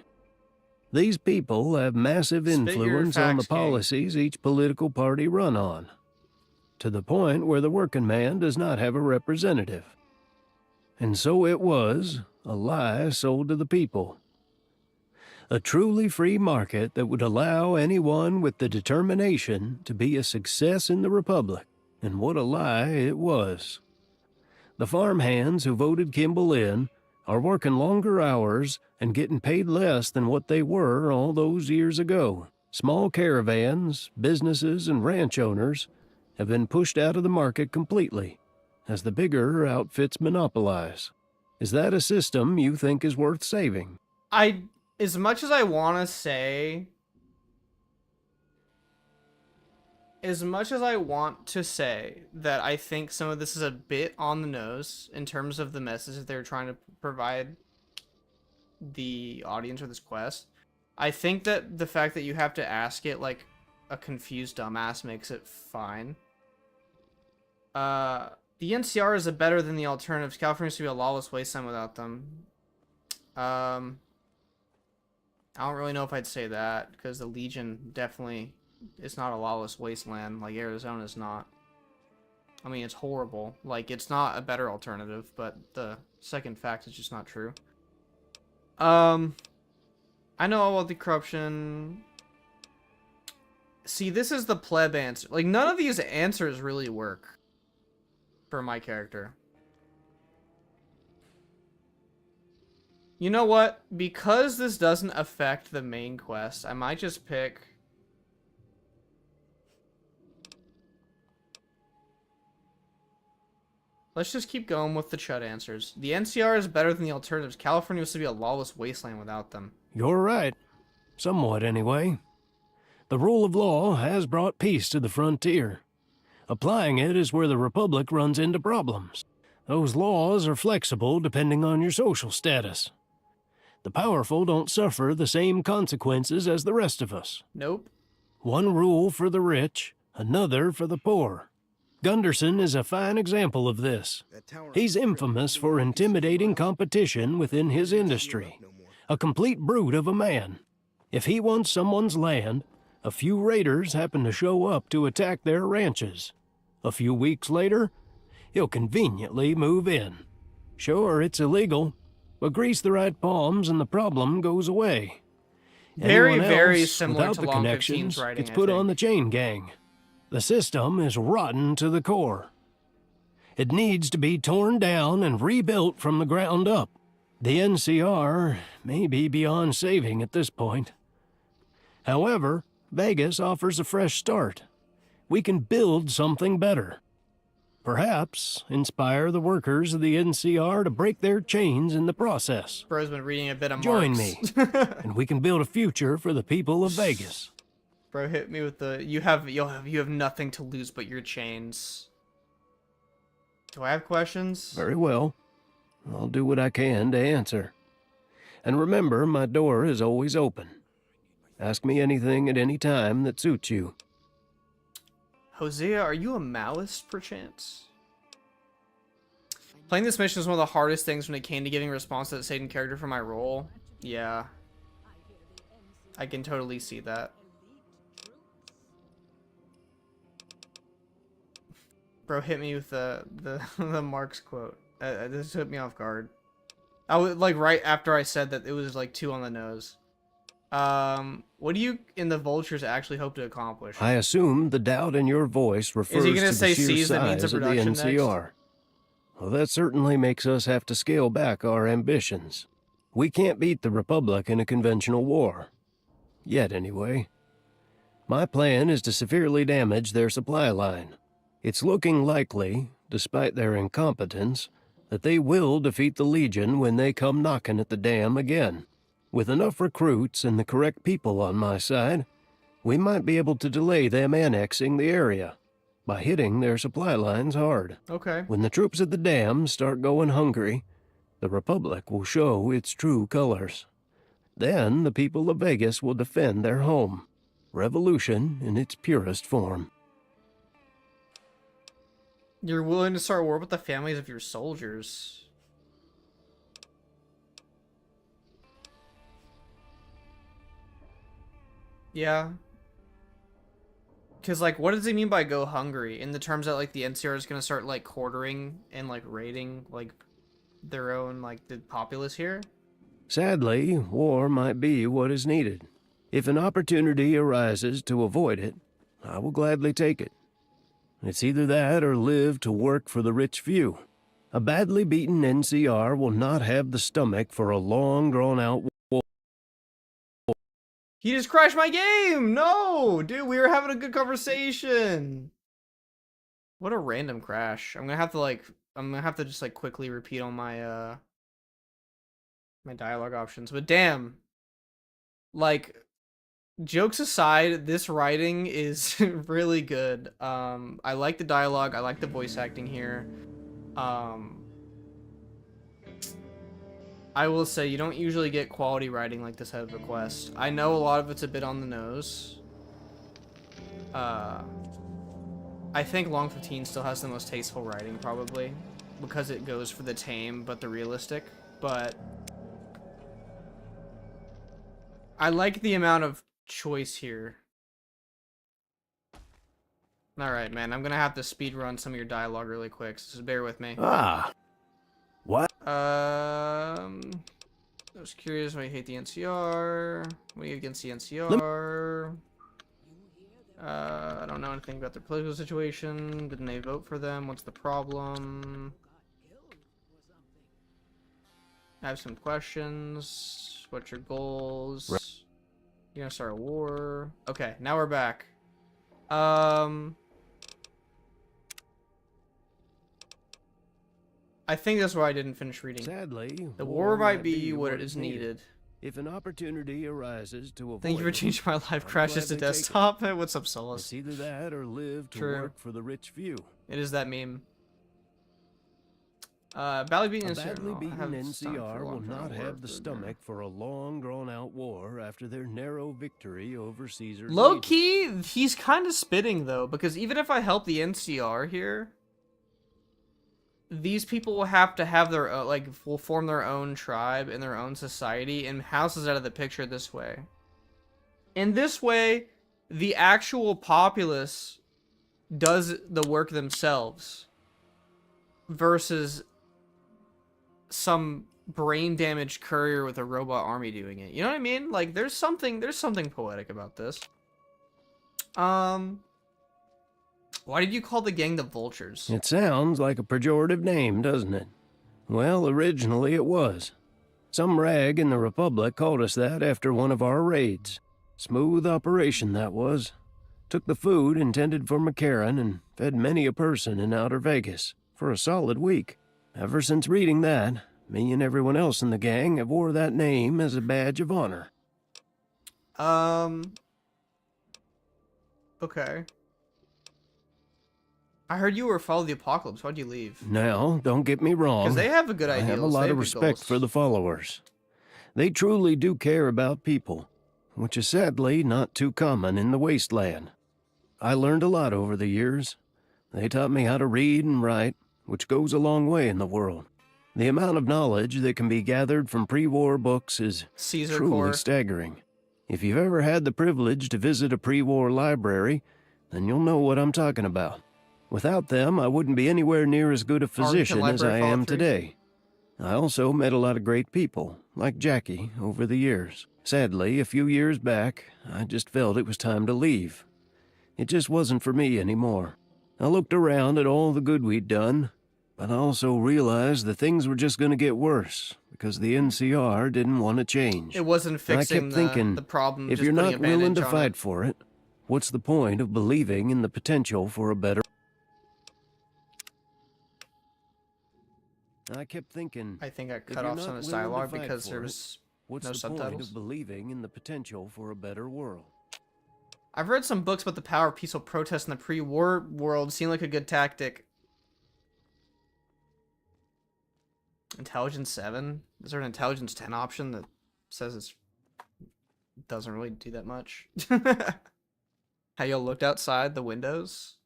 These people have massive influence on the policies each political party run on, to the point where the working man does not have a representative. And so it was a lie sold to the people. A truly free market that would allow anyone with the determination to be a success in the Republic. And what a lie it was. The farmhands who voted Kimball in are working longer hours and getting paid less than what they were all those years ago. Small caravans, businesses, and ranch owners have been pushed out of the market completely as the bigger outfits monopolize. Is that a system you think is worth saving? As much as I want to say... As much as I want to say that I think some of this is a bit on the nose in terms of the message that they're trying to provide the audience with this quest, I think that the fact that you have to ask it like a confused dumbass makes it fine. The NCR is better than the alternatives. California used to be a lawless wasteland without them. I don't really know if I'd say that, because the Legion definitely is not a lawless wasteland like Arizona's not. I mean, it's horrible. Like, it's not a better alternative, but the second fact is just not true. I know all about the corruption. See, this is the pleb answer. Like, none of these answers really work for my character. You know what? Because this doesn't affect the main quest, I might just pick... Let's just keep going with the chud answers. The NCR is better than the alternatives. California used to be a lawless wasteland without them. You're right. Somewhat, anyway. The rule of law has brought peace to the frontier. Applying it is where the Republic runs into problems. Those laws are flexible depending on your social status. The powerful don't suffer the same consequences as the rest of us. Nope. One rule for the rich, another for the poor. Gunderson is a fine example of this. He's infamous for intimidating competition within his industry. A complete brute of a man. If he wants someone's land, a few raiders happen to show up to attack their ranches. A few weeks later, he'll conveniently move in. Sure, it's illegal, but grease the right palms and the problem goes away. Very, Anyone very else, similar without to the Long 15's connections, writing, gets I put think. on the chain gang. The system is rotten to the core. It needs to be torn down and rebuilt from the ground up. The NCR may be beyond saving at this point. However, Vegas offers a fresh start. We can build something better. Perhaps inspire the workers of the NCR to break their chains in the process. Bro's been reading a bit of Join Marx. me, and we can build a future for the people of Vegas. Bro hit me with the you have nothing to lose but your chains. Do I have questions? Very well. I'll do what I can to answer. And remember, my door is always open. Ask me anything at any time that suits you. Hosea, are you a Maoist, perchance? Playing this mission was one of the hardest things when it came to giving response to the Satan character for my role. Yeah. I can totally see that. Bro hit me with the the Marx quote. This took me off guard. I was like right after I said that it was like too on the nose. What do you in the Vultures actually hope to accomplish? I assume the doubt in your voice refers Is he gonna to say the sheer C's that means size a of the production NCR. Well, that certainly makes us have to scale back our ambitions. We can't beat the Republic in a conventional war. Yet, anyway. My plan is to severely damage their supply line. It's looking likely, despite their incompetence, that they will defeat the Legion when they come knocking at the dam again. With enough recruits and the correct people on my side, we might be able to delay them annexing the area by hitting their supply lines hard. Okay. When the troops at the dam start going hungry, the Republic will show its true colors. Then the people of Vegas will defend their home. Revolution in its purest form. You're willing to start war with the families of your soldiers. Yeah. Because, like, what does he mean by go hungry? In the terms that, like, the NCR is going to start, like, quartering and, like, raiding, like, their own, like, the populace here? Sadly, war might be what is needed. If an opportunity arises to avoid it, I will gladly take it. It's either that or live to work for the rich few. A badly beaten NCR will not have the stomach for a long, drawn-out war. He just crashed my game! No! Dude, we were having a good conversation! What a random crash. I'm gonna have to just, like, quickly repeat all my, my dialogue options. But damn. Like, jokes aside, this writing is really good. I like the dialogue, I like the voice acting here. I will say, you don't usually get quality writing like this out of a quest. I know a lot of it's a bit on the nose. I think Long 15 still has the most tasteful writing, probably, because it goes for the tame but the realistic. But I like the amount of choice here. Alright, man, I'm gonna have to speed run some of your dialogue really quick, so just bear with me. Ah. What? I was curious why you hate the NCR. What are you against the NCR? I don't know anything about their political situation. Didn't they vote for them? What's the problem? I have some questions. What's your goals? You're gonna start a war. Okay, now we're back. I think that's why I didn't finish reading. Sadly, the war might be what is needed. If an opportunity arises to avoid Thank you for changing my life crashes to desktop. What's up, Solus? It's either that or live to True. work for the rich few. It is that meme. Badly beaten NCR will not have the stomach for a long, drawn-out war after their narrow victory over Caesar's Low key, he's kind of spitting though, because even if I help the NCR here, these people will have to have their own, like, will form their own tribe and their own society, and House is out of the picture this way. In this way, the actual populace does the work themselves versus some brain damaged courier with a robot army doing it. You know what I mean? Like, there's something poetic about this. Why did you call the gang the Vultures? It sounds like a pejorative name, doesn't it? Well, originally it was. Some rag in the Republic called us that after one of our raids. Smooth operation, that was. Took the food intended for McCarran and fed many a person in Outer Vegas for a solid week. Ever since reading that, me and everyone else in the gang have wore that name as a badge of honor. Okay. I heard you were Follow the Apocalypse. Why'd you leave? Now, don't get me wrong. Because they have a good I idea. have a lot of respect for the followers. They truly do care about people, which is sadly not too common in the wasteland. I learned a lot over the years. They taught me how to read and write, which goes a long way in the world. The amount of knowledge that can be gathered from pre-war books is truly staggering. If you've ever had the privilege to visit a pre-war library, then you'll know what I'm talking about. Without them, I wouldn't be anywhere near as good a physician as I am today. I also met a lot of great people, like Jackie, over the years. Sadly, a few years back, I just felt it was time to leave. It just wasn't for me anymore. I looked around at all the good we'd done, but I also realized that things were just going to get worse because the NCR didn't want to change. It wasn't fixing I kept thinking, the problem. If just you're putting not a bandage willing to on fight it. for it, what's the point of believing in the potential for a better? I kept thinking. I think I if cut you're off not some of his willing to dialogue fight because for there it, was what's no the point subtitles. of believing in the potential for a better world? I've read some books about the power of peaceful protest in the pre-war world. Seemed like a good tactic. Intelligence 7? Is there an Intelligence 10 option that says it doesn't really do that much? How y'all looked outside the windows?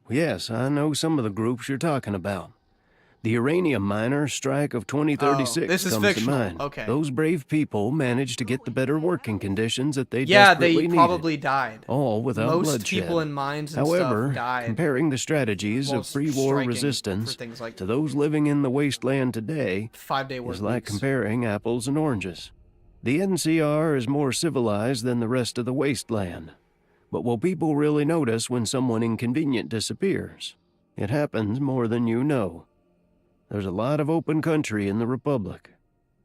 Yes, I know some of the groups you're talking about. The uranium miners' strike of 2036 this is comes fictional. to mind. Okay. Those brave people managed to get the better working conditions that they Yeah, desperately they probably needed, died. all without Most bloodshed. people in mines and However, stuff died comparing the strategies while of pre-war striking resistance for things like to those living in the wasteland today 5-day work is like weeks. comparing apples and oranges. The NCR is more civilized than the rest of the wasteland. But will people really notice when someone inconvenient disappears? It happens more than you know. There's a lot of open country in the Republic,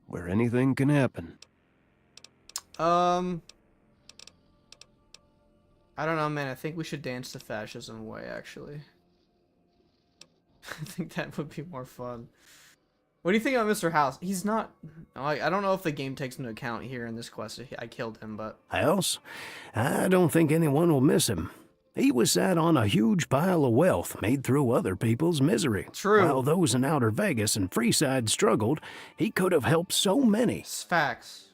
where anything can happen. I don't know, man. I think we should dance the fascism way, actually. I think that would be more fun. What do you think about Mr. House? He's not... I don't know if the game takes into account here in this quest. I killed him, but... House? I don't think anyone will miss him. He was sat on a huge pile of wealth made through other people's misery. True. While those in Outer Vegas and Freeside struggled, he could have helped so many. It's facts.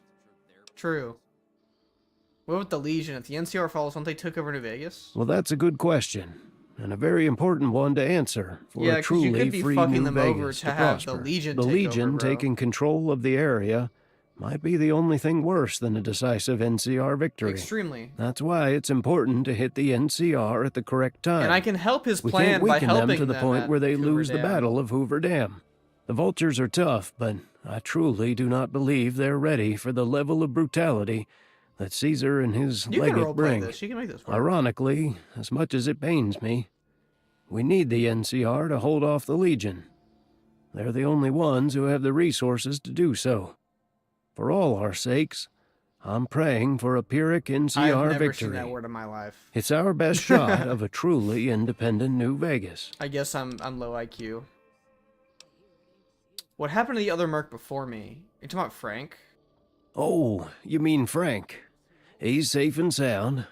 True. What with the Legion? If the NCR falls, don't they took over New Vegas? Well, that's a good question, and a very important one to answer for Yeah, a 'cause truly you could be free fucking New them over Vegas to to have the prosper. Legion The take Legion over, bro. taking control of the area might be the only thing worse than a decisive NCR victory. Extremely. That's why it's important to hit the NCR at the correct time. And I can help his We plan can't by weaken helping them to the point at where they Hoover lose the Dam. battle of Hoover Dam. The Vultures are tough, but I truly do not believe they're ready for the level of brutality that Caesar and his You can legate roleplay bring. this. You can make this work. Ironically, as much as it pains me, we need the NCR to hold off the Legion. They're the only ones who have the resources to do so. For all our sakes, I'm praying for a Pyrrhic NCR I've never victory. seen that word in my life. It's our best shot of a truly independent New Vegas. I guess I'm low IQ. What happened to the other merc before me? You talking about Frank? Oh, you mean Frank. He's safe and sound.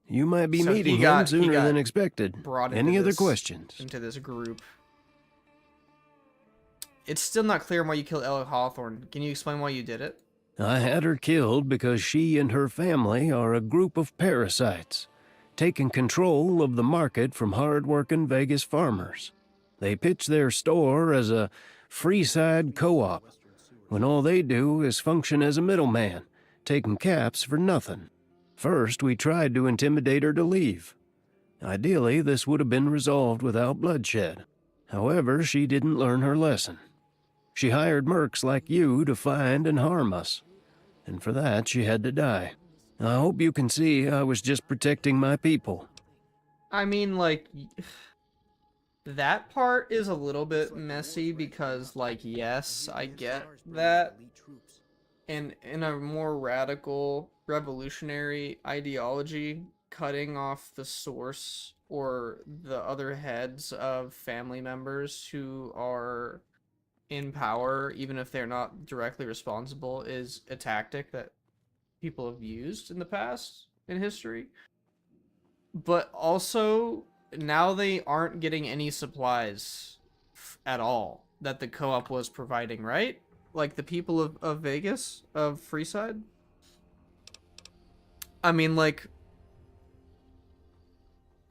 You might be So he meeting him got sooner than expected. brought into Any other this- questions? Into this group. It's still not clear why you killed Ella Hawthorne. Can you explain why you did it? I had her killed because she and her family are a group of parasites, taking control of the market from hard-working Vegas farmers. They pitch their store as a Freeside co-op, when all they do is function as a middleman, taking caps for nothing. First, we tried to intimidate her to leave. Ideally, this would have been resolved without bloodshed. However, she didn't learn her lesson. She hired mercs like you to find and harm us, and for that she had to die. I hope you can see I was just protecting my people. I mean, like, that part is a little bit messy because, like, yes, I get that. And in a more radical, revolutionary ideology, cutting off the source or the other heads of family members who are in power, even if they're not directly responsible, is a tactic that people have used in the past in history. But also, now they aren't getting any supplies at all that the co-op was providing, right? Like the people of Vegas, of Freeside? I mean, like,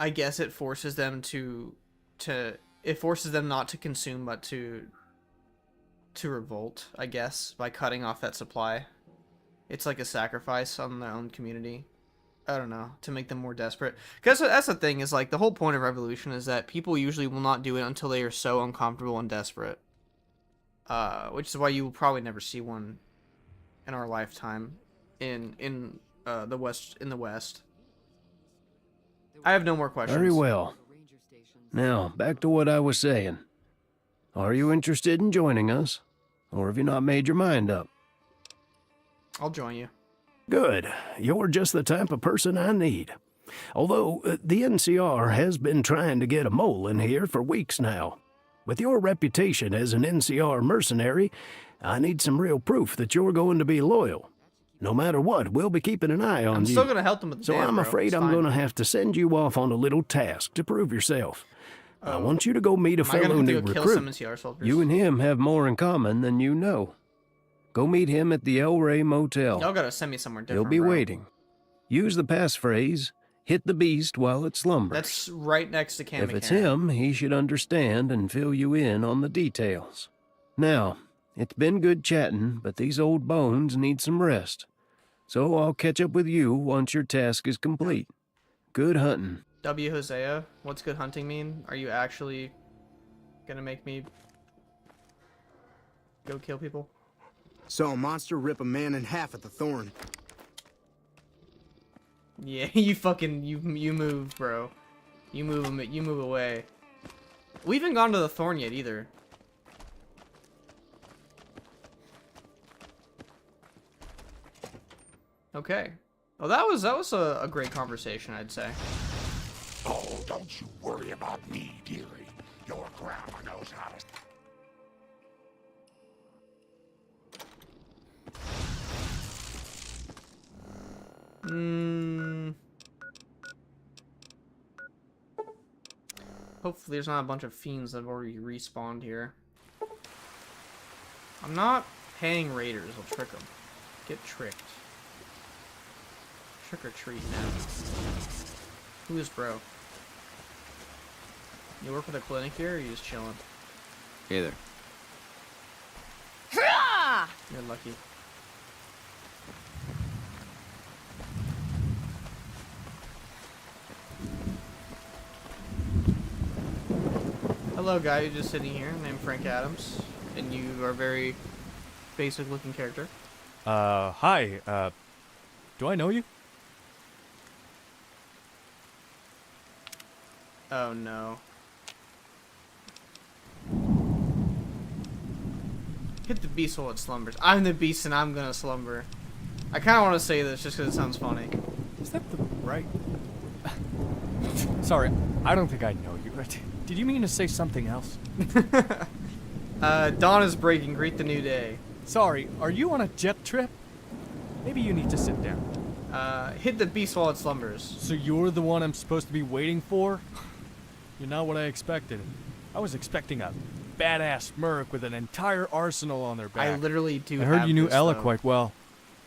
I guess it forces them it forces them not to consume, but to revolt, I guess, by cutting off that supply. It's like a sacrifice on their own community. I don't know, to make them more desperate. Because that's the thing, is like, the whole point of revolution is that people usually will not do it until they are so uncomfortable and desperate. Which is why you will probably never see one in our lifetime in the West. I have no more questions. Very well. Now, back to what I was saying. Are you interested in joining us? Or have you not made your mind up? I'll join you. Good. You're just the type of person I need. Although, the NCR has been trying to get a mole in here for weeks now. With your reputation as an NCR mercenary, I need some real proof that you're going to be loyal. No matter what, we'll be keeping an eye on you. I'm still going to help them with the So dam, I'm bro. afraid It's I'm fine. going to have to send you off on a little task to prove yourself. I want you to go meet a Am I gonna fellow have to new go kill some recruit. NCR soldiers? You and him have more in common than you know. Go meet him at the El Rey Motel. Y'all gotta send me somewhere He'll different, be bro. waiting. Use the passphrase, Hit the beast while it slumbers. That's right next to Cam If it's McCarran. him, he should understand and fill you in on the details. Now, it's been good chatting, but these old bones need some rest. So I'll catch up with you once your task is complete. Good hunting. W. Hosea, what's good hunting mean? Are you actually gonna make me go kill people? Saw a monster rip a man in half at the Thorn. Yeah, you fucking you move, bro. You move away. We haven't gone to the Thorn yet either. Okay. Well, that was a great conversation, I'd say. Oh, don't you worry about me, dearie. Your grandma knows how to... Hopefully there's not a bunch of fiends that have already respawned here. I'm not paying raiders, I'll trick them. Get tricked. Trick or treat now. Who is bro? You work for the clinic here, or are you just chilling? Hey there. You're lucky. Hello, guy. You're just sitting here. Named Frank Adams, and you are a very basic-looking character. Hi. Do I know you? Oh no. Hit the beast while it slumbers. I'm the beast and I'm gonna slumber. I kind of want to say this just because it sounds funny. Is that the right? Sorry, I don't think I know you. Did you mean to say something else? Dawn is breaking. Greet the new day. Sorry, are you on a jet trip? Maybe you need to sit down. Hit the beast while it slumbers. So you're the one I'm supposed to be waiting for? You're not what I expected. I was expecting a badass merc with an entire arsenal on their back. I literally do. I heard have you knew this, Ella though. quite well.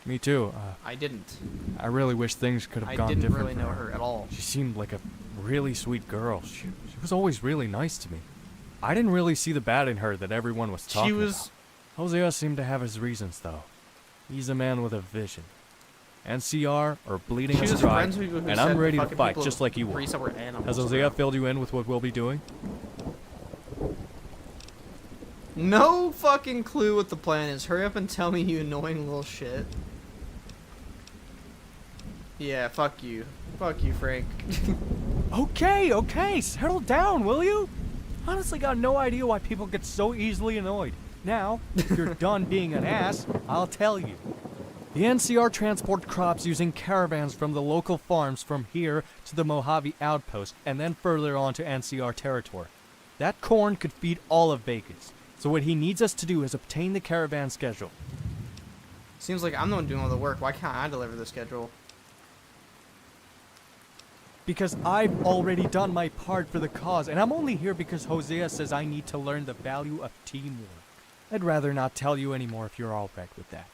Me too. I didn't. I really wish things could have I gone didn't different. really know her at all. She seemed like a really sweet girl. She was always really nice to me. I didn't really see the bad in her that everyone was talking about. Hosea seemed to have his reasons, though. He's a man with a vision. NCR are bleeding us dry, and I'm ready to fight just like you were. Has Hosea filled you in with what we'll be doing? No fucking clue what the plan is. Hurry up and tell me, you annoying little shit. Yeah, fuck you. Fuck you, Frank. Okay, settle down, will you? Honestly got no idea why people get so easily annoyed. Now, if you're done being an ass, I'll tell you. The NCR transport crops using caravans from the local farms from here to the Mojave outpost and then further on to NCR territory. That corn could feed all of Vegas, so what he needs us to do is obtain the caravan schedule. Seems like I'm the one doing all the work. Why can't I deliver the schedule? Because I've already done my part for the cause, and I'm only here because Hosea says I need to learn the value of teamwork. I'd rather not tell you anymore if you're all right with that.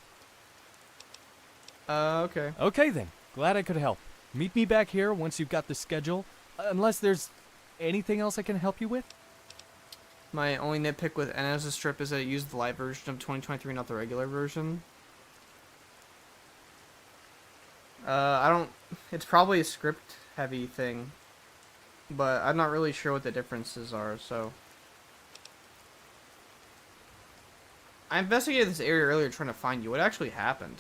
Okay. Okay then. Glad I could help. Meet me back here once you've got the schedule. Unless there's anything else I can help you with? My only nitpick with Enes' strip is that it used the live version of 2023, not the regular version. It's probably a script heavy thing, but I'm not really sure what the differences are, so. I investigated this area earlier trying to find you. What actually happened?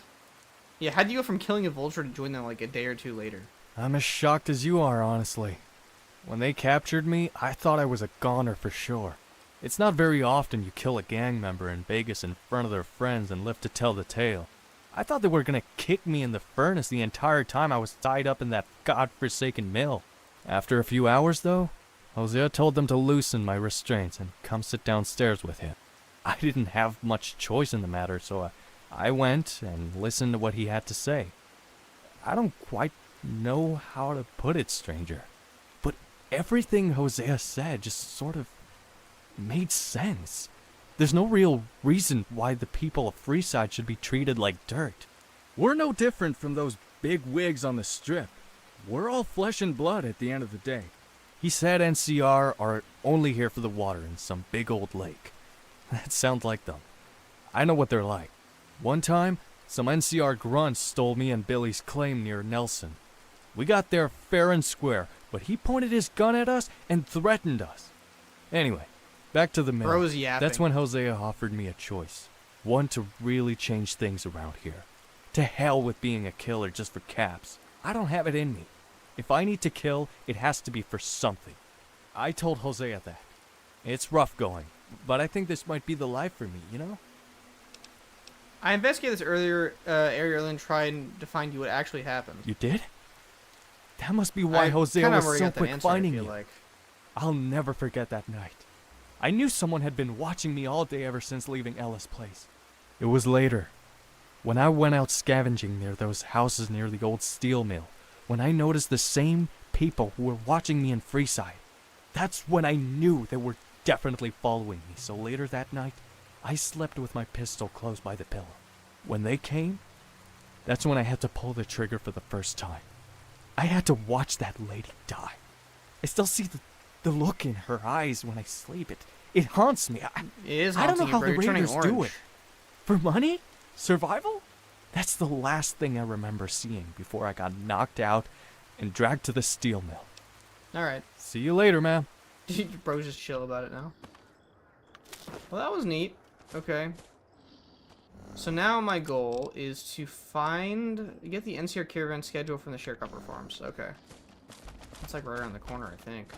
Yeah, how'd you go from killing a vulture to join them like a day or two later? I'm as shocked as you are, honestly. When they captured me, I thought I was a goner for sure. It's not very often you kill a gang member in Vegas in front of their friends and live to tell the tale. I thought they were gonna kick me in the furnace the entire time I was tied up in that godforsaken mill. After a few hours, though, Hosea told them to loosen my restraints and come sit downstairs with him. I didn't have much choice in the matter, so I went and listened to what he had to say. I don't quite know how to put it, stranger, but everything Hosea said just sort of made sense. There's no real reason why the people of Freeside should be treated like dirt. We're no different from those big wigs on the strip. We're all flesh and blood at the end of the day. He said NCR are only here for the water in some big old lake. That sounds like them. I know what they're like. One time, some NCR grunts stole me and Billy's claim near Nelson. We got there fair and square, but he pointed his gun at us and threatened us. Anyway, back to the mill. Bro's yapping. That's when Hosea offered me a choice. One to really change things around here. To hell with being a killer just for caps. I don't have it in me. If I need to kill, it has to be for something. I told Hosea that. It's rough going, but I think this might be the life for me, you know? I investigated this earlier area and tried to find you what actually happened. You did? That must be why Hosea was so quick finding you. I'll never forget that night. I knew someone had been watching me all day ever since leaving Ella's place. It was later, when I went out scavenging near those houses near the old steel mill, when I noticed the same people who were watching me in Freeside. That's when I knew they were definitely following me, so later that night, I slept with my pistol close by the pillow. When they came, that's when I had to pull the trigger for the first time. I had to watch that lady die. I still see the look in her eyes when I sleep. It haunts me. It is I don't know haunting you, how bro. the You're turning Raiders do orange. it. For money? Survival? That's the last thing I remember seeing before I got knocked out and dragged to the steel mill. Alright. See you later, man. Bro's just chill about it now. Well, that was neat. Okay. So now my goal is to get the NCR caravan schedule from the sharecropper farms. Okay. It's like right around the corner, I think.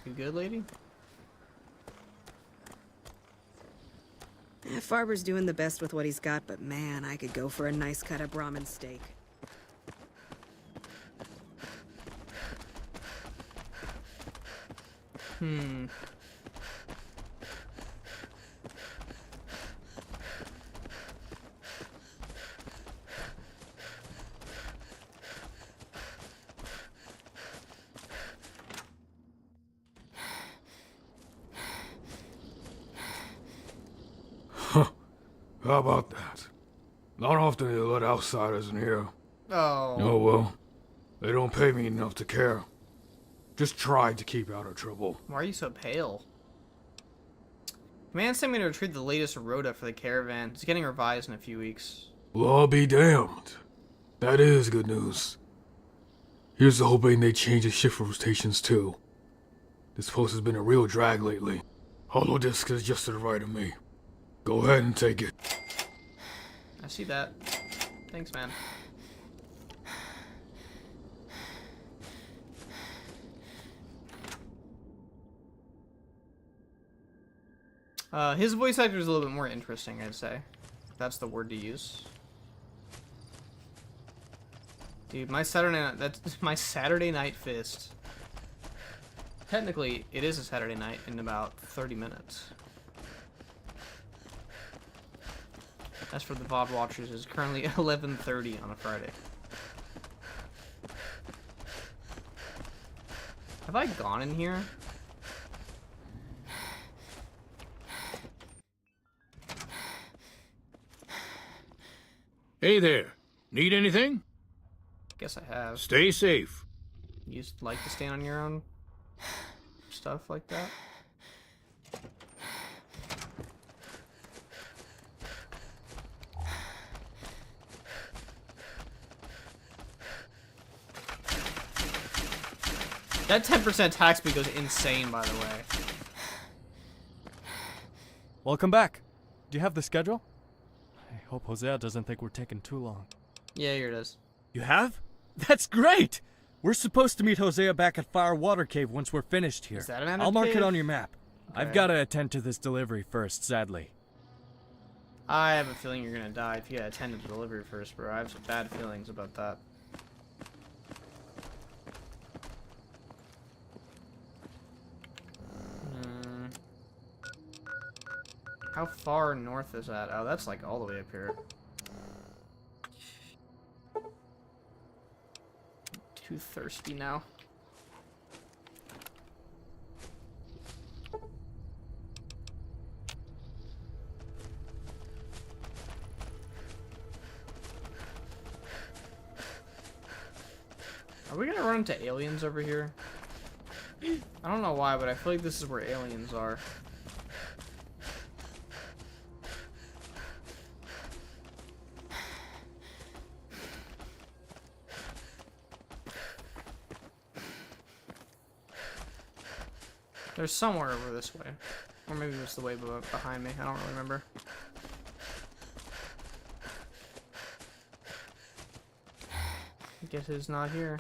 You good, lady? Farber's doing the best with what he's got, but man, I could go for a nice cut of Brahmin steak. How about that? Not often they let outsiders in here. Oh. Oh well. They don't pay me enough to care. Just tried to keep out of trouble. Why are you so pale? Command sent me to retrieve the latest rota for the caravan. It's getting revised in a few weeks. Well, I'll be damned. That is good news. Here's to hoping they change the shift rotations too. This post has been a real drag lately. Hollow disk is just to the right of me. Go ahead and take it. I see that. Thanks, man. His voice actor is a little bit more interesting, I'd say. That's the word to use. Dude, that's my Saturday night fist. Technically, it is a Saturday night in about 30 minutes. As for the VOD watchers, it's currently 11:30 on a Friday. Have I gone in here? Hey there. Need anything? Guess I have. Stay safe. You just like to stand on your own stuff like that? That 10% tax speed goes insane, by the way. Welcome back. Do you have the schedule? I hope Hosea doesn't think we're taking too long. Yeah, here it is. You have? That's great! We're supposed to meet Hosea back at Fire Water Cave once we're finished here. Is that an I'll mark cave? it on your map. I've Okay. got to attend to this delivery first, sadly. I have a feeling you're gonna die if you gotta attend to the delivery first, bro. I have some bad feelings about that. How far north is that? Oh, that's like all the way up here. Too thirsty now. Are we gonna run into aliens over here? I don't know why, but I feel like this is where aliens are. There's somewhere over this way. Or maybe it's the way behind me. I don't really remember. I guess it's not here.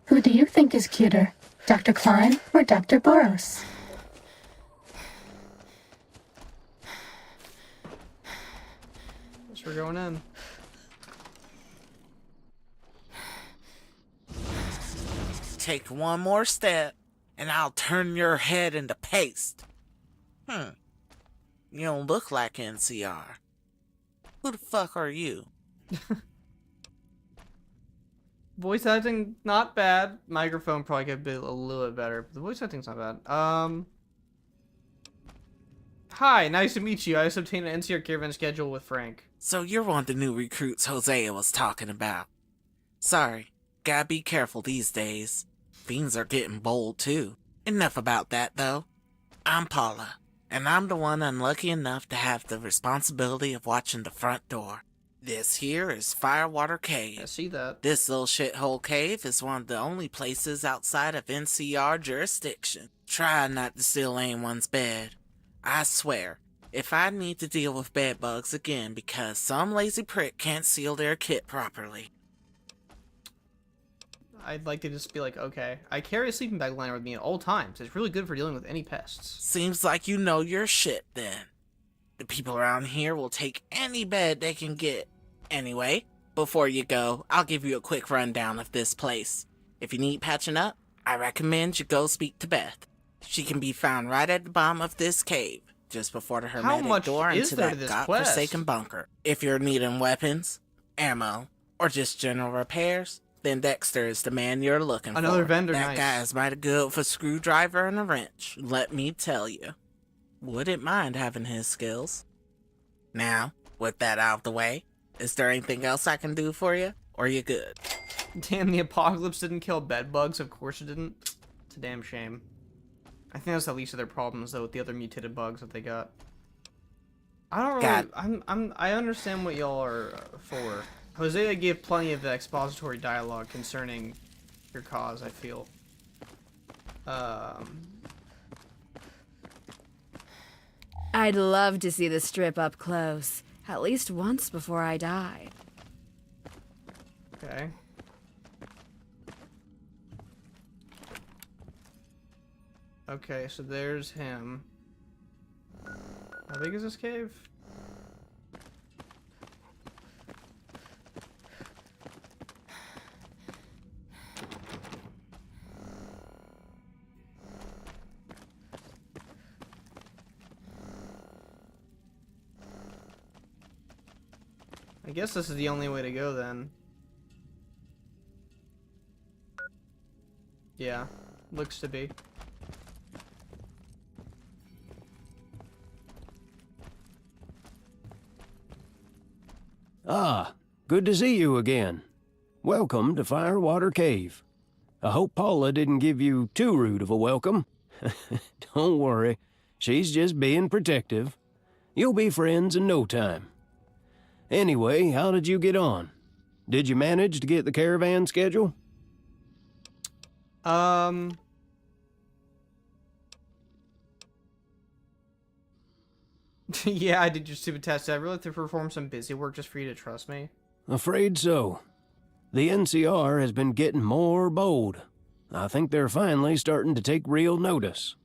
Who do you think is cuter, Dr. Klein or Dr. Boros? Guess we're going in. Take one more step, and I'll turn your head into paste. You don't look like NCR. Who the fuck are you? Voice acting, not bad. Microphone probably could be a little bit better, but the voice acting's not bad. Hi, nice to meet you. I just obtained an NCR caravan schedule with Frank. So you're one of the new recruits Hosea was talking about. Sorry, gotta be careful these days. Fiends are getting bold too. Enough about that though. I'm Paula, and I'm the one unlucky enough to have the responsibility of watching the front door. This here is Firewater Cave. I see that. This little shithole cave is one of the only places outside of NCR jurisdiction. Try not to steal anyone's bed. I swear, if I need to deal with bed bugs again because some lazy prick can't seal their kit properly. I'd like to just be like, okay, I carry a sleeping bag liner with me at all times. It's really good for dealing with any pests. Seems like you know your shit then. The people around here will take any bed they can get. Anyway, before you go, I'll give you a quick rundown of this place. If you need patching up, I recommend you go speak to Beth. She can be found right at the bottom of this cave, just before the hermetic door into that godforsaken bunker. If you're needing weapons, ammo, or just general repairs, then Dexter is the man you're looking for. Another vendor, That nice. guy is mighty good with a screwdriver and a wrench, let me tell you. Wouldn't mind having his skills. Now, with that out of the way, is there anything else I can do for you, or you good? Damn, the apocalypse didn't kill bed bugs. Of course it didn't. It's a damn shame. I think that's the least of their problems, though, with the other mutated bugs that they got. I don't really... I understand what y'all are for. Hosea gave plenty of expository dialogue concerning your cause, I feel. I'd love to see the strip up close, at least once before I die. Okay. Okay, so there's him. How big is this cave? I guess this is the only way to go then. Yeah, looks to be. Ah, good to see you again. Welcome to Firewater Cave. I hope Paula didn't give you too rude of a welcome. Don't worry, she's just being protective. You'll be friends in no time. Anyway, how did you get on? Did you manage to get the caravan schedule? Yeah, I did your stupid test. I really have to perform some busy work just for you to trust me. Afraid so. The NCR has been getting more bold. I think they're finally starting to take real notice.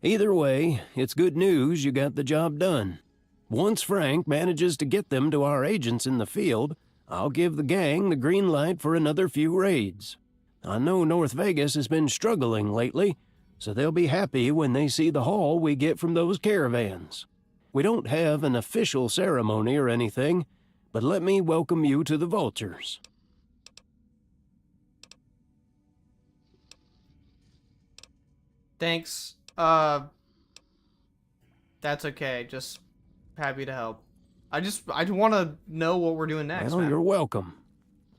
Either way, it's good news you got the job done. Once Frank manages to get them to our agents in the field, I'll give the gang the green light for another few raids. I know North Vegas has been struggling lately, so they'll be happy when they see the haul we get from those caravans. We don't have an official ceremony or anything, but let me welcome you to the Vultures. Thanks. That's okay. Just happy to help. I want to know what we're doing next, Well, man. you're welcome.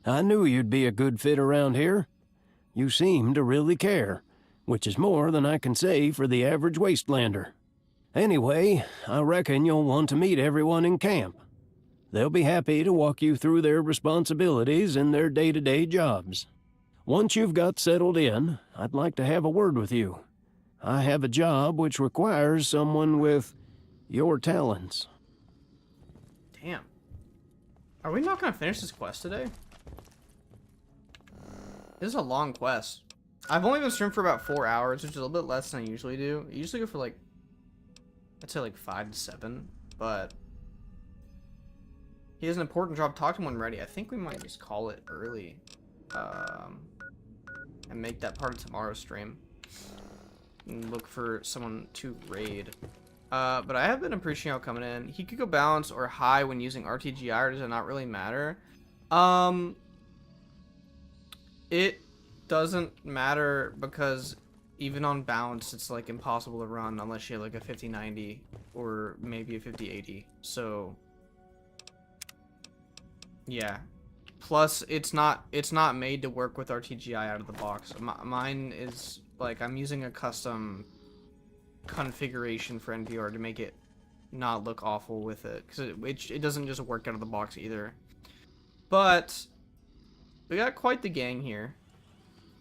I knew you'd be a good fit around here. You seem to really care, which is more than I can say for the average wastelander. Anyway, I reckon you'll want to meet everyone in camp. They'll be happy to walk you through their responsibilities and their day-to-day jobs. Once you've got settled in, I'd like to have a word with you. I have a job which requires someone with your talents. Damn. Are we not gonna finish this quest today? This is a long quest. I've only been streaming for about 4 hours, which is a little bit less than I usually do. I usually go for like, I'd say like 5 to 7, but he has an important job. Talk to him when ready. I think we might just call it early, and make that part of tomorrow's stream. And look for someone to raid. But I have been appreciating how coming in. He could go balance or high when using RTGI, or does it not really matter? It doesn't matter because even on balance, it's like impossible to run unless you have like a 50-90 or maybe a 50-80. So yeah. Plus, it's not made to work with RTGI out of the box. Mine is like I'm using a custom configuration for NPR to make it not look awful with it, because it doesn't just work out of the box either. But we got quite the gang here.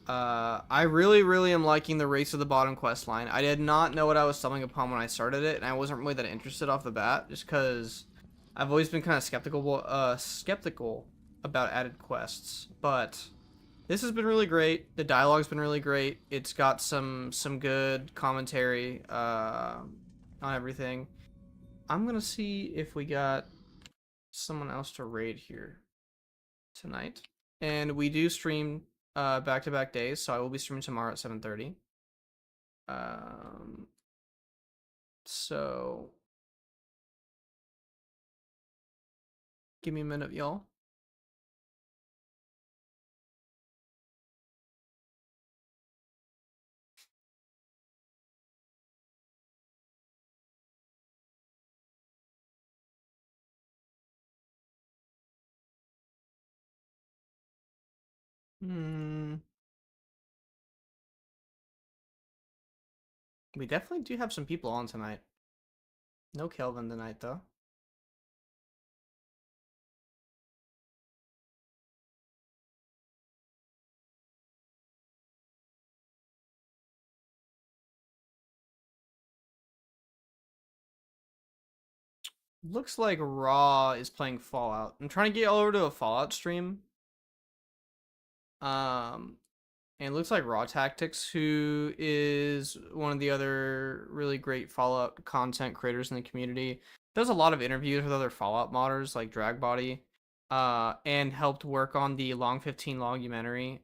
I really am liking the Race to the Bottom quest line. I did not know what I was stumbling upon when I started it, and I wasn't really that interested off the bat, just because I've always been kind of skeptical about added quests. But this has been really great. The dialogue's been really great. It's got some good commentary on everything. I'm gonna see if we got someone else to raid here tonight. And we do stream back-to-back days, so I will be streaming tomorrow at 7:30. So give me a minute, y'all. We definitely do have some people on tonight. No Kelvin tonight, though. Looks like Raw is playing Fallout. I'm trying to get over to a Fallout stream. And it looks like Raw Tactics, who is one of the other really great Fallout content creators in the community, does a lot of interviews with other Fallout modders like Dragbody, and helped work on the Long 15 Logumentary,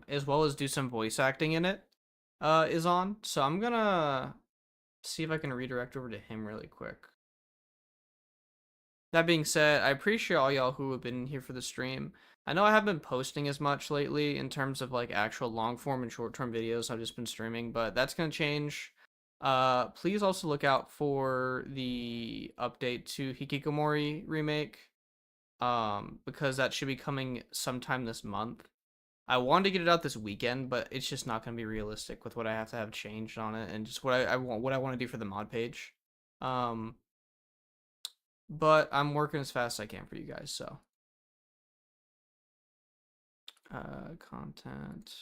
as well as do some voice acting in it, is on. So I'm gonna see if I can redirect over to him really quick. That being said, I appreciate all y'all who have been here for the stream. I know I haven't been posting as much lately in terms of like actual long form and short term videos. I've just been streaming, but that's gonna change. Please also look out for the update to Hikikomori remake, because that should be coming sometime this month. I wanted to get it out this weekend, but it's just not gonna be realistic with what I have to have changed on it and just what I want to do for the mod page. But I'm working as fast as I can for you guys, so. Content.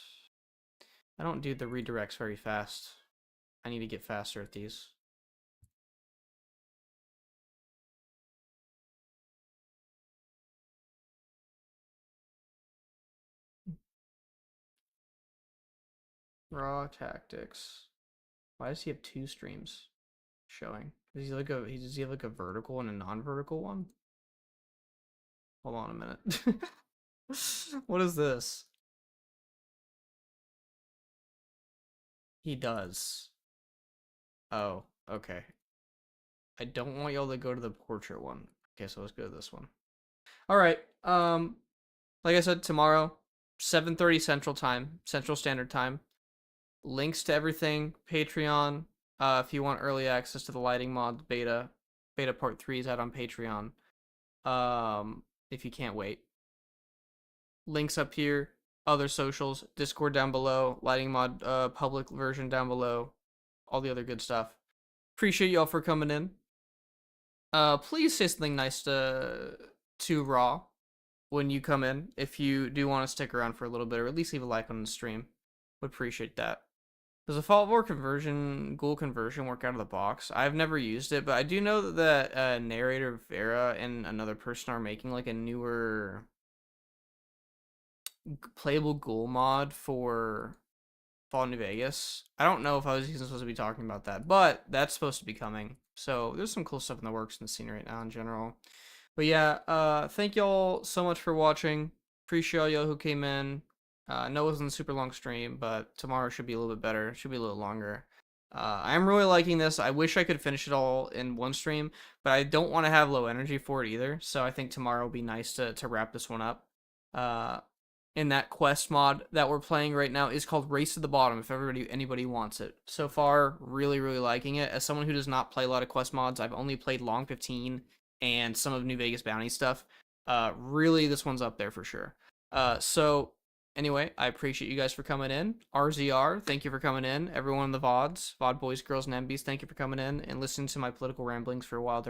I don't do the redirects very fast. I need to get faster at these. Raw Tactics. Why does he have 2 streams showing? Does he have like a vertical and a non-vertical one? Hold on a minute. What is this? He does. Oh, okay. I don't want y'all to go to the portrait one. Okay, so let's go to this one. All right. Like I said, tomorrow, 7:30 Central Standard Time. Links to everything, Patreon, If you want early access to the lighting mod beta part 3 is out on Patreon. If you can't wait. Links up here, other socials, Discord down below, lighting mod public version down below, all the other good stuff. Appreciate y'all for coming in. Please say something nice to Raw when you come in. If you do want to stick around for a little bit, or at least leave a like on the stream, would appreciate that. Does a Fault War ghoul conversion work out of the box? I've never used it, but I do know that narrator Vera and another person are making like a newer playable ghoul mod for Fallout New Vegas. I don't know if I was even supposed to be talking about that, but that's supposed to be coming. So there's some cool stuff in the works in the scene right now in general. But yeah, thank y'all so much for watching. Appreciate y'all who came in. I know it wasn't a super long stream, but tomorrow should be a little bit better. It should be a little longer. I'm really liking this. I wish I could finish it all in one stream, but I don't want to have low energy for it either. So I think tomorrow will be nice to wrap this one up. In that quest mod that we're playing right now is called Race to the Bottom, if anybody wants it. So far, really, really liking it. As someone who does not play a lot of quest mods, I've only played Long 15 and some of New Vegas Bounty stuff. Really, this one's up there for sure. So anyway, I appreciate you guys for coming in. RZR, thank you for coming in. Everyone in the VODs, VOD boys, girls, and MBs, thank you for coming in and listening to my political ramblings for a while during